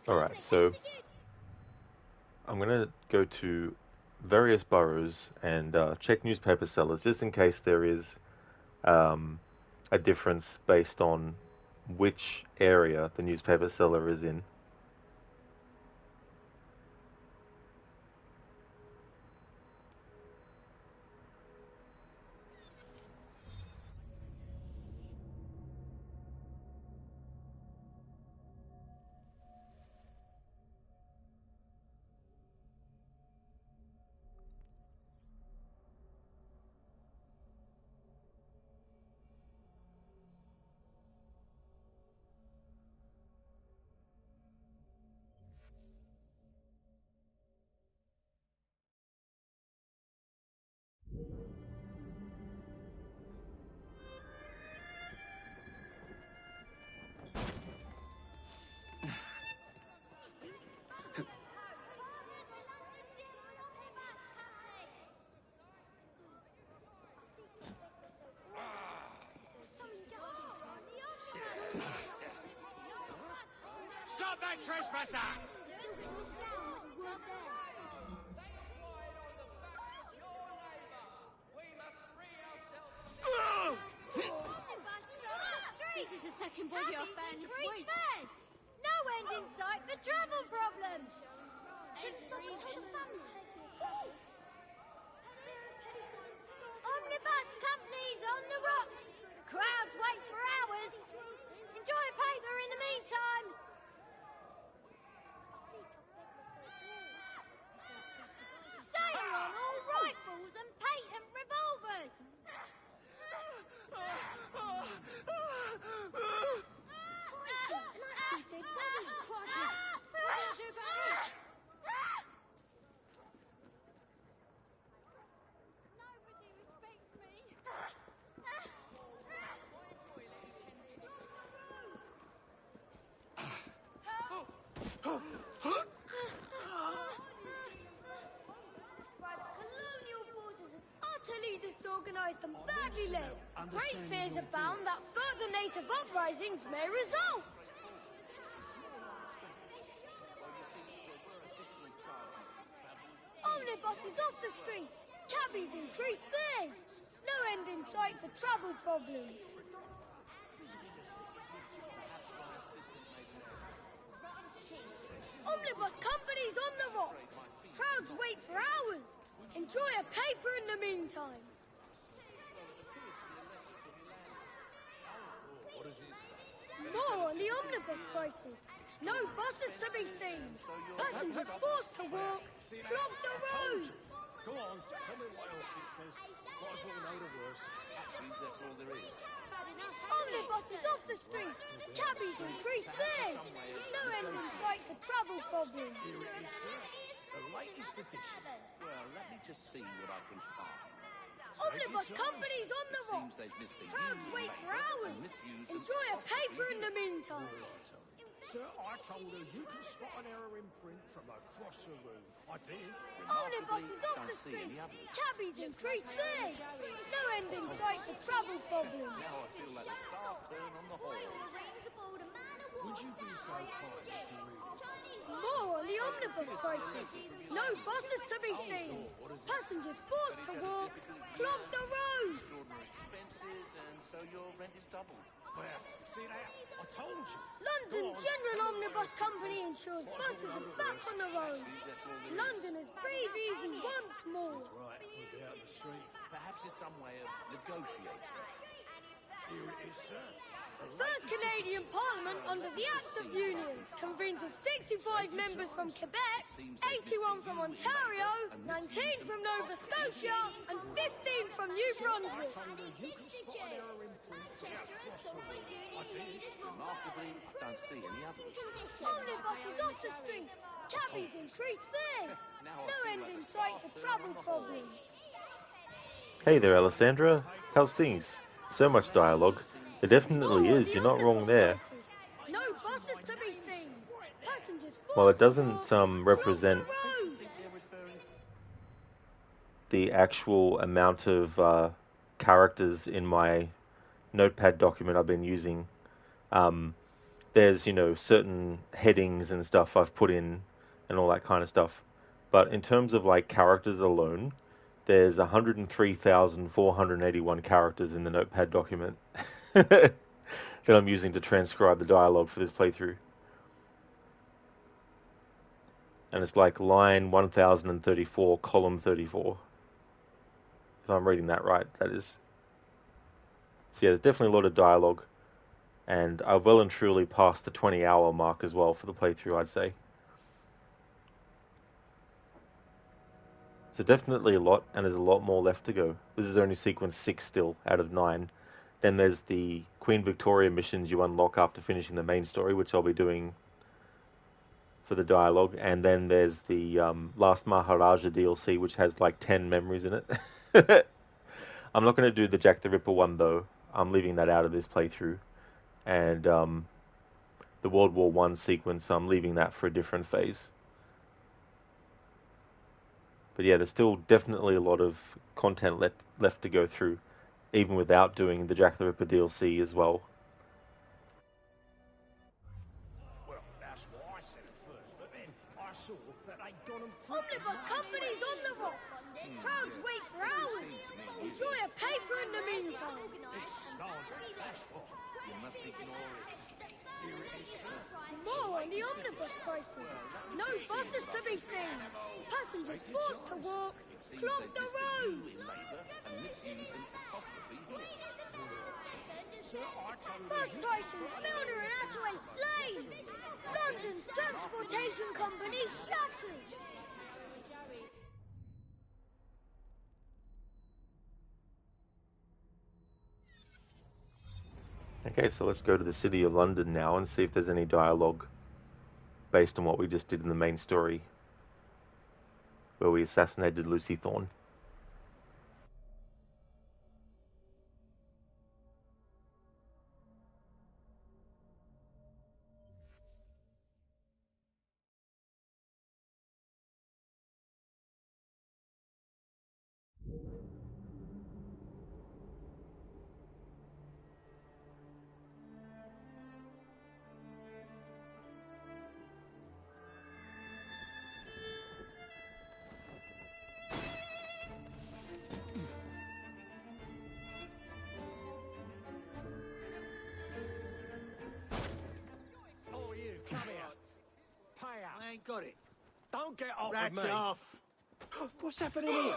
Alright, so I'm going to go to various boroughs and check newspaper sellers just in case there is a difference based on which area the newspaper seller is in. Stop that trespasser! This is the second body I've found this week. No end in sight for travel problems. Shouldn't someone tell the family? Omnibus companies on the rocks. Crowds wait for hours. Enjoy a paper in the meantime. Sail on all rifles and patent revolvers. Disorganized and badly led. Great fears abound that further native uprisings may result. Omnibuses off the streets. Cabbies increase fares. No end in sight for travel problems. Omnibus companies on the rocks. Crowds wait for hours. Enjoy a paper in the meantime. More on the omnibus prices. No buses to be seen. Passengers forced to walk. Clog the roads. Go on, tell me what else it says. Might as well know the worst. Actually, that's all there is. Omnibuses off the streets. Cabbies increase fares. No end in sight for travel problems. Here it is, sir. The latest edition. Well, let me just see what I can find. Omnibus companies on the rocks. Crowds wait for hours. Enjoy a paper in the meantime. Sir, I told her you can spot an error in imprint from across the room. I did. Omnibuses off the streets, cabbies increase fares. No end in sight for travel problems. Now I feel like a star turn on the halls. Would you be so kind as to read it? More on the omnibus prices. No buses to be seen. Passengers forced to walk, clog the roads. Extraordinary expenses, and so your rent is doubled. Well, see that? I told you. London General Omnibus Company ensures buses are back on the road. London is breathe easy once more. Right, we'll be out in the street. Perhaps there's some way of negotiating. Here it is, sir. First Canadian Parliament under the Act of Union convenes of 65 members from Quebec, 81 from Ontario, 19 from Nova Scotia, and 15 from New Brunswick. Remarkably, I don't see any others. Omnibuses off the streets, cabbies increase fares. No end in sight for travel problems. Hey there, Alessandra. How's things? So much dialogue. There definitely is. You're not wrong there. No buses to be seen. Passengers While it doesn't represent the actual amount of characters in my notepad document I've been using, there's, certain headings and stuff I've put in and all that kind of stuff. But in terms of like characters alone, there's 103,481 characters in the notepad document that I'm using to transcribe the dialogue for this playthrough. And it's like line 1034, column 34. If I'm reading that right, that is. So yeah, there's definitely a lot of dialogue. And I've well and truly passed the 20-hour mark as well for the playthrough, I'd say. So definitely a lot, and there's a lot more left to go. This is only sequence 6 still, out of 9. Then there's the Queen Victoria missions you unlock after finishing the main story, which I'll be doing for the dialogue. And then there's the Last Maharaja DLC, which has like 10 memories in it. I'm not going to do the Jack the Ripper one, though. I'm leaving that out of this playthrough. And the World War I sequence, I'm leaving that for a different phase. But yeah, there's still definitely a lot of content left to go through, even without doing the Jack the Ripper DLC as well. Well, that's what I said at first, but then I saw that they'd gone and... Omnibus companies on the rocks. Crowds wait for hours. Enjoy a paper in the meantime. It's slander, that's what. You must ignore it. Here it is, sir. More on the omnibus prices. No buses to be seen. Passengers forced to walk, clog the roads. Bus stations, Milner and Attaway slain. London's transportation company shattered. Okay, so let's go to the City of London now and see if there's any dialogue based on what we just did in the main story, where we assassinated Lucy Thorne. Oh, you, come here. Pay up. I ain't got it. Don't get off Rats with me. off. What's happening here?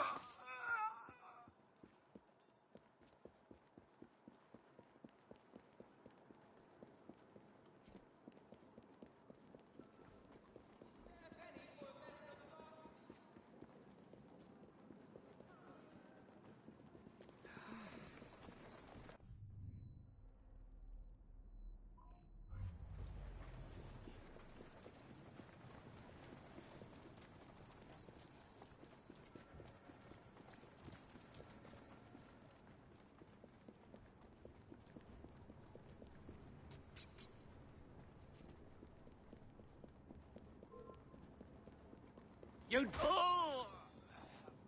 You'd... Oh!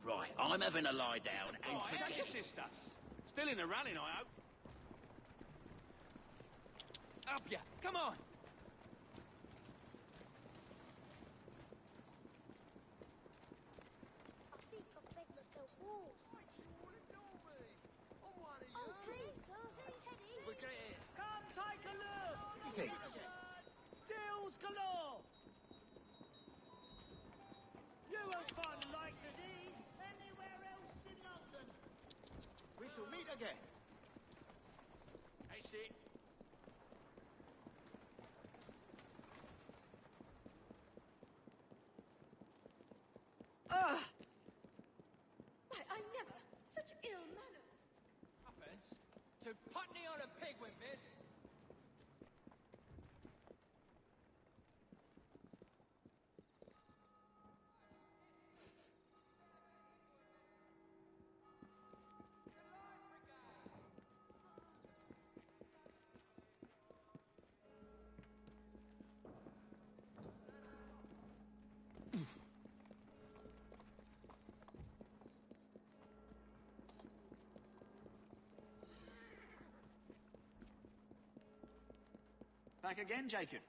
Right, I'm having a lie down and Right, how's your sister? Still in the running, I hope. Up ya! Come on! I think I've begged myself walls. Oh, please, sir. Whose head is it? Forget it. Come take a look! Deals galore! You won't find the likes of these anywhere else in London. We shall meet again. That's it. Ugh! Why, I never. Such ill manners. Happens. To putney on a pig with this. Back again, Jacob.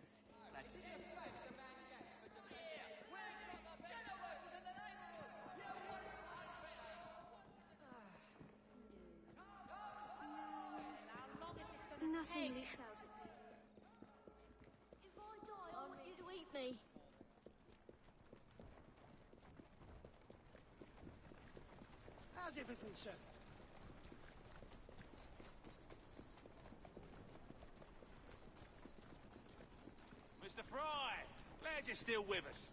Glad to see you. Nothing leaks out of me. If I die, I want you to eat me. How's everything, sir? Mr. Fry! Glad you're still with us.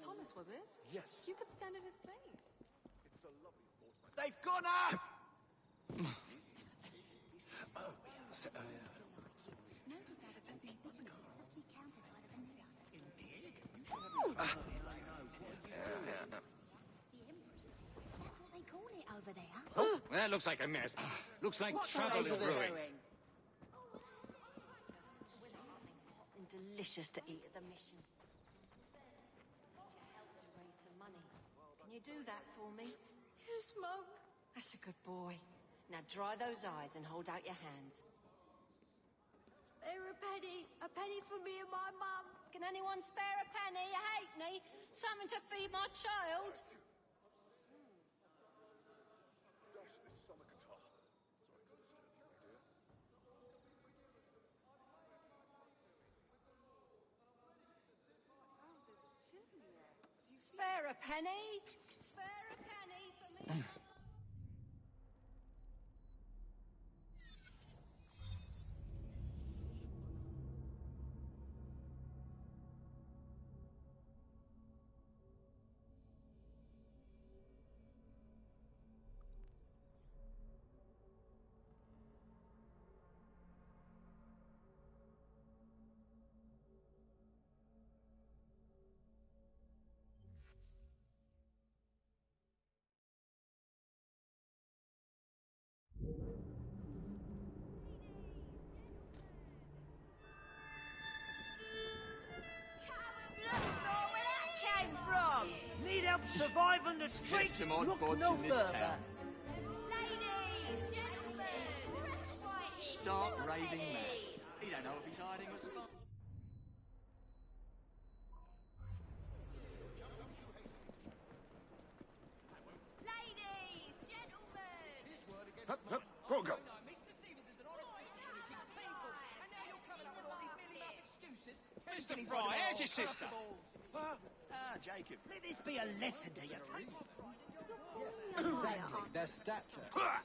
Thomas, was it? Yes. You could stand in his place. It's a lovely thought. They've gone up! Notice how the president's business is subtly countered by the Vanillas. The Empress. That's what they call it over there. Oh, that looks like a mess. Looks like trouble is brewing. We'll have something hot and delicious to eat at the mission. Need your help to raise some money. Can you do that for me? Yes, Mum. That's a good boy. Now dry those eyes and hold out your hands. Spare a penny for me and my mum. Can anyone spare a penny, a halfpenny? Something to feed my child? Dash this summer guitar. Sorry for disturbing you, dear. Spare a penny? Spare a penny for me? Need help surviving the streets? some odd Look bods no in this further. town. Ladies, gentlemen, Start raving mad. He don't know if he's hiding a spot. ladies, gentlemen. Hup, hup, go, go. Mr. Fry, how's your sister? Jacob. Let this be a lesson to you. Exactly, their stature. Come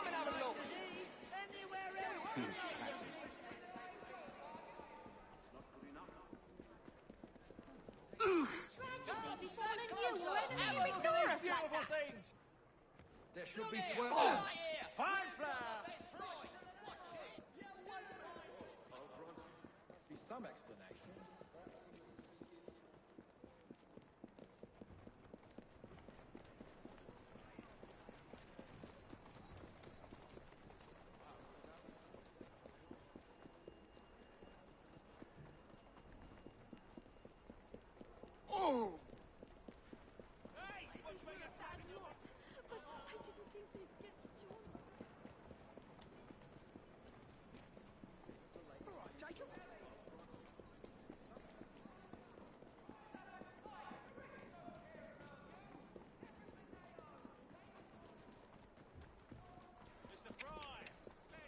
and have a look. Anywhere else? Tragedy befallen you or anyone Look ignore at us these like beautiful that. things. There should be 12. Fine flower. Must be some explanation. Oh! Jacob?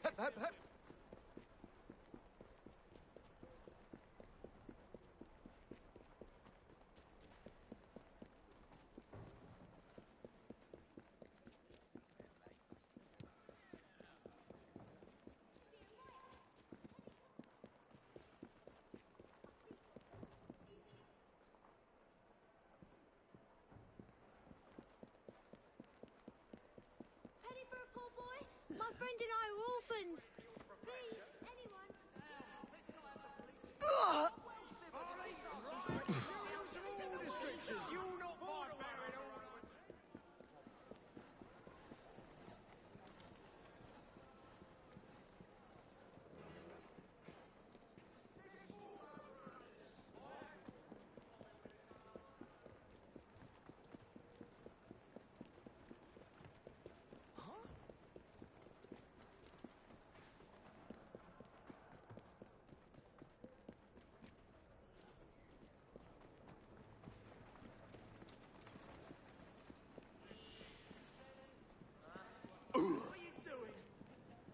Hep, hep, hep. Penny for a poor boy? My friend and I are orphans. Please, anyone. You not fight better at all.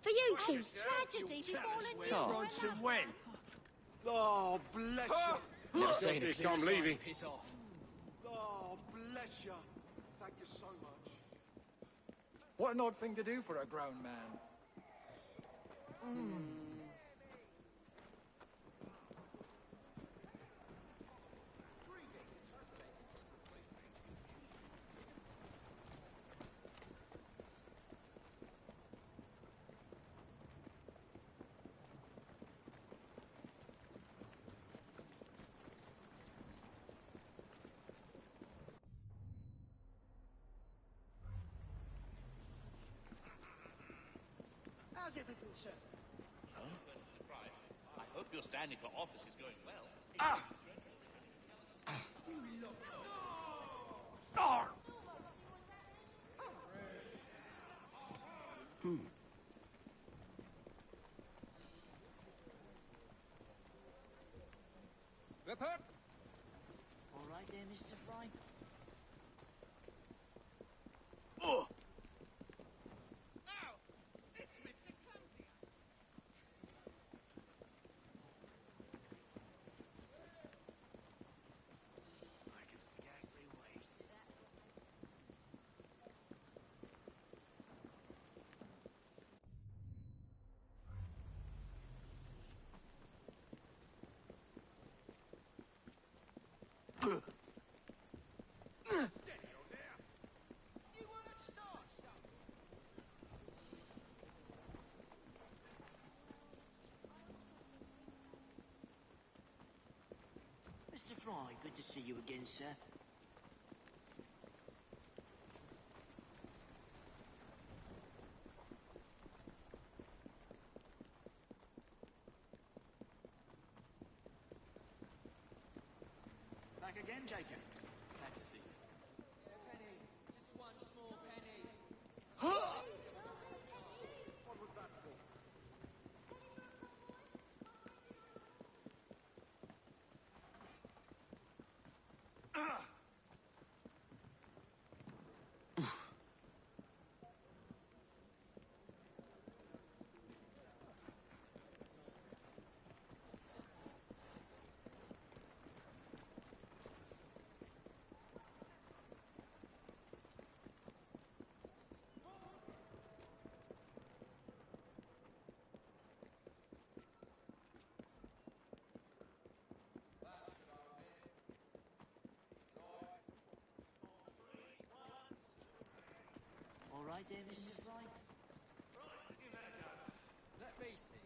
For you two. Tragedy befallen Bronson when? Oh, bless you. Never seen this. I'm leaving. Piss off. Oh, bless you. Thank you so much. What an odd thing to do for a grown man. How's everything, sir? I hope your standing for office is going well. You look. Ripper? All right there, Mr. Fry. Oh! I can scarcely wait. Mr. Fry, good to see you again, sir. Back again, Jacob. Glad to see you. Penny, just one small penny. What was that for? All right there, Mr. Fry. Let me see.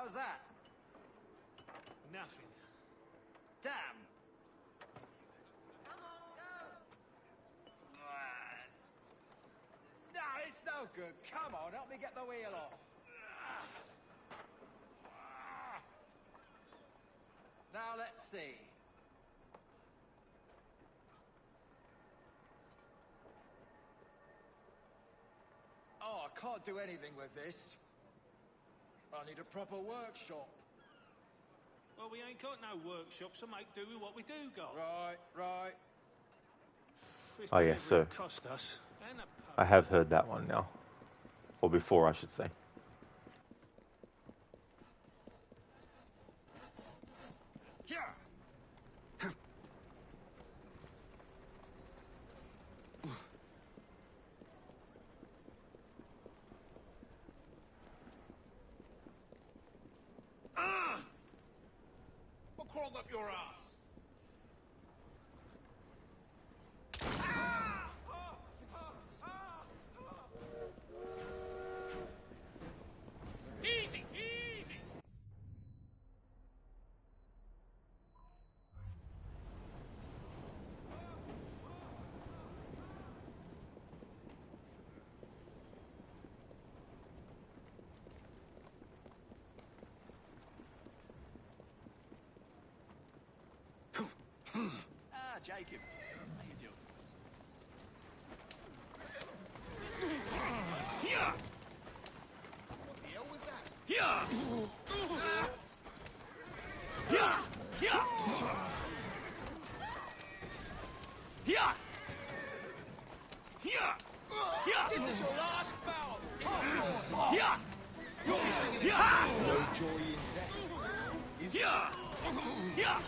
How's that? Nothing. Damn. No, it's no good. Come on, help me get the wheel off. Now let's see. Oh, I can't do anything with this. I need a proper workshop. Well, we ain't got no workshop, so make do with what we do got. Right. This Oh yeah, delivery so will cost us. And a I have heard that one now. Or before, I should say. What crawled up your ass? Easy, easy! Jacob. How you doing? Here! What the hell was that? Here! Here! Here! Here! Here! Here! This is your last bout. Here! You'll be singing Here! it. No joy in death. Is Here! Here!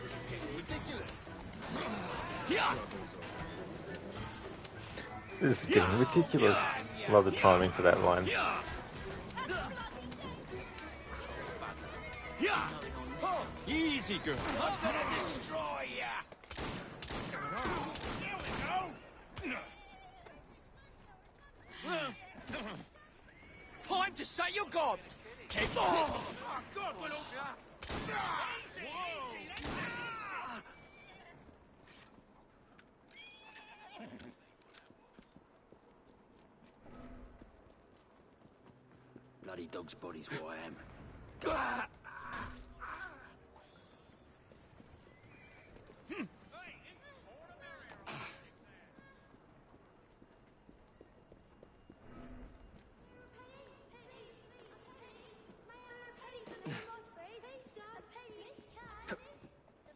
This is getting ridiculous. Here! This is getting ridiculous. Love the timing for that line. Here! Here! Easy, girl. I'm gonna destroy ya. There we go. Time to say your god! Oh, God, we're not... Bloody dog's body's what I am.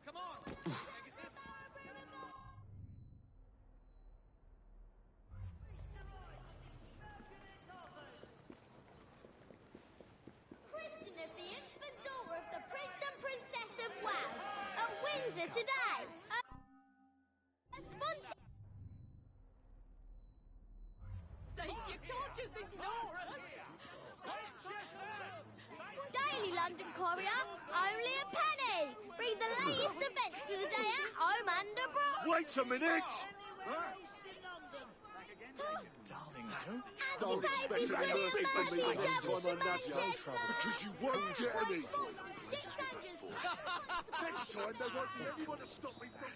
Come on. Christening of the infant daughter of the Prince and Princess of Wales at Windsor today. A sponsor. Sake, you can't just ignore us! Daily London Courier, only a penny. Bring the latest events of the day at home and abroad. Wait a minute! Don't expect any mercy from me the next time I'm not young, because you won't get any. Next time there won't be anyone to stop me from...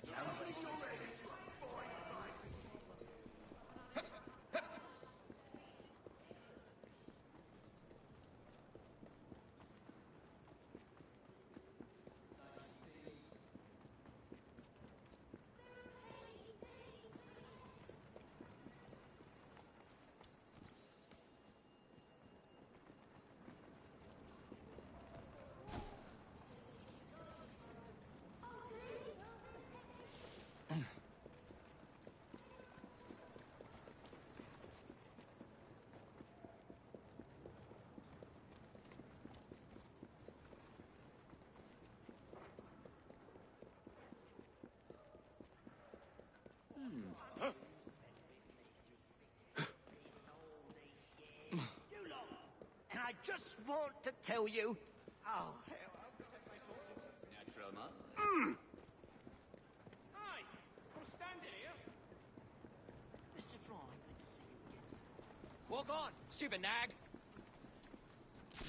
And I just want to tell you... Oh, Natural, man. Hey, I'm standing here. Mr. Fry, good to see you again. Walk on, stupid nag.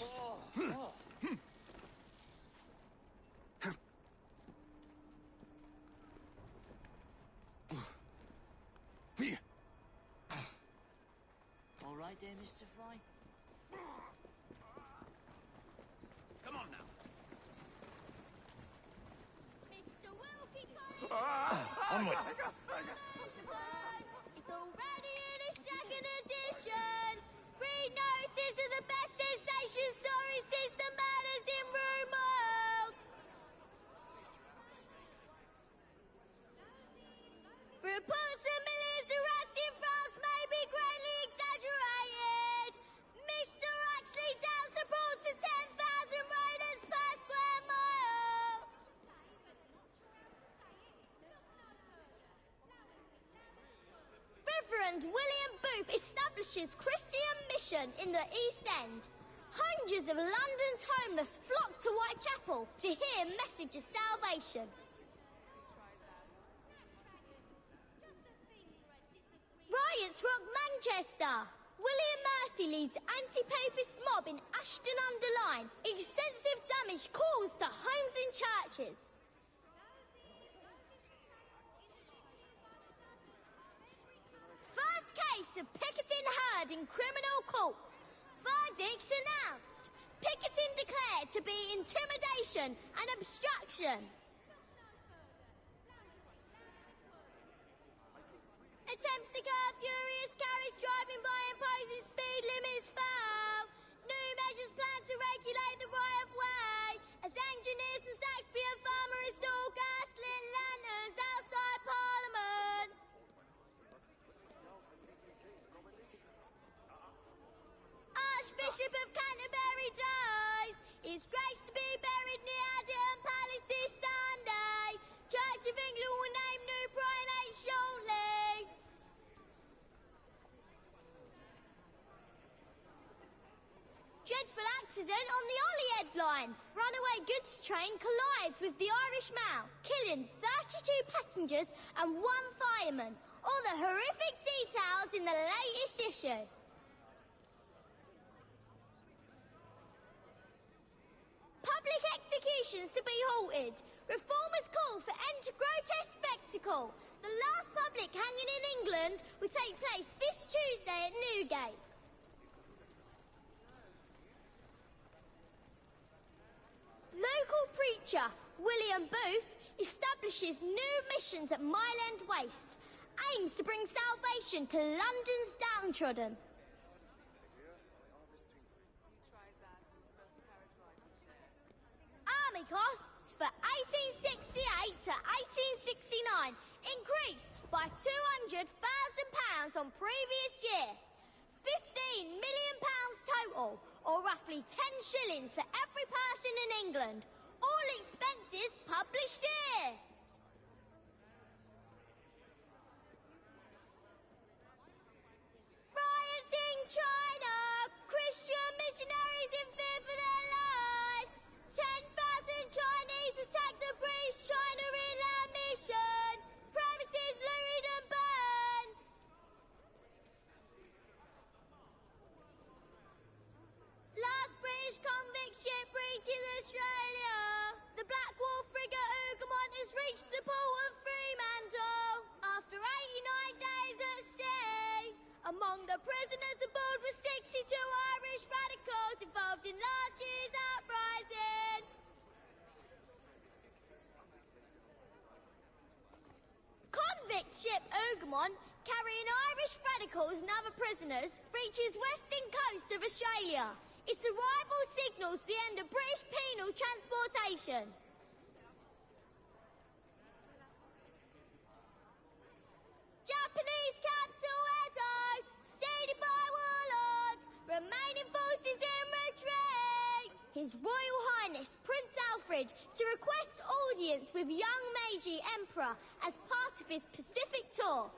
Oh, All right there, Mr. Fry? Come on now. Mr. Wilkie Onward. It's already in its second edition. Read notices of the best sensation story system matters in room world. Reports of millions of rats in France may be greatly exaggerated. Mr. Huxley doubts reports of 10,000 raiders per square mile. Reverend William Booth establishes Christian mission in the East End. Hundreds of London's homeless flock to Whitechapel to hear message of salvation. Riots rock Manchester. William Murphy leads anti-papist mob in Ashton-under-Lyne. Extensive damage caused to homes and churches. First case of picketing heard in criminal court. Verdict announced. Picketing declared to be intimidation and obstruction. Attempts to curb furious carriage driving by imposing speed limits fail. New measures plan to regulate the right of way. As engineers from Saxby and Farmer install gas-lit lanterns outside Parliament. Archbishop of Canterbury dies. His grace to be buried near Adam Palace this Sunday. Church of England will name new primate shortly. Dreadful accident on the Holyhead line. Runaway goods train collides with the Irish Mail, killing 32 passengers and 1 fireman. All the horrific details in the latest issue. Public executions to be halted. Reformers call for end to grotesque spectacle. The last public hanging in England will take place this Tuesday at Newgate. Local preacher William Booth establishes new missions at Mile End Waste, aims to bring salvation to London's downtrodden. Army costs for 1868 to 1869 increased by £200,000 on previous year. £15 million total, or roughly 10 shillings for every person in England. All expenses published here. Riots in China. Christian missionaries in fear for their lives. 10,000 Chinese attacked the British China Inland Mission. Premises looted and burned. Last British convict ship reaches Australia. The Blackwall frigate Hougoumont has reached the port of Fremantle after 89 days at sea. Among the prisoners aboard were 62 Irish radicals involved in last year's uprising. Convict ship Hougoumont, carrying Irish radicals and other prisoners, reaches western coast of Australia. Its arrival signals the end of British penal transportation. Japanese capital Edo, ceded by warlords, remaining forces in retreat. His Royal Highness Prince Alfred to request audience with young Meiji Emperor as part of his Pacific tour.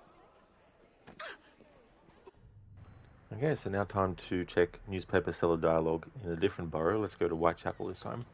Okay, so now time to check newspaper seller dialogue in a different borough. Let's go to Whitechapel this time.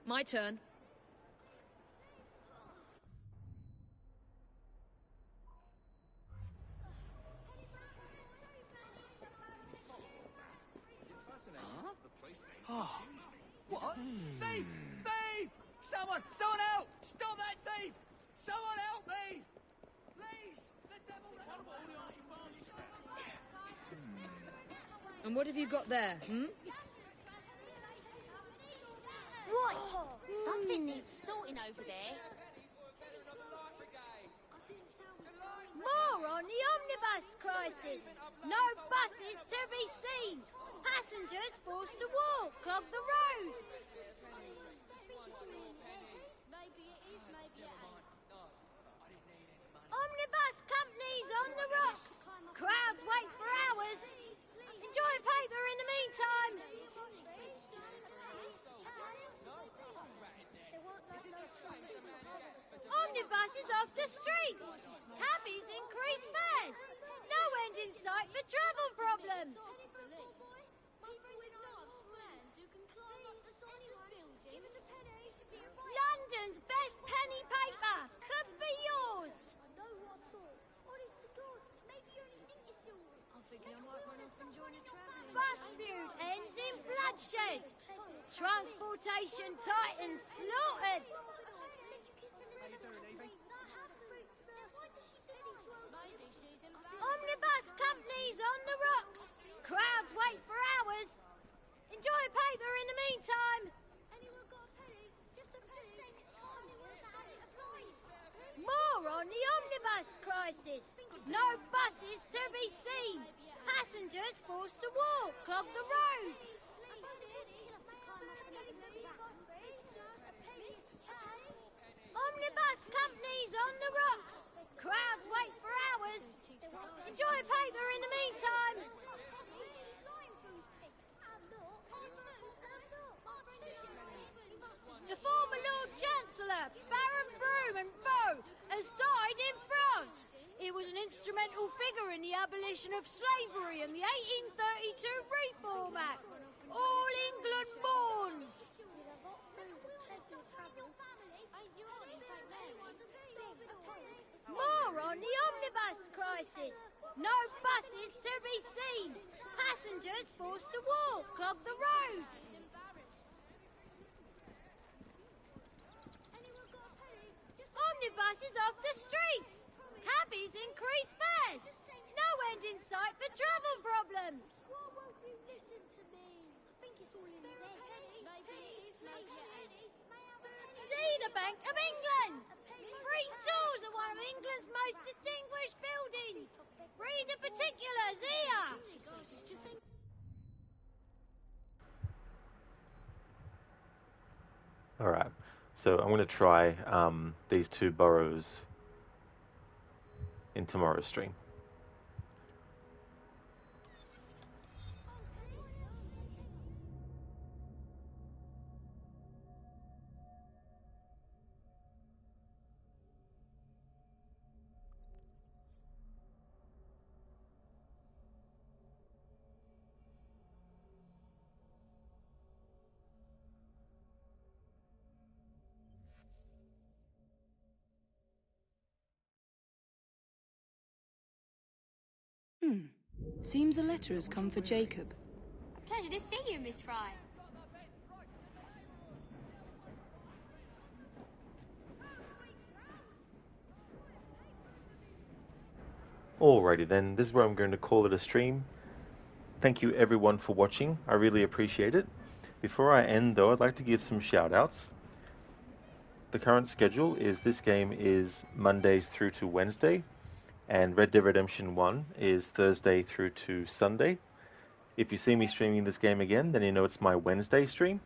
My turn. Oh. What? Thief! Thief! Someone help! Stop that thief! Someone help me! Please! The devil... And what have you got there, Right! Something needs sorting over there. More on the omnibus crisis. No buses to be seen. Passengers forced to walk, clog the roads. Maybe it is, maybe it ain't. Omnibus companies on the rocks. Crowds wait for hours. Enjoy a paper in the meantime. Omnibuses off the streets. Cabbies increase fares. No end in sight for travel problems. London's best penny paper could be yours. Bus feud ends in bloodshed. Transportation titans slaughtered. Omnibus companies on the rocks. Crowds wait for hours. Enjoy a paper in the meantime. Anyone got a penny? Just a penny. More on the omnibus crisis. No buses to be seen. Passengers forced to walk, clog the roads. Omnibus companies on the rocks. Crowds wait for hours. Enjoy a paper in the meantime. The former Lord Chancellor, Baron Broom and Beau, has died in France. He was an instrumental figure in the abolition of slavery and the 1832 Reform Act. All England mourns. More on the omnibus crisis. No buses to be seen. Passengers forced to walk, clog the roads. Omnibuses off the streets. Cabbies increase fares. No end in sight for travel problems. Why won't you listen to me? I think it's all in his head. Maybe it is, maybe it ain't. See the Bank of England. Free tours of one of England's most distinguished buildings. Read the particulars here. All right. So I'm going to try these two boroughs in tomorrow's stream. Seems a letter has come for Jacob. Pleasure to see you, Miss Fry. Alrighty then, this is where I'm going to call it a stream. Thank you everyone for watching, I really appreciate it. Before I end though, I'd like to give some shout outs. The current schedule is this game is Mondays through to Wednesday, and Red Dead Redemption 1 is Thursday through to Sunday. If you see me streaming this game again, then you know it's my Wednesday stream.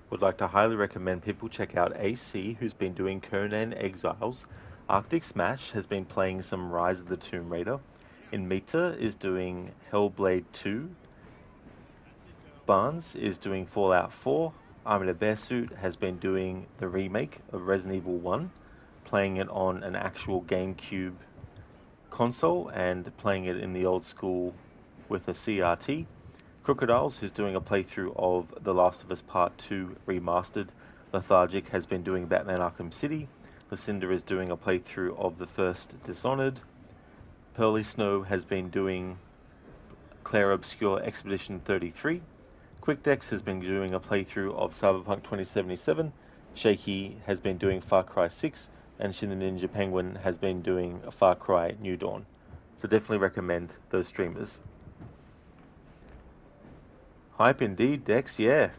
Would like to highly recommend people check out AC, who's been doing Conan Exiles. Arctic Smash has been playing some Rise of the Tomb Raider. Inmita is doing Hellblade 2. Barnes is doing Fallout 4. Armin Bearsuit has been doing the remake of Resident Evil 1, playing it on an actual GameCube console and playing it in the old school with a CRT. Crocodiles, who's doing a playthrough of The Last of Us Part 2 Remastered. Lethargic has been doing Batman Arkham City. Lucinda is doing a playthrough of the first Dishonored. Pearly Snow has been doing Claire Obscure Expedition 33. QuickDex has been doing a playthrough of Cyberpunk 2077. Shaky has been doing Far Cry 6. And Shin the Ninja Penguin has been doing Far Cry New Dawn. So definitely recommend those streamers. Hype indeed, Dex, yeah.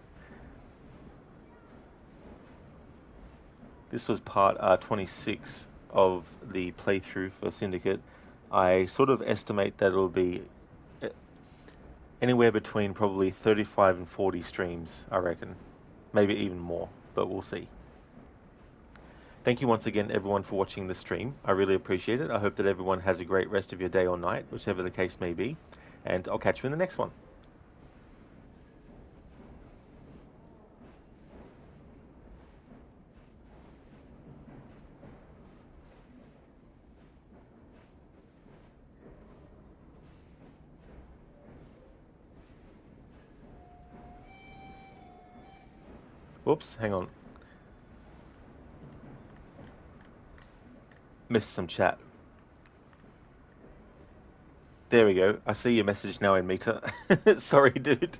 This was part 26 of the playthrough for Syndicate. I sort of estimate that it'll be anywhere between probably 35 and 40 streams, I reckon. Maybe even more, but we'll see. Thank you once again, everyone, for watching the stream. I really appreciate it. I hope that everyone has a great rest of your day or night, whichever the case may be. And I'll catch you in the next one. Whoops, hang on. Missed some chat. There we go. I see your message now in Meter. Sorry, dude.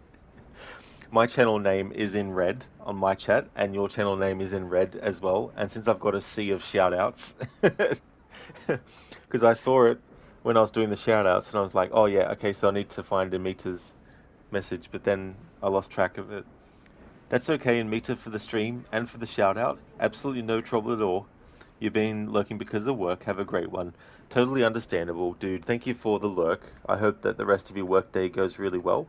My channel name is in red on my chat, and your channel name is in red as well. And since I've got a sea of shoutouts, because I saw it when I was doing the shoutouts, and I was like, oh yeah, okay, so I need to find Amita's message, but then I lost track of it. That's okay, Amita, for the stream and for the shoutout. Absolutely no trouble at all. You've been lurking because of work. Have a great one. Totally understandable, dude. Thank you for the lurk. I hope that the rest of your workday goes really well.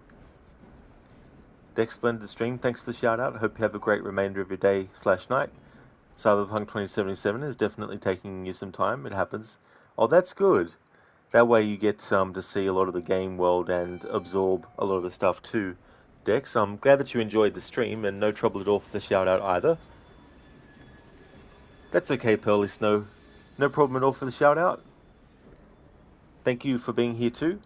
Dex, splendid stream. Thanks for the shout out. Hope you have a great remainder of your day/night. Cyberpunk 2077 is definitely taking you some time. It happens. Oh, that's good. That way you get to see a lot of the game world and absorb a lot of the stuff too. Dex, I'm glad that you enjoyed the stream, and no trouble at all for the shout out either. That's okay, Pearly Snow. No problem at all for the shout out. Thank you for being here too.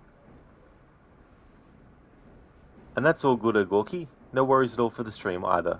And that's all good, Ogorki. No worries at all for the stream either.